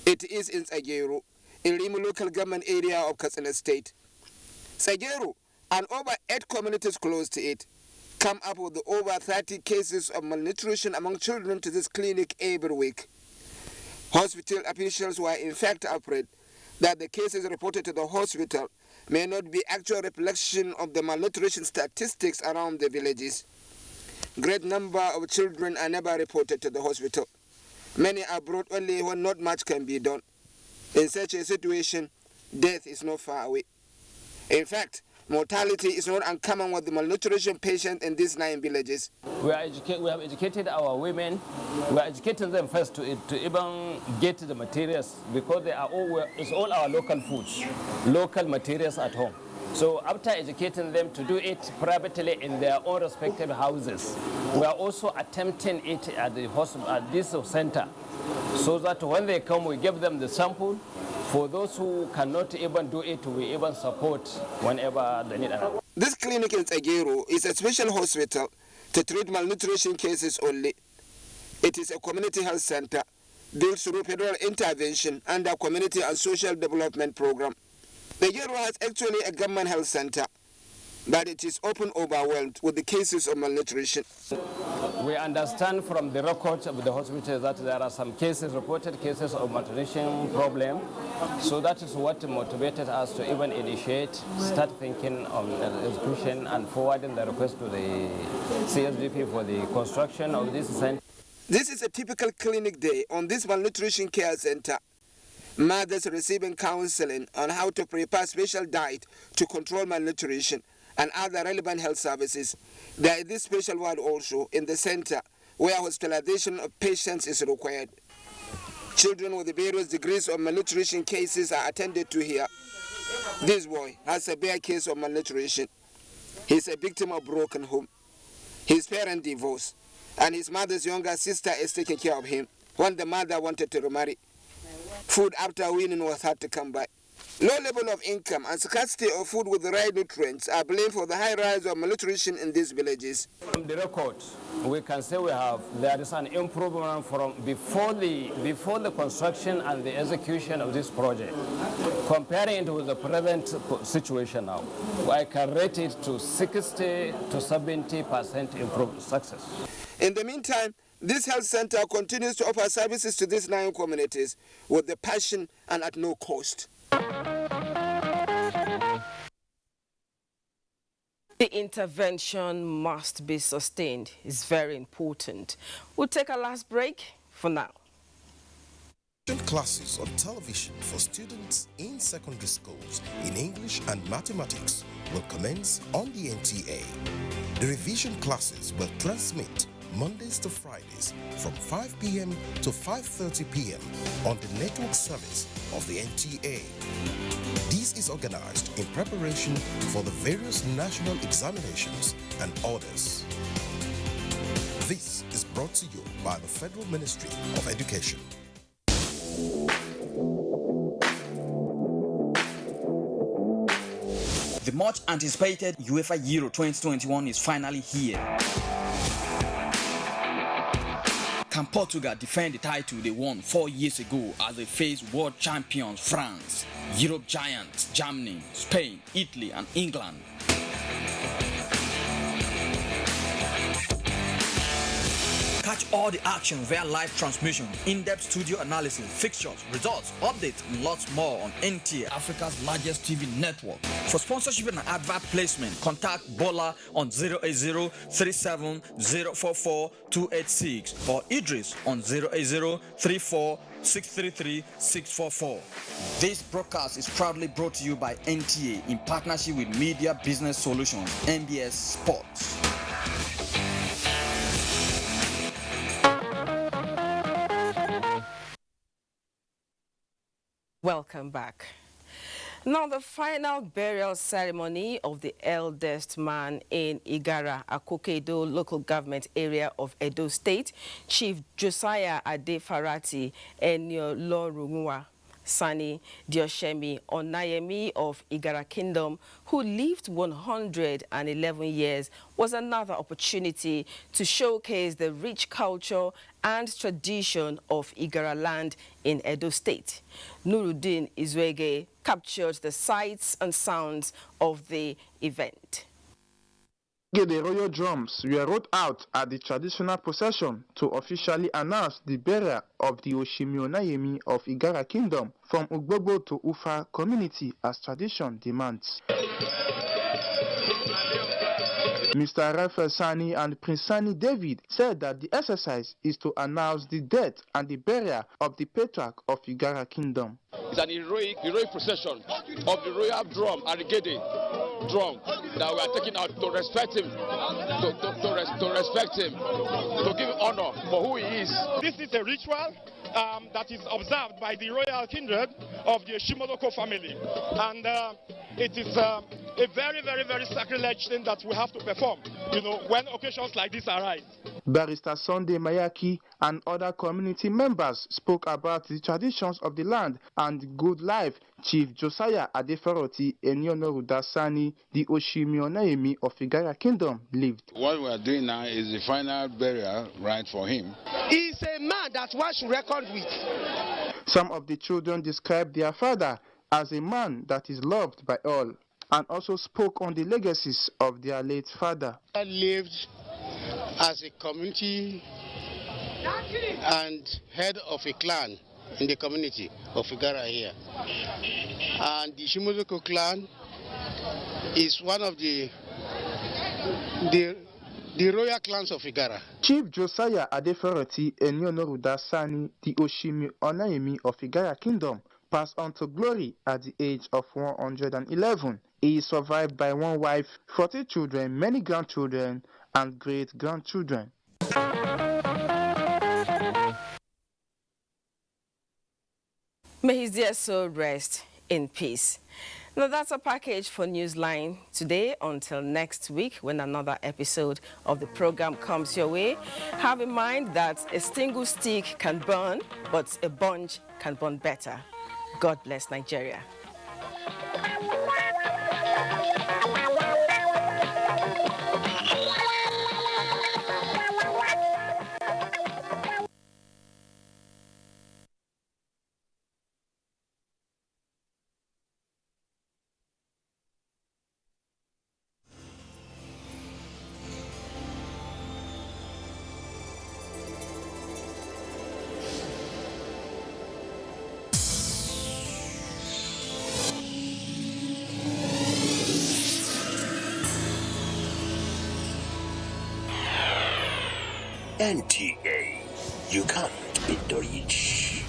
[SPEAKER 10] It is in Tsagero, in Remi local government area of Katsina State. Tsagero and over 8 communities close to it come up with over 30 cases of malnutrition among children to this clinic every week. Hospital officials were in fact afraid that the cases reported to the hospital may not be actual reflection of the malnutrition statistics around the villages. Great number of children are never reported to the hospital. Many are brought only when not much can be done. In such a situation, death is not far away. In fact, mortality is not uncommon with the malnutrition patients in these 9 villages.
[SPEAKER 11] We have educated our women. We are educating them first to even get the materials, because it's all our local foods, local materials at home. So after educating them to do it privately in their own respective houses, we are also attempting it at the hospital, at this center, so that when they come, we give them the sample. For those who cannot even do it, we even support whenever they need it.
[SPEAKER 10] This clinic in Tsagero is a special hospital to treat malnutrition cases only. It is a community health center built through federal intervention under Community and Social Development Program. Tsagero has actually a government health center, but it is often overwhelmed with the cases of malnutrition.
[SPEAKER 11] We understand from the records of the hospital that there are some cases, reported cases of malnutrition problem. So that is what motivated us to even initiate, start thinking on execution and forwarding the request to the CSDP for the construction of this center.
[SPEAKER 10] This is a typical clinic day on this malnutrition care center. Mothers receiving counseling on how to prepare special diet to control malnutrition and other relevant health services. There is this special ward also in the center where hospitalization of patients is required. Children with various degrees of malnutrition cases are attended to here. This boy has a bare case of malnutrition. He's a victim of broken home. His parents divorced, and his mother's younger sister is taking care of him when the mother wanted to remarry. Food after weaning was hard to come by. Low level of income and scarcity of food with the right nutrients are blamed for the high rise of malnutrition in these villages.
[SPEAKER 11] From the record, we can say there is an improvement from before the construction and the execution of this project. Comparing it with the present situation now, I can rate it to 60 to 70% improved success.
[SPEAKER 10] In the meantime, this health center continues to offer services to these 9 communities with the passion and at no cost.
[SPEAKER 26] The intervention must be sustained. It's very important. We'll take a last break for now.
[SPEAKER 12] Classes on television for students in secondary schools in English and mathematics will commence on the NTA. The revision classes will transmit Mondays to Fridays from 5 p.m. to 5:30 p.m. on the network service of the NTA. This is organized in preparation for the various national examinations and orders. This is brought to you by the Federal Ministry of Education.
[SPEAKER 16] The much anticipated UEFA Euro 2021 is finally here. can Portugal defend the title they won 4 years ago as they faced world champions France, Europe giants Germany, Spain, Italy and England? Catch all the action via live transmission, in-depth studio analysis, fixtures, results, updates, and lots more on NTA, Africa's largest TV network. For sponsorship and advert placement, contact Bola on 08037044286 or Idris on 08034633644. This broadcast is proudly brought to you by NTA in partnership with Media Business Solutions, MBS Sports.
[SPEAKER 26] Welcome back. Now, the final burial ceremony of the eldest man in Igara, Akokedo local government area of Edo State, Chief Josiah Adefarati Enyolorunwa Sani Dioshemi Onayemi of Igara Kingdom, who lived 111 years, was another opportunity to showcase the rich culture and tradition of Igara land in Edo State. Nuruddin Izwege captured the sights and sounds of the event.
[SPEAKER 14] The royal drums were rolled out at the traditional procession to officially announce the burial of the Oshimionayemi of Igara Kingdom from Ugbobo to Ufa community as tradition demands. Mr. Rafael Sani and Prince Sani David said that the exercise is to announce the death and the burial of the patriarch of Igara Kingdom.
[SPEAKER 15] It's an heroic procession of the royal drum, Arigede drum, that we are taking out to respect him, to respect him, to give him honor for who he is.
[SPEAKER 17] This is a ritual that is observed by the royal kindred of the Shimoloko family, and it is a very, very, very sacrilege thing that we have to perform, when occasions like this arise.
[SPEAKER 14] Barrister Sunday Mayaki and other community members spoke about the traditions of the land and good life Chief Josiah Adefaroti Enyonoruda Sani, the Oshimionayemi of Igara Kingdom, lived.
[SPEAKER 19] What we are doing now is the final burial right for him.
[SPEAKER 17] He's a man that one should reckon with.
[SPEAKER 14] Some of the children described their father as a man that is loved by all, and also spoke on the legacies of their late father.
[SPEAKER 21] I lived as a community and head of a clan in the community of Igara here. And the Shimoloko clan is one of the royal clans of Igara.
[SPEAKER 14] Chief Josiah Adefaroti Enyonoruda Sani, the Oshimionayemi of Igara Kingdom, passed on to glory at the age of 111. He is survived by one wife, 40 children, many grandchildren, and great-grandchildren.
[SPEAKER 26] May his dear soul rest in peace. Now, that's a package for Newsline today. Until next week, when another episode of the program comes your way, have in mind that a single stick can burn, but a bunch can burn better. God bless Nigeria.
[SPEAKER 12] NTA, you can't beat the rich.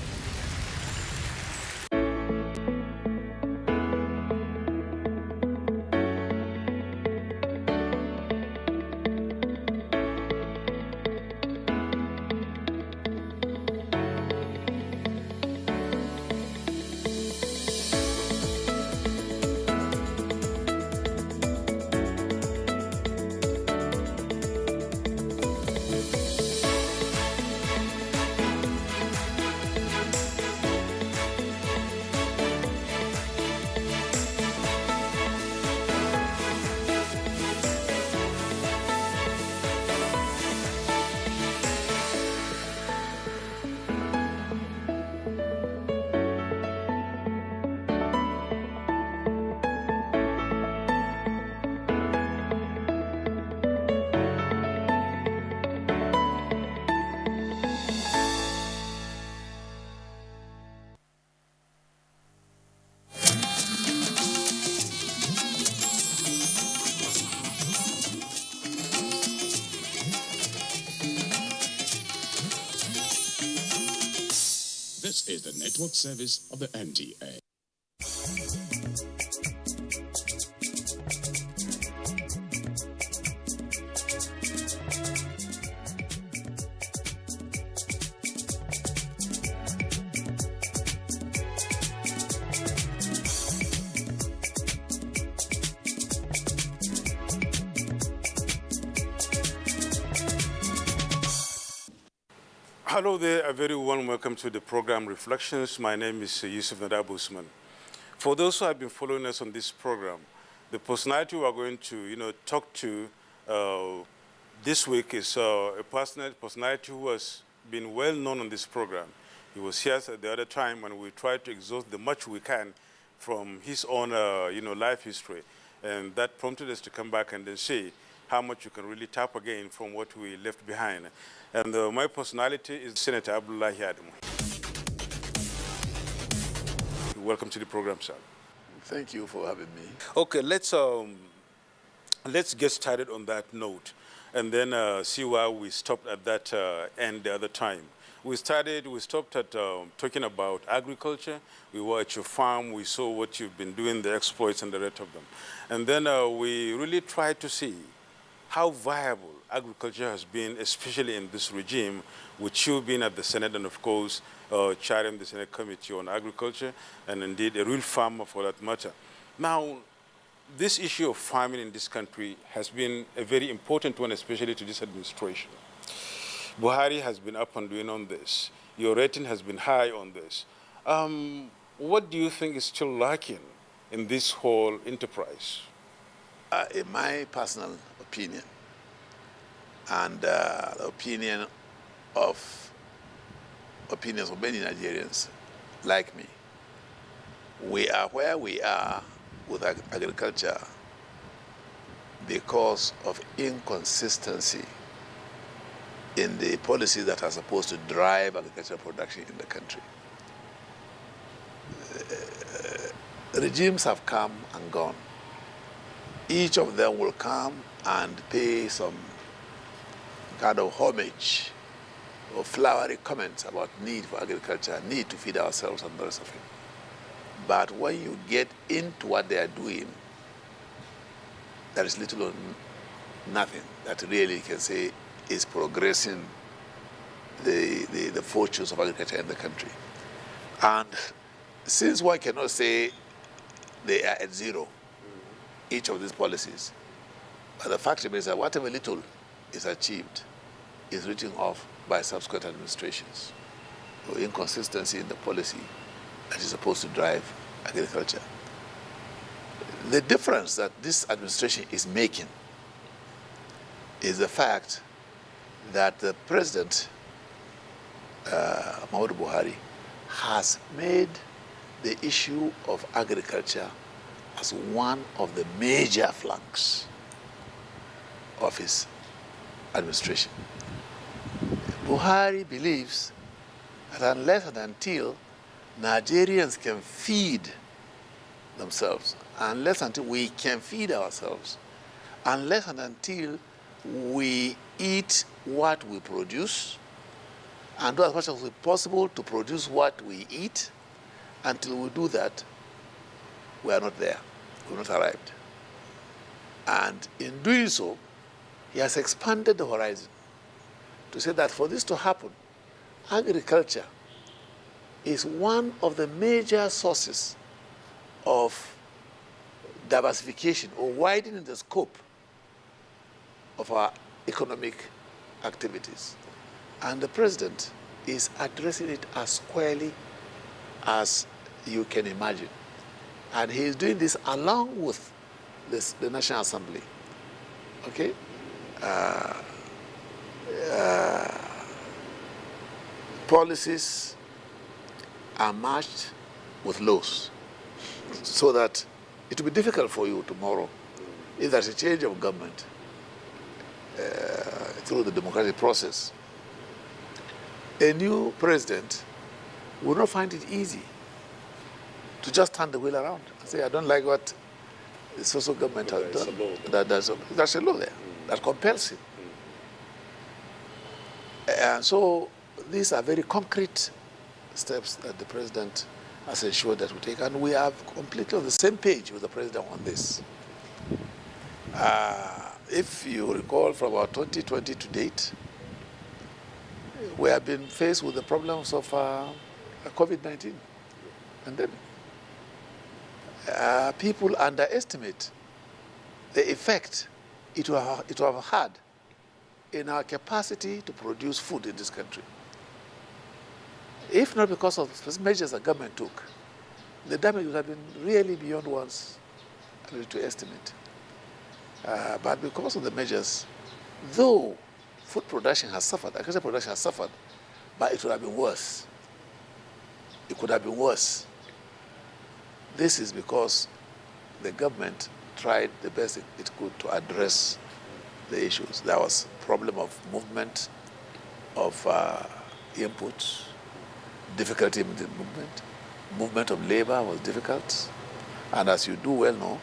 [SPEAKER 1] This is the network service of the NTA.
[SPEAKER 5] Hello there, a very warm welcome to the program Reflections. My name is Yusuf Nadab Usman. For those who have been following us on this program, the personality we are going to talk to this week is a personality who has been well known on this program. He was here at the other time when we tried to exhaust the much we can from his own life history, and that prompted us to come back and then see how much you can really tap again from what we left behind. And my personality is Senator Abdullahi Adamu. Welcome to the program, sir.
[SPEAKER 20] Thank you for having me.
[SPEAKER 5] Okay, let's get started on that note, and then see why we stopped at that end the other time. We stopped at talking about agriculture. We were at your farm. We saw what you've been doing, the exploits and the rest of them. And then we really tried to see how viable agriculture has been, especially in this regime, with you being at the Senate and, of course, chairing the Senate Committee on Agriculture, and indeed a real farmer for that matter. Now, this issue of farming in this country has been a very important one, especially to this administration. Buhari has been up and doing on this. Your rating has been high on this. What do you think is still lacking in this whole enterprise?
[SPEAKER 20] In my personal opinion, and the opinions of many Nigerians like me, we are where we are with agriculture because of inconsistency in the policies that are supposed to drive agricultural production in the country. Regimes have come and gone. Each of them will come and pay some kind of homage or flowery comments about need for agriculture, need to feed ourselves and the rest of it. But when you get into what they are doing, there is little or nothing that really can say is progressing the fortunes of agriculture in the country. And since one cannot say they are at zero, each of these policies, but the fact remains that whatever little is achieved is written off by subsequent administrations. So inconsistency in the policy that is supposed to drive agriculture. The difference that this administration is making is the fact that the President, Muhammadu Buhari, has made the issue of agriculture as one of the major flanks of his administration. Buhari believes that unless and until Nigerians can feed themselves, unless until we can feed ourselves, unless and until we eat what we produce, and do as much as possible to produce what we eat, until we do that, we are not there. We've not arrived. And in doing so, he has expanded the horizon to say that for this to happen, agriculture is one of the major sources of diversification or widening the scope of our economic activities. And the President is addressing it as squarely as you can imagine. And he is doing this along with the National Assembly. Okay? Policies are matched with laws so that it will be difficult for you tomorrow if there's a change of government through the democratic process. A new president will not find it easy to just turn the wheel around and say, I don't like what the social government has done. There's a law there that compels him. And so these are very concrete steps that the president has ensured that we take, and we are completely on the same page with the president on this. If you recall, from our 2020 to date, we have been faced with the problems of COVID-19 pandemic. People underestimate the effect it will have had in our capacity to produce food in this country. If not because of the measures the government took, the damage would have been really beyond one's ability to estimate. But because of the measures, though food production has suffered, agricultural production has suffered, but it would have been worse. It could have been worse. This is because the government tried the best it could to address the issues. There was problem of movement, of inputs, difficulty in the movement of labor was difficult. And as you do well know,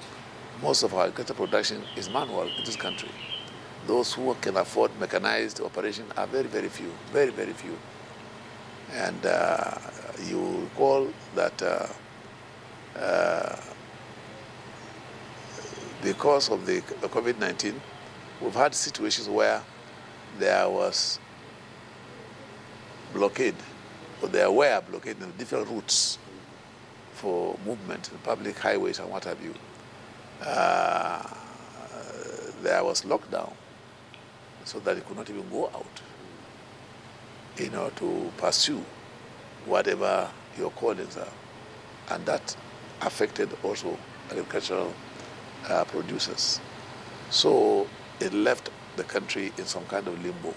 [SPEAKER 20] most of our agricultural production is manual in this country. Those who can afford mechanized operation are very, very few, very, very few. And you recall that because of the COVID-19, we've had situations where there was blockade, or there were blockade in different routes for movement, public highways and what have you. There was lockdown, so that it could not even go out, to pursue whatever your callings are. And that affected also agricultural producers. So it left the country in some kind of limbo.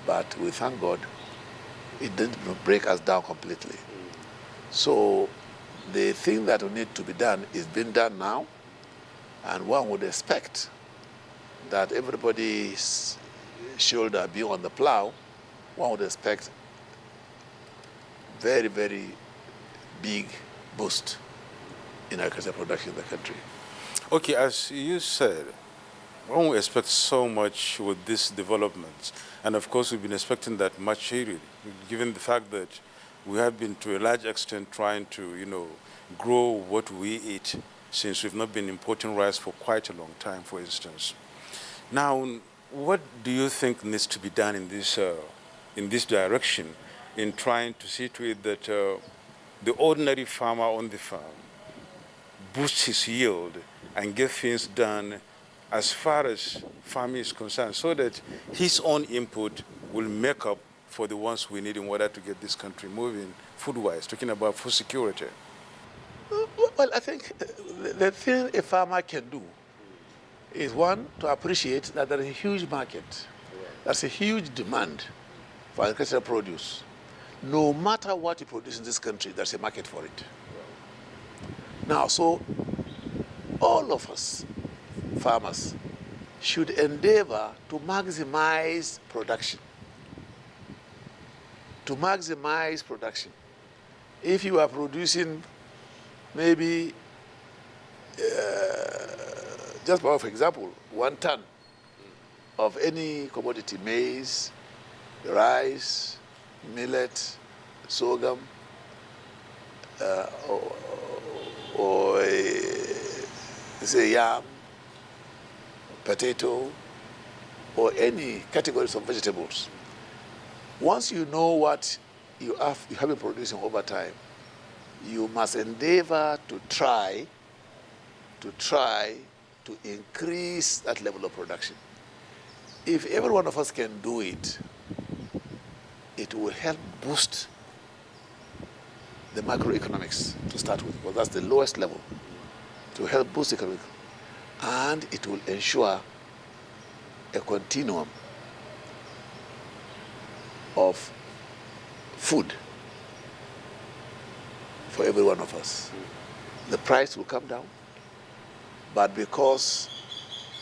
[SPEAKER 20] But we thank God it didn't break us down completely. So the thing that will need to be done is being done now, and one would expect that everybody's shoulder be on the plow. One would expect very, very big boost in agricultural production in the country.
[SPEAKER 5] Okay, as you said, one would expect so much with these developments. And of course, we've been expecting that much really, given the fact that we have been to a large extent trying to, grow what we eat, since we've not been importing rice for quite a long time, for instance. Now, what do you think needs to be done in this direction, in trying to see to it that the ordinary farmer on the farm boosts his yield and get things done as far as farming is concerned, so that his own input will make up for the ones we need in order to get this country moving food-wise, talking about food security?
[SPEAKER 20] Well, I think the thing a farmer can do is, one, to appreciate that there is a huge market. There's a huge demand for agricultural produce. No matter what you produce in this country, there's a market for it. Now, so all of us, farmers, should endeavor to maximize production. To maximize production. If you are producing maybe, just for example, 1 ton of any commodity, maize, rice, millet, sorghum, or say yam, potato, or any categories of vegetables. Once you know what you have been producing over time, you must endeavor to try to increase that level of production. If every one of us can do it, it will help boost the macroeconomics to start with, because that's the lowest level, to help boost economic, and it will ensure a continuum of food for every one of us. The price will come down, but because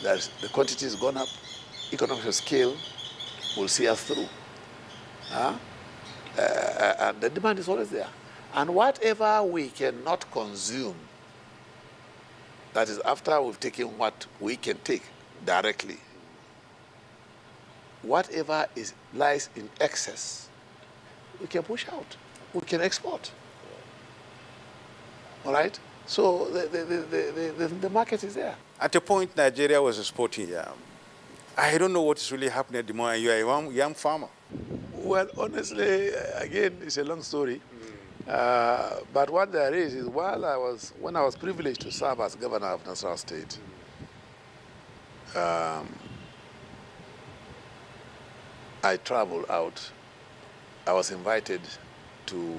[SPEAKER 20] the quantity has gone up, economies of scale will see us through. And the demand is always there. And whatever we cannot consume, that is after we've taken what we can take directly, whatever lies in excess, we can push out. we can export. All right? So the market is there.
[SPEAKER 5] At a point, Nigeria was exporting yam. I don't know what is really happening at the moment. You are a yam farmer.
[SPEAKER 20] Well, honestly, again, it's a long story. But what there is when I was privileged to serve as governor of Nasarawa State, I traveled out. I was invited to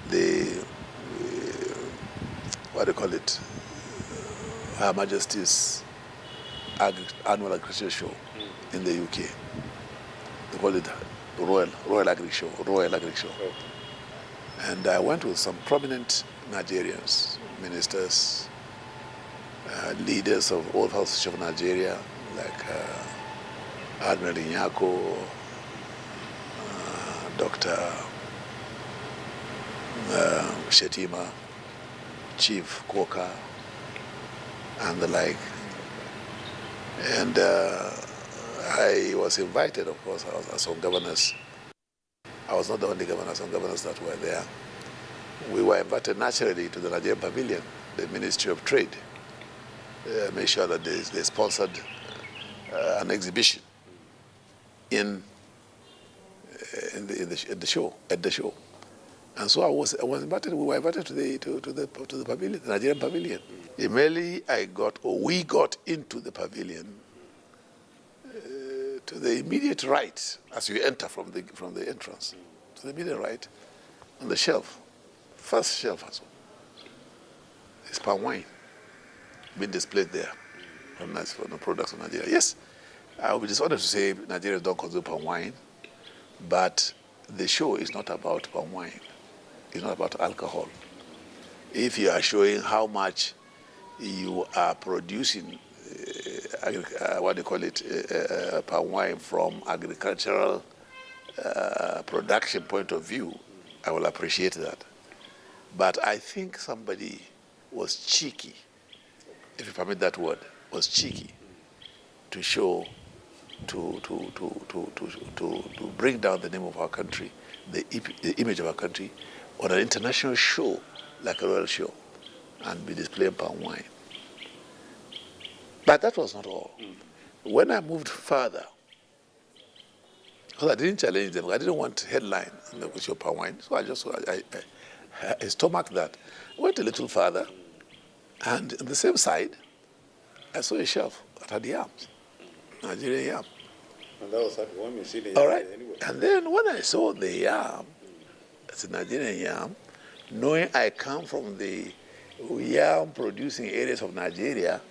[SPEAKER 20] the what do you call it? Her Majesty's annual agriculture show in the UK. They call it Royal Agri Show. And I went with some prominent Nigerians, ministers, leaders of all houses of Nigeria, like Admiral Inyako, Dr. Shetima, Chief Koka, and the like. And I was invited, of course, some governors. I was not the only governor, some governors that were there. We were invited naturally to the Nigerian Pavilion, the Ministry of Trade. Made sure that they sponsored an exhibition at the show. And so I was invited. We were invited to the pavilion, the Nigerian Pavilion. Immediately we got into the pavilion. To the immediate right, as you enter from the entrance, to the immediate right, on the shelf, first shelf as well, is palm wine being displayed there from the products of Nigeria. Yes, I will be dishonored to say Nigerians don't consume palm wine, but the show is not about palm wine. It's not about alcohol. If you are showing how much you are producing, what do you call it, palm wine from agricultural production point of view, I will appreciate that. But I think somebody was cheeky, if you permit that word, was cheeky to show, to bring down the name of our country, the image of our country, on an international show like a royal show, and be displaying palm wine. But that was not all. When I moved further, because I didn't challenge them, I didn't want headline with your palm wine, so I stomached that. I went a little further, and on the same side, I saw a shelf that had yams, Nigerian yam.
[SPEAKER 5] And that was when you see the yam.
[SPEAKER 20] All right.
[SPEAKER 5] Anyway.
[SPEAKER 20] And then when I saw the yam, it's a Nigerian yam, knowing I come from the yam producing areas of Nigeria,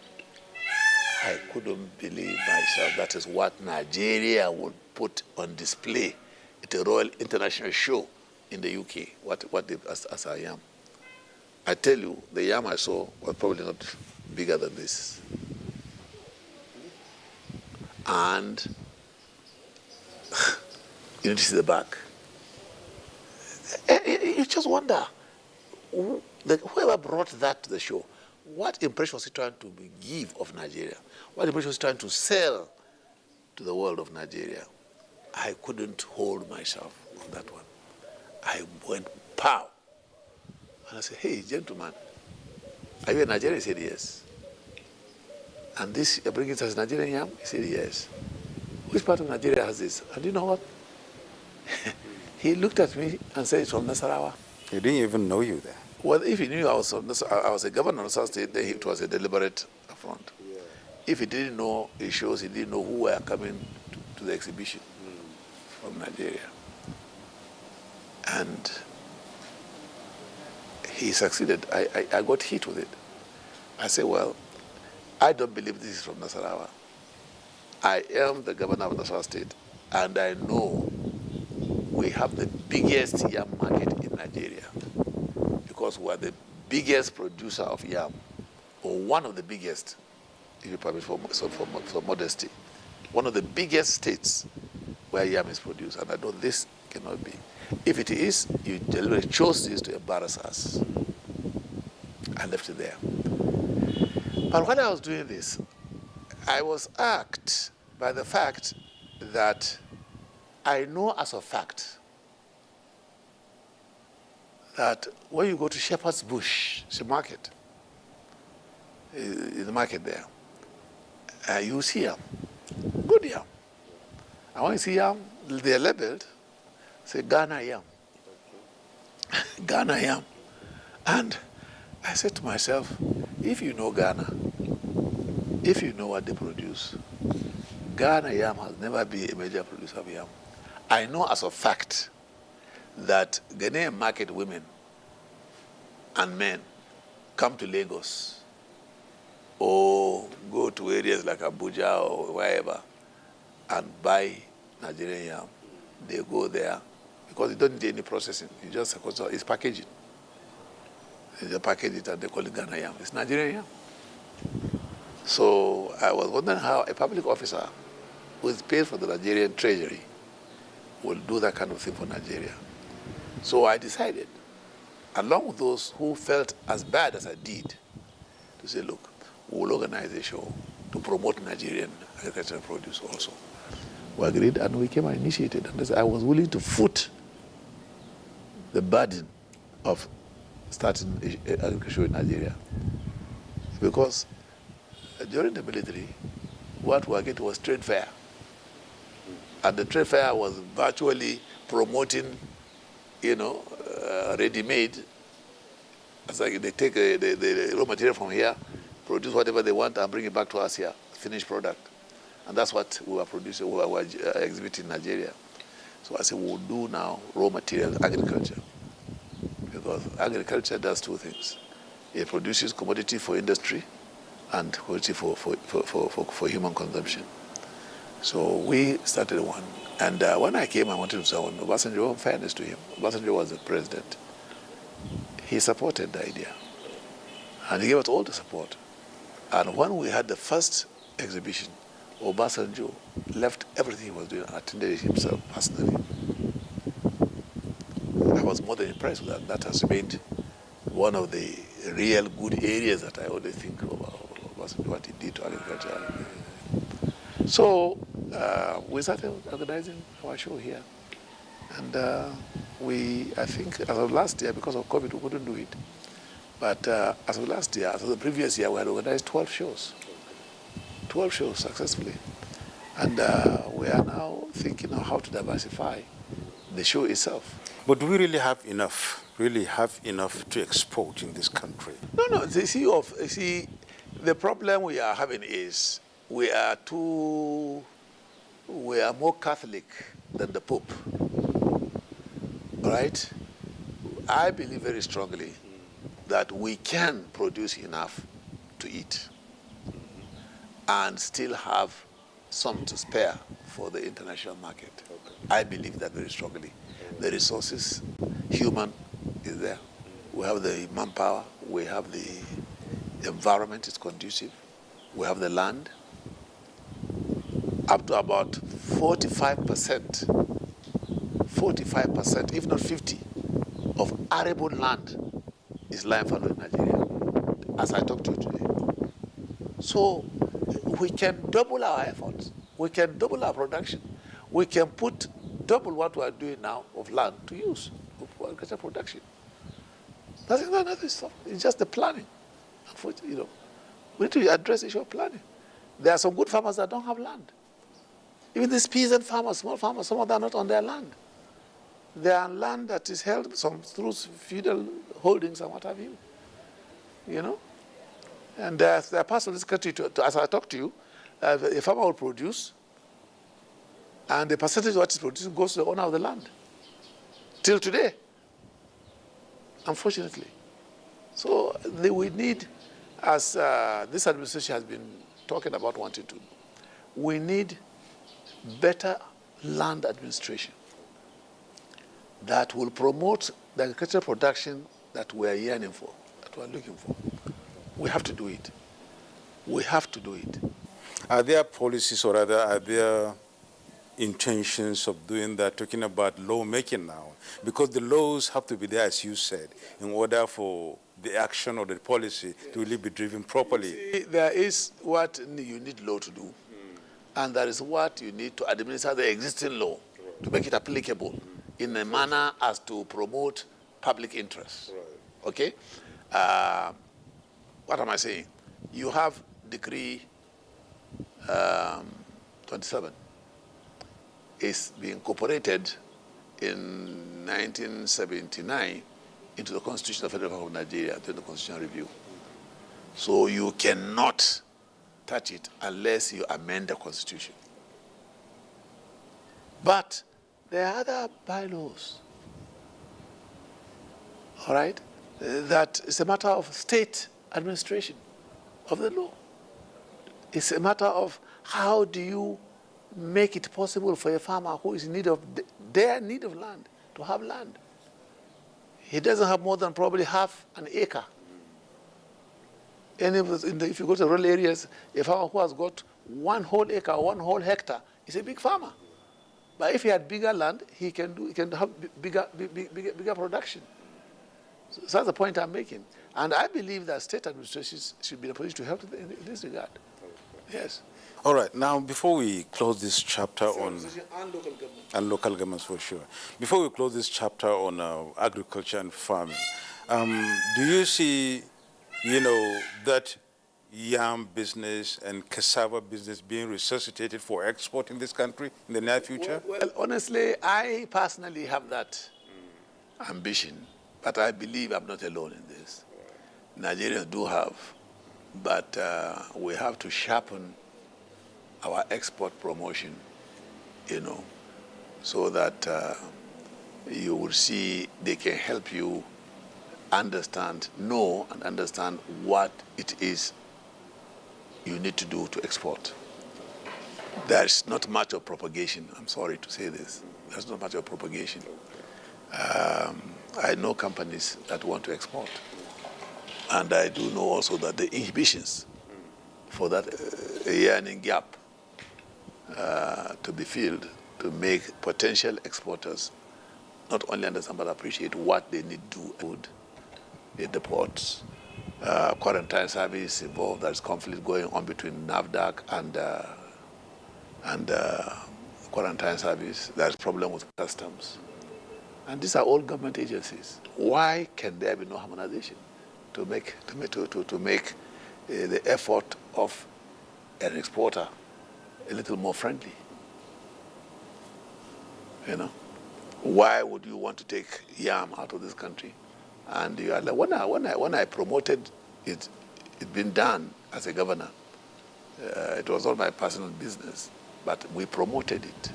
[SPEAKER 20] I couldn't believe myself. That is what Nigeria would put on display at a Royal International Show in the UK, as a yam. I tell you, the yam I saw was probably not bigger than this. And you need to see the back. You just wonder, whoever brought that to the show, what impression was he trying to give of Nigeria? What impression was he trying to sell to the world of Nigeria? I couldn't hold myself on that one. I went pow. And I said, hey, gentlemen, are you a Nigerian? He said, yes. And this, you're bringing us Nigerian yam? He said, yes. Which part of Nigeria has this? And you know what? He looked at me and said, it's from Nasarawa.
[SPEAKER 5] He didn't even know you there.
[SPEAKER 20] Well, if he knew I was a governor of Nasarawa State, then it was a deliberate affront. Yeah. If he didn't know, it shows he didn't know who were coming to the exhibition from Nigeria. And he succeeded. I got hit with it. I said, well, I don't believe this is from Nasarawa. I am the governor of Nasarawa State, and I know we have the biggest yam market in Nigeria because we are the biggest producer of yam, or one of the biggest, if you permit for modesty, one of the biggest states where yam is produced, and I know this cannot be. If it is, you deliberately chose this to embarrass us. I left it there. But when I was doing this, I was asked by the fact that I know as a fact that when you go to Shepherd's Bush, it's a market, in the market there, you see yam, good yam. And when you see yam, they're labeled, say Ghana yam. Ghana yam. And I said to myself, if you know Ghana, if you know what they produce, Ghana yam has never been a major producer of yam. I know as a fact that Ghanaian market women and men come to Lagos or go to areas like Abuja or wherever and buy Nigerian yam. They go there because they don't need any processing. It's packaging. They just package it and they call it Ghana yam. It's Nigerian yam. So I was wondering how a public officer who is paid for the Nigerian treasury will do that kind of thing for Nigeria. So I decided, along with those who felt as bad as I did, to say, look, we will organize a show to promote Nigerian agricultural produce also. We agreed and we came and initiated. And I was willing to foot the burden of starting agriculture in Nigeria. Because during the military, what we getting was trade fair. And the trade fair was virtually promoting, ready-made. It's like they take the raw material from here, produce whatever they want, and bring it back to us here, finished product. And that's what we were producing, we were exhibiting in Nigeria. So I said, we'll do now raw material agriculture. Because agriculture does two things. It produces commodity for industry and commodity for human consumption. So we started one. And when I came, I wanted to say, Obasanjo, in fairness to him, Obasanjo was the president. He supported the idea. And he gave us all the support. And when we had the first exhibition, Obasanjo left everything he was doing and attended it himself personally. I was more than impressed with that. That has remained one of the real good areas that I always think about what he did to agriculture. So we started organizing our show here. And I think as of last year, because of COVID, we couldn't do it. But as of last year, as of the previous year, we had organized 12 shows. 12 shows successfully. And we are now thinking of how to diversify the show itself.
[SPEAKER 5] But do we really have enough to export in this country?
[SPEAKER 20] No. See, the problem we are having is we are more Catholic than the Pope. All right? I believe very strongly that we can produce enough to eat and still have some to spare for the international market. I believe that very strongly. The resources, human, is there. We have the manpower, we have the environment is conducive, we have the land. Up to about 45%, if not 50%, of arable land is lying fallow in Nigeria, as I talk to you today. So we can double our efforts. We can double our production. We can put double what we are doing now of land to use for agricultural production. Nothing stuff. It's just the planning. We need to address the issue of planning. There are some good farmers that don't have land. Even these peasant farmers, small farmers, some of them are not on their land. They are land that is held through feudal holdings and what have you. And they are passed on this country as I talk to you, a farmer will produce, and the percentage of what is producing goes to the owner of the land. Till today, unfortunately. So we need, as this administration has been talking about wanting to, we need better land administration that will promote the agricultural production that we are yearning for, that we are looking for. We have to do it. We have to do it.
[SPEAKER 5] Are there policies or rather are there intentions of doing that, talking about lawmaking now? Because the laws have to be there, as you said, in order for the action or the policy to really be driven properly.
[SPEAKER 20] See, there is what you need law to do. And that is what you need to administer the existing law to make it applicable in a manner as to promote public interest. Okay? What am I saying? You have Decree 27. It's being incorporated in 1979 into the Constitution of the Federal Republic of Nigeria during the Constitutional Review. So you cannot touch it unless you amend the Constitution. But there are other bylaws, all right, that is a matter of state administration of the law. It's a matter of how do you make it possible for a farmer who is in need of their need of land to have land. He doesn't have more than probably half an acre. And if you go to rural areas, a farmer who has got 1 whole acre or 1 whole hectare is a big farmer. But if he had bigger land, he can have bigger production. So that's the point I'm making. And I believe that state administrations should be in a position to help in this regard. Yes.
[SPEAKER 5] All right. Now, before we close this chapter on local governments, for sure. Before we close this chapter on agriculture and farming, do you see, that yam business and cassava business being resuscitated for export in this country in the near future?
[SPEAKER 20] Well, honestly, I personally have that ambition, but I believe I'm not alone in this. Nigerians do have, but we have to sharpen our export promotion, so that you will see they can help you know and understand what it is you need to do to export. There's not much of propagation. I'm sorry to say this. There's not much of propagation. I know companies that want to export. And I do know also that the inhibitions for that yearning gap to be filled to make potential exporters not only understand but appreciate what they need to do in the ports. Quarantine service involved. There's conflict going on between NAFDAC and quarantine service. There's problem with customs. And these are all government agencies. Why can there be no harmonization to make the effort of an exporter a little more friendly? Why would you want to take yam out of this country? And you are like, when I promoted it been done as a governor, it was not my personal business, but we promoted it,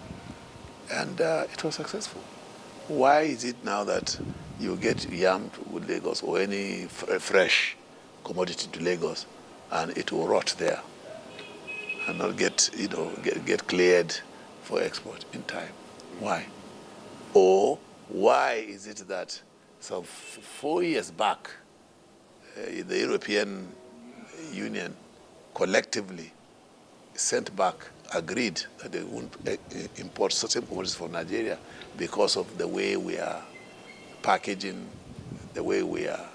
[SPEAKER 20] and it was successful. Why is it now that you get yam to Lagos or any fresh commodity to Lagos, and it will rot there and not get cleared for export in time? Why? Or why is it that some 4 years back, the European Union collectively agreed that they won't import certain commodities from Nigeria because of the way we are packaging, the way we are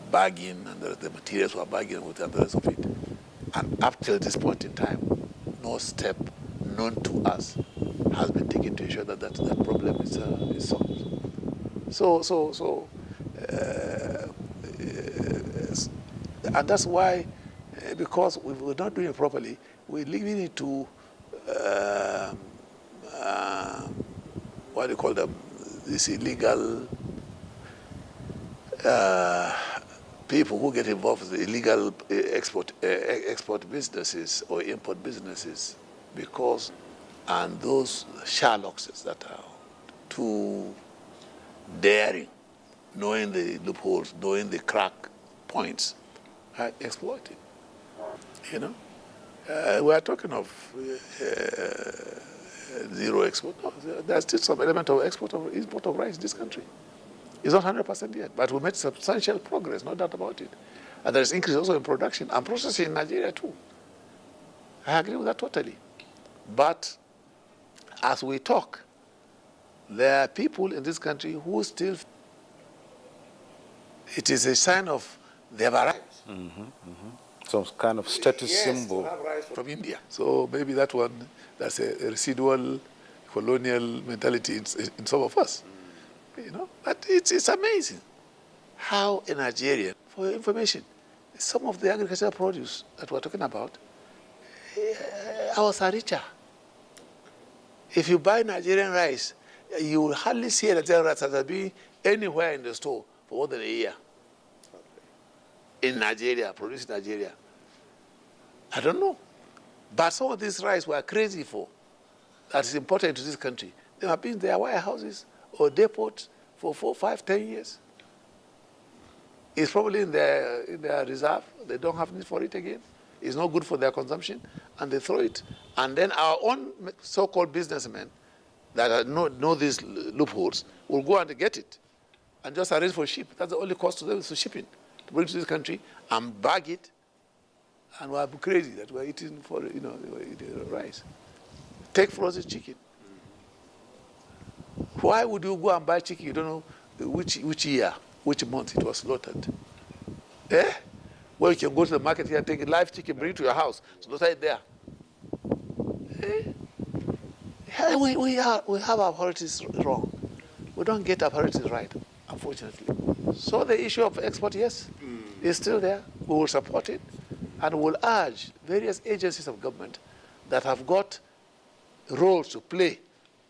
[SPEAKER 20] bagging, and the materials we are bagging with, and the rest of it. And up till this point in time, no step known to us has been taken to ensure that that problem is solved. So, and that's why, because we're not doing it properly, we're leaving it to what do you call them? These illegal people who get involved with illegal export businesses or import businesses, and those Sherlockses that are too daring, knowing the loopholes, knowing the crack points, are exploited. We are talking of zero export. No, there's still some element of import of rice in this country. It's not 100% yet, but we made substantial progress, no doubt about it. And there's increase also in production and processing in Nigeria too. I agree with that totally. But as we talk, there are people in this country who still, it is a sign of they have arrived.
[SPEAKER 5] Some kind of status
[SPEAKER 20] Yes,
[SPEAKER 5] symbol.
[SPEAKER 20] to have rice from India. So maybe that's a residual colonial mentality in some of us. You know, but it's amazing how in Nigeria, for your information, some of the agricultural produce that we're talking about, ours are richer. If you buy Nigerian rice, you will hardly see a Nigerian rice that has been anywhere in the store for more than a year. In Nigeria, produced in Nigeria. I don't know. But some of these rice were crazy for, that is important into this country. They have been in their warehouses or depots for 4, 5, 10 years. It's probably in their reserve. They don't have need for it again. It's not good for their consumption, and they throw it. And then our own so-called businessmen that know these loopholes will go and get it and just arrange for ship. That's the only cost to them is shipping, to bring to this country and bag it. And we're crazy that we're eating we're eating rice. Take frozen chicken. Why would you go and buy chicken? You don't know which year, which month it was slaughtered. Eh? Well, you can go to the market here, take a live chicken, bring it to your house, slaughter it there. Eh? Yeah, we have our priorities wrong. We don't get our priorities right, unfortunately. So the issue of export, yes, is still there. We will support it, and will urge various agencies of government that have got roles to play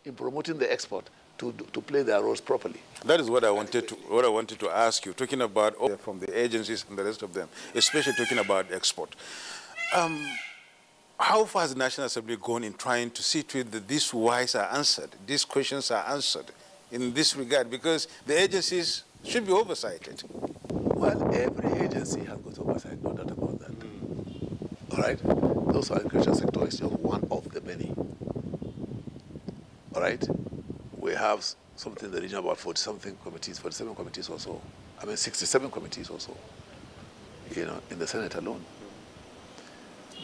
[SPEAKER 20] in promoting the export to play their roles properly.
[SPEAKER 5] That is what I wanted to ask you, talking about from the agencies and the rest of them, especially talking about export. How far has the National Assembly gone in trying to see to it that these whys are answered, these questions are answered in this regard? Because the agencies should be oversighted.
[SPEAKER 20] Well, every agency has got oversight, no doubt about that. All right? Those agricultural sector is just one of the many. All right? We have something in the region about 40-something committees, 47 committees or so. 67 committees or so, in the Senate alone.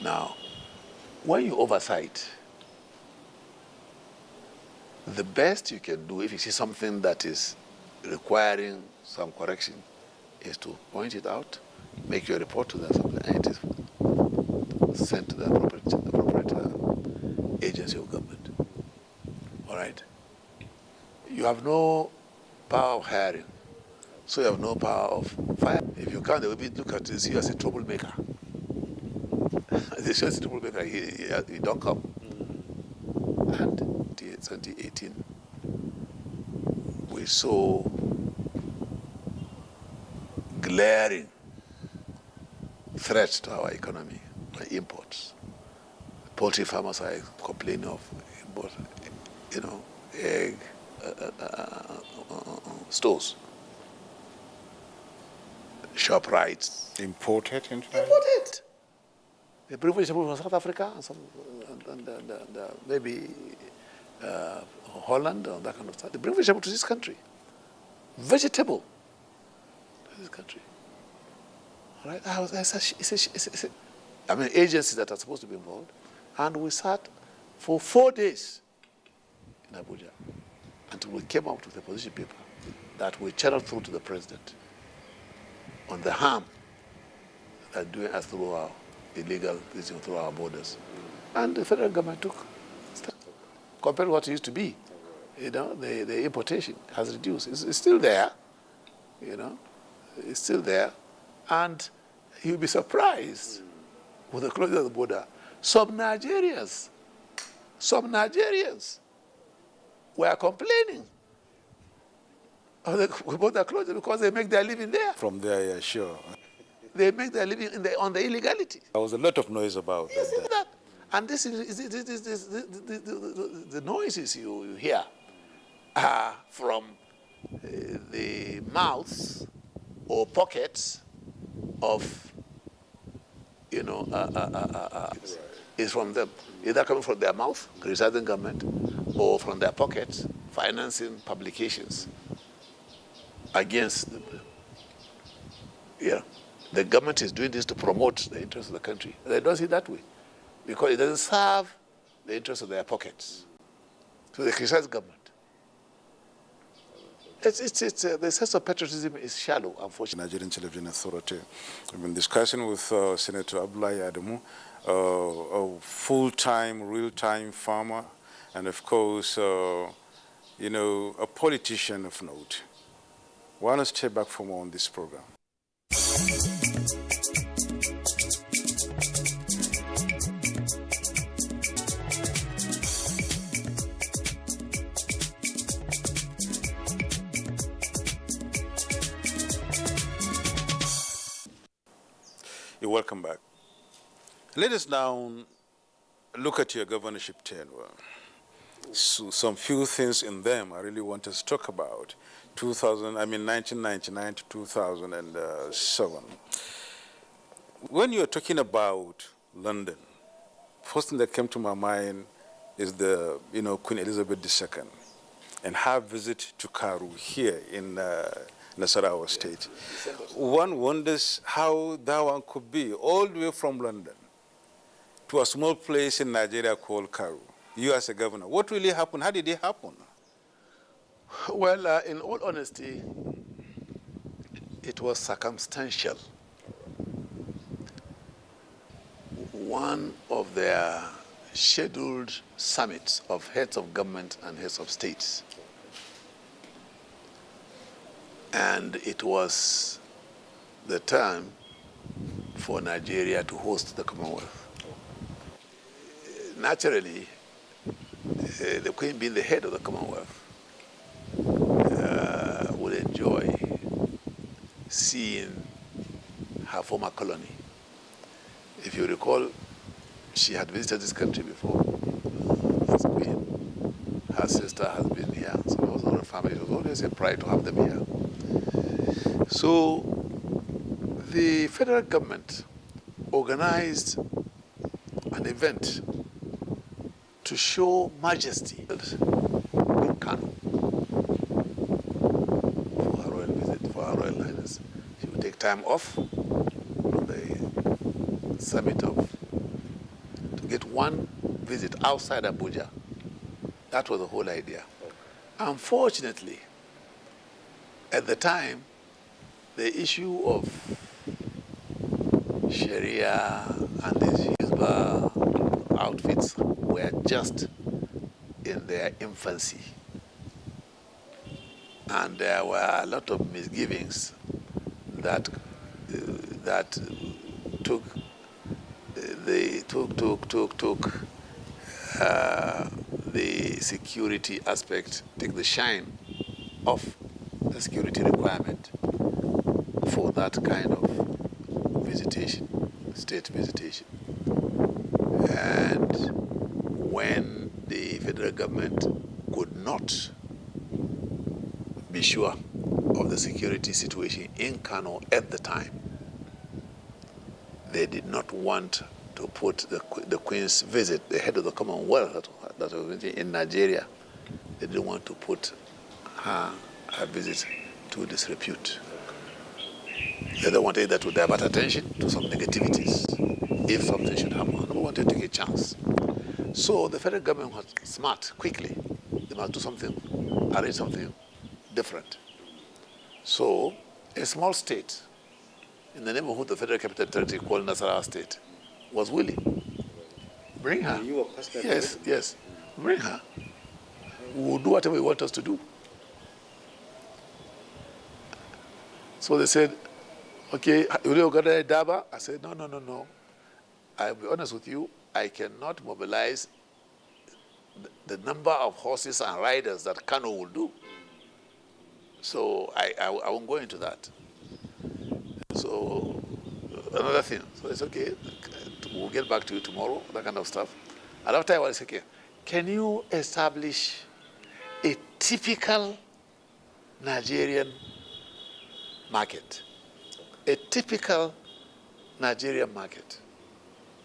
[SPEAKER 20] Now, when you oversight, the best you can do if you see something that is requiring some correction is to point it out, make your report to the Assembly, and it is sent to the appropriate agency of government. All right? You have no power of hiring, so you have no power of firing. If you can't, they will look at you as a troublemaker. They say as a troublemaker, he don't come. And in 2018, we saw glaring threats to our economy by imports. Poultry farmers are complaining of import, egg stores, shop rights.
[SPEAKER 5] Imported?
[SPEAKER 20] Imported. They bring vegetables from South Africa and maybe Holland or that kind of stuff. They bring vegetable to this country. Vegetable to this country. All right? Agencies that are supposed to be involved. And we sat for 4 days in Abuja until we came out with a position paper that we channeled through to the president on the harm that doing us through our illegal visiting through our borders. And the federal government took steps. Compared to what it used to be, the importation has reduced. It's still there, it's still there. And you'll be surprised with the closure of the border. Some Nigerians were complaining about the closure because they make their living there.
[SPEAKER 5] From there, yeah, sure.
[SPEAKER 20] They make their living on the illegality.
[SPEAKER 5] There was a lot of noise about
[SPEAKER 20] that. And this is the noises you hear are from the mouths or pockets of, is from them, either coming from their mouth, criticizing government, or from their pockets, financing publications against them. Yeah. The government is doing this to promote the interests of the country. They don't see it that way because it doesn't serve the interests of their pockets. So they criticize government. The sense of patriotism is shallow, unfortunately.
[SPEAKER 5] Nigerian Television Authority. We've been discussing with Senator Abdullahi Adamu, a full-time, real-time farmer, and of course, you know, a politician of note. Why not stay back for more on this program? You're welcome back. Let us now look at your governorship tenure. So some few things in them I really want us to talk about. 1999 to 2007. When you're talking about London, first thing that came to my mind is the, Queen Elizabeth II and her visit to Karu here in Nasarawa State. One wonders how that one could be, all the way from London to a small place in Nigeria called Karu. You as a governor, what really happened? How did it happen?
[SPEAKER 20] Well, in all honesty, it was circumstantial. One of their scheduled summits of heads of government and heads of states. And it was the time for Nigeria to host the Commonwealth. Naturally, the Queen, being the head of the Commonwealth, would enjoy seeing her former colony. If you recall, she had visited this country before as Queen. Her sister has been here, so there was another family. It was always a pride to have them here. So the federal government organized an event to show majesty in Kano for her royal visit, for her royal highness. She would take time off from the summit to get one visit outside Abuja. That was the whole idea. Unfortunately, at the time, the issue of Sharia and the Hizbah outfits were just in their infancy. And there were a lot of misgivings that took the security aspect, take the shine off the security requirement for that kind of visitation, state visitation. And when the federal government could not be sure of the security situation in Kano at the time, they did not want to put the Queen's visit, the head of the Commonwealth that was in Nigeria, they didn't want to put her visit to disrepute. They wanted that to divert attention to some negativities if something should happen. They wanted to take a chance. So the federal government was smart, quickly. They must do something, arrange something different. So a small state in the neighborhood of the Federal Capital Territory called Nasarawa State was willing. Bring her. You were yes, yes. Bring her. We will do whatever you want us to do. So they said, okay, will you organize Daba? I said, no. I'll be honest with you, I cannot mobilize the number of horses and riders that Kano will do. So I won't go into that. So another thing, so it's okay, we'll get back to you tomorrow, that kind of stuff. And after I was okay, can you establish a typical Nigerian market? A typical Nigerian market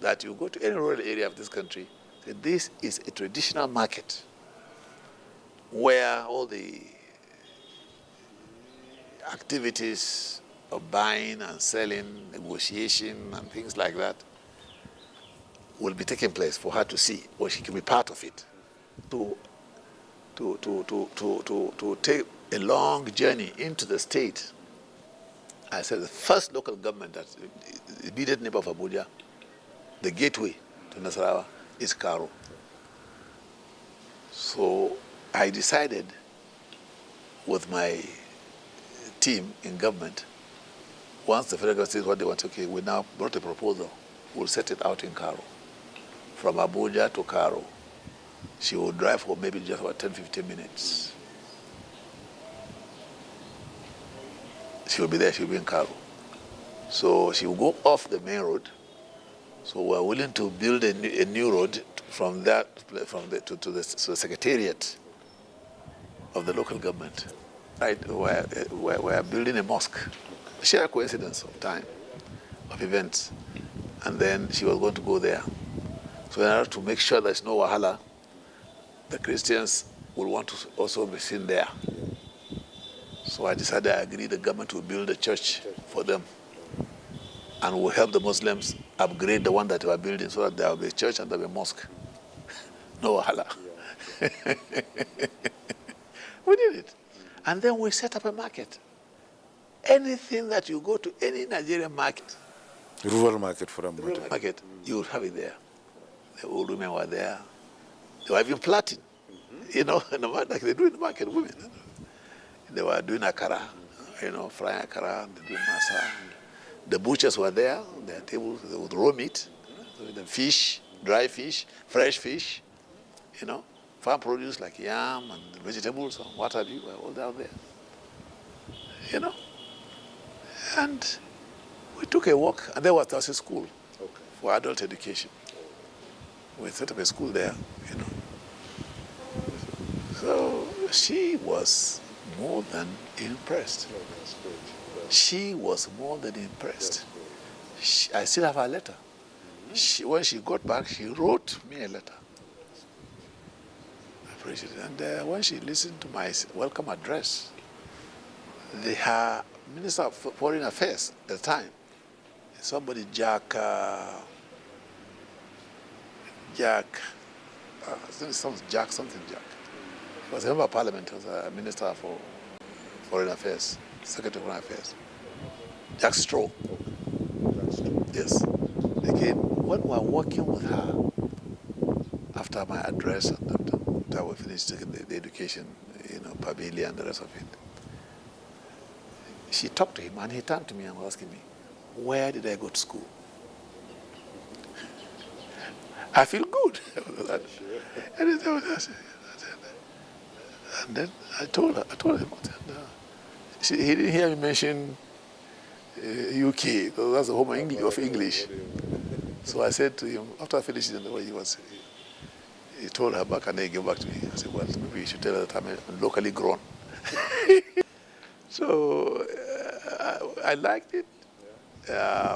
[SPEAKER 20] that you go to any rural area of this country, say this is a traditional market where all the activities of buying and selling, negotiation and things like that will be taking place for her to see, or she can be part of it, to a long journey into the state. I said the first local government that immediate neighbor of Abuja, the gateway to Nasarawa, is Karo. So I decided with my team in government, once the federal government says what they want, okay, we now brought a proposal. We'll set it out in Karo. From Abuja to Karo. She will drive for maybe just about 10, 15 minutes. She will be there, she'll be in Karo. So she will go off the main road. So we're willing to build a new road from that, to the secretariat of the local government. Right, we're building a mosque. Sheer coincidence of time, of events. And then she was going to go there. So in order to make sure there's no wahala, the Christians will want to also be seen there. So I decided I agreed the government will build a church for them. And will help the Muslims upgrade the one that we are building so that there will be a church and there will be a mosque. No wahala. We did it. And then we set up a market. Anything that you go to any Nigerian market,
[SPEAKER 5] Rural market for them.
[SPEAKER 20] Market, you will have it there. The old women were there. They were even plaiting, you know, like they do in the market, women. They were doing akara, you know, frying akara, they doing masa. The butchers were there, their tables with raw meat, the fish, dry fish, fresh fish, you know, farm produce like yam and vegetables and what have you, were all down there, you know. And we took a walk, and there was a school for adult education. We set up a school there, you know. So she was more than impressed. She was more than impressed. I still have her letter. When she got back, she wrote me a letter. I appreciate it. And when she listened to my welcome address, her Minister of Foreign Affairs at the time, somebody, Jack, something Jack. He was a member of Parliament, he was a Minister for Foreign Affairs, Secretary of Foreign Affairs. Jack Straw. Yes. They came, when we were working with her, after my address, and after we finished the education, you know, pavilion and the rest of it, she talked to him, and he turned to me and was asking me, where did I go to school? I feel good. And then I told him, he didn't hear me mention UK, because that's the home of English. So I said to him, after I finished the way he told her back, and then he gave back to me. I said, well, maybe you should tell her that I'm locally grown. So I liked it.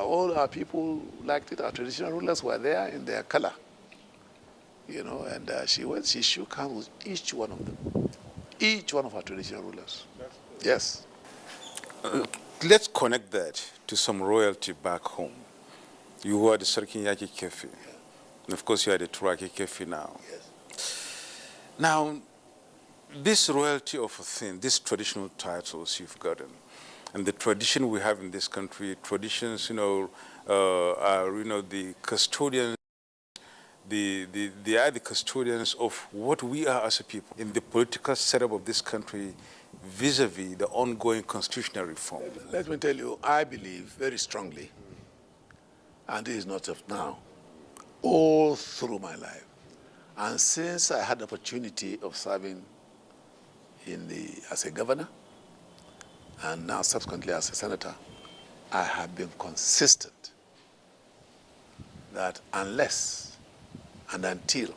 [SPEAKER 20] All our people liked it. Our traditional rulers were there in their color, you know, and she shook hands with each one of them, each one of our traditional rulers. Yes.
[SPEAKER 5] Let's connect that to some royalty back home. You were the Sarkin Yaki Kefi. And of course, you are the Turaki Kefi now.
[SPEAKER 20] Yes.
[SPEAKER 5] Now, this royalty of a thing, these traditional titles you've gotten, and the tradition we have in this country, traditions, you know, are, you know, the custodians, they are the custodians of what we are as a people in the political setup of this country vis-a-vis the ongoing constitutional reform.
[SPEAKER 20] Let me tell you, I believe very strongly, and this is not of now, all through my life, and since I had the opportunity of serving as a governor, and now subsequently as a senator, I have been consistent that unless and until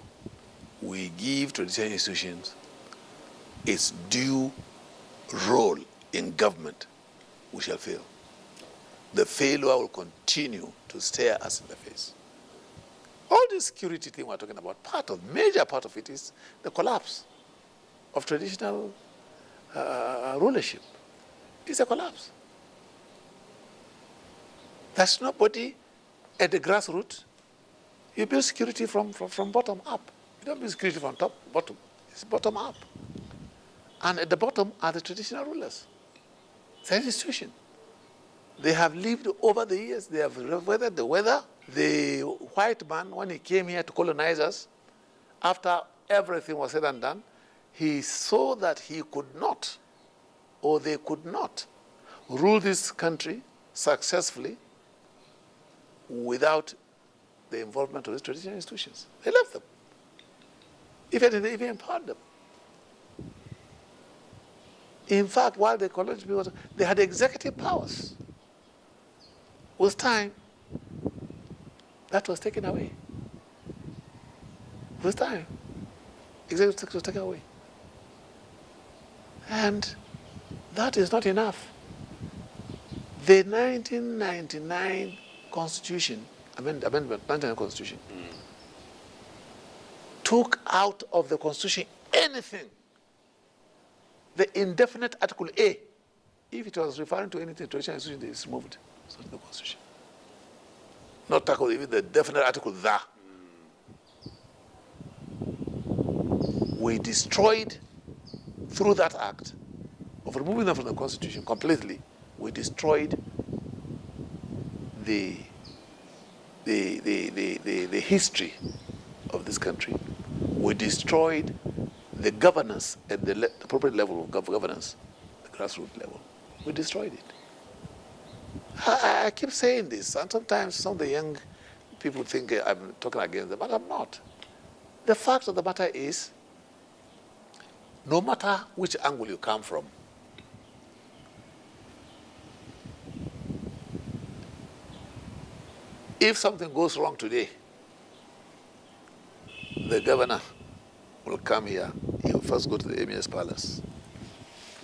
[SPEAKER 20] we give traditional institutions its due role in government, we shall fail. The failure will continue to stare us in the face. All this security thing we're talking about, major part of it is the collapse of traditional rulership. It's a collapse. There's nobody at the grassroots. You build security from bottom up. You don't build security from top, bottom. It's bottom up. And at the bottom are the traditional rulers. It's an institution. They have lived over the years. They have weathered the weather. The white man, when he came here to colonize us, after everything was said and done, he saw that he could not, or they could not, rule this country successfully without the involvement of these traditional institutions. They left them. Even they even empowered them. In fact, while the colonial people, they had executive powers. With time, that was taken away. With time, executive was taken away. And that is not enough. The 1999 Constitution, amendment 1999 Constitution, took out of the Constitution anything. The indefinite Article A, if it was referring to anything, traditional institution, is removed. It's not in the Constitution. Not tackle even the definite Article the. We destroyed, through that act of removing them from the Constitution completely, we destroyed the history of this country. We destroyed the governance at the appropriate level of governance, the grassroots level. We destroyed it. I keep saying this, and sometimes some of the young people think I'm talking against them, but I'm not. The fact of the matter is, no matter which angle you come from, if something goes wrong today, the governor will come here. He will first go to the Emir's palace.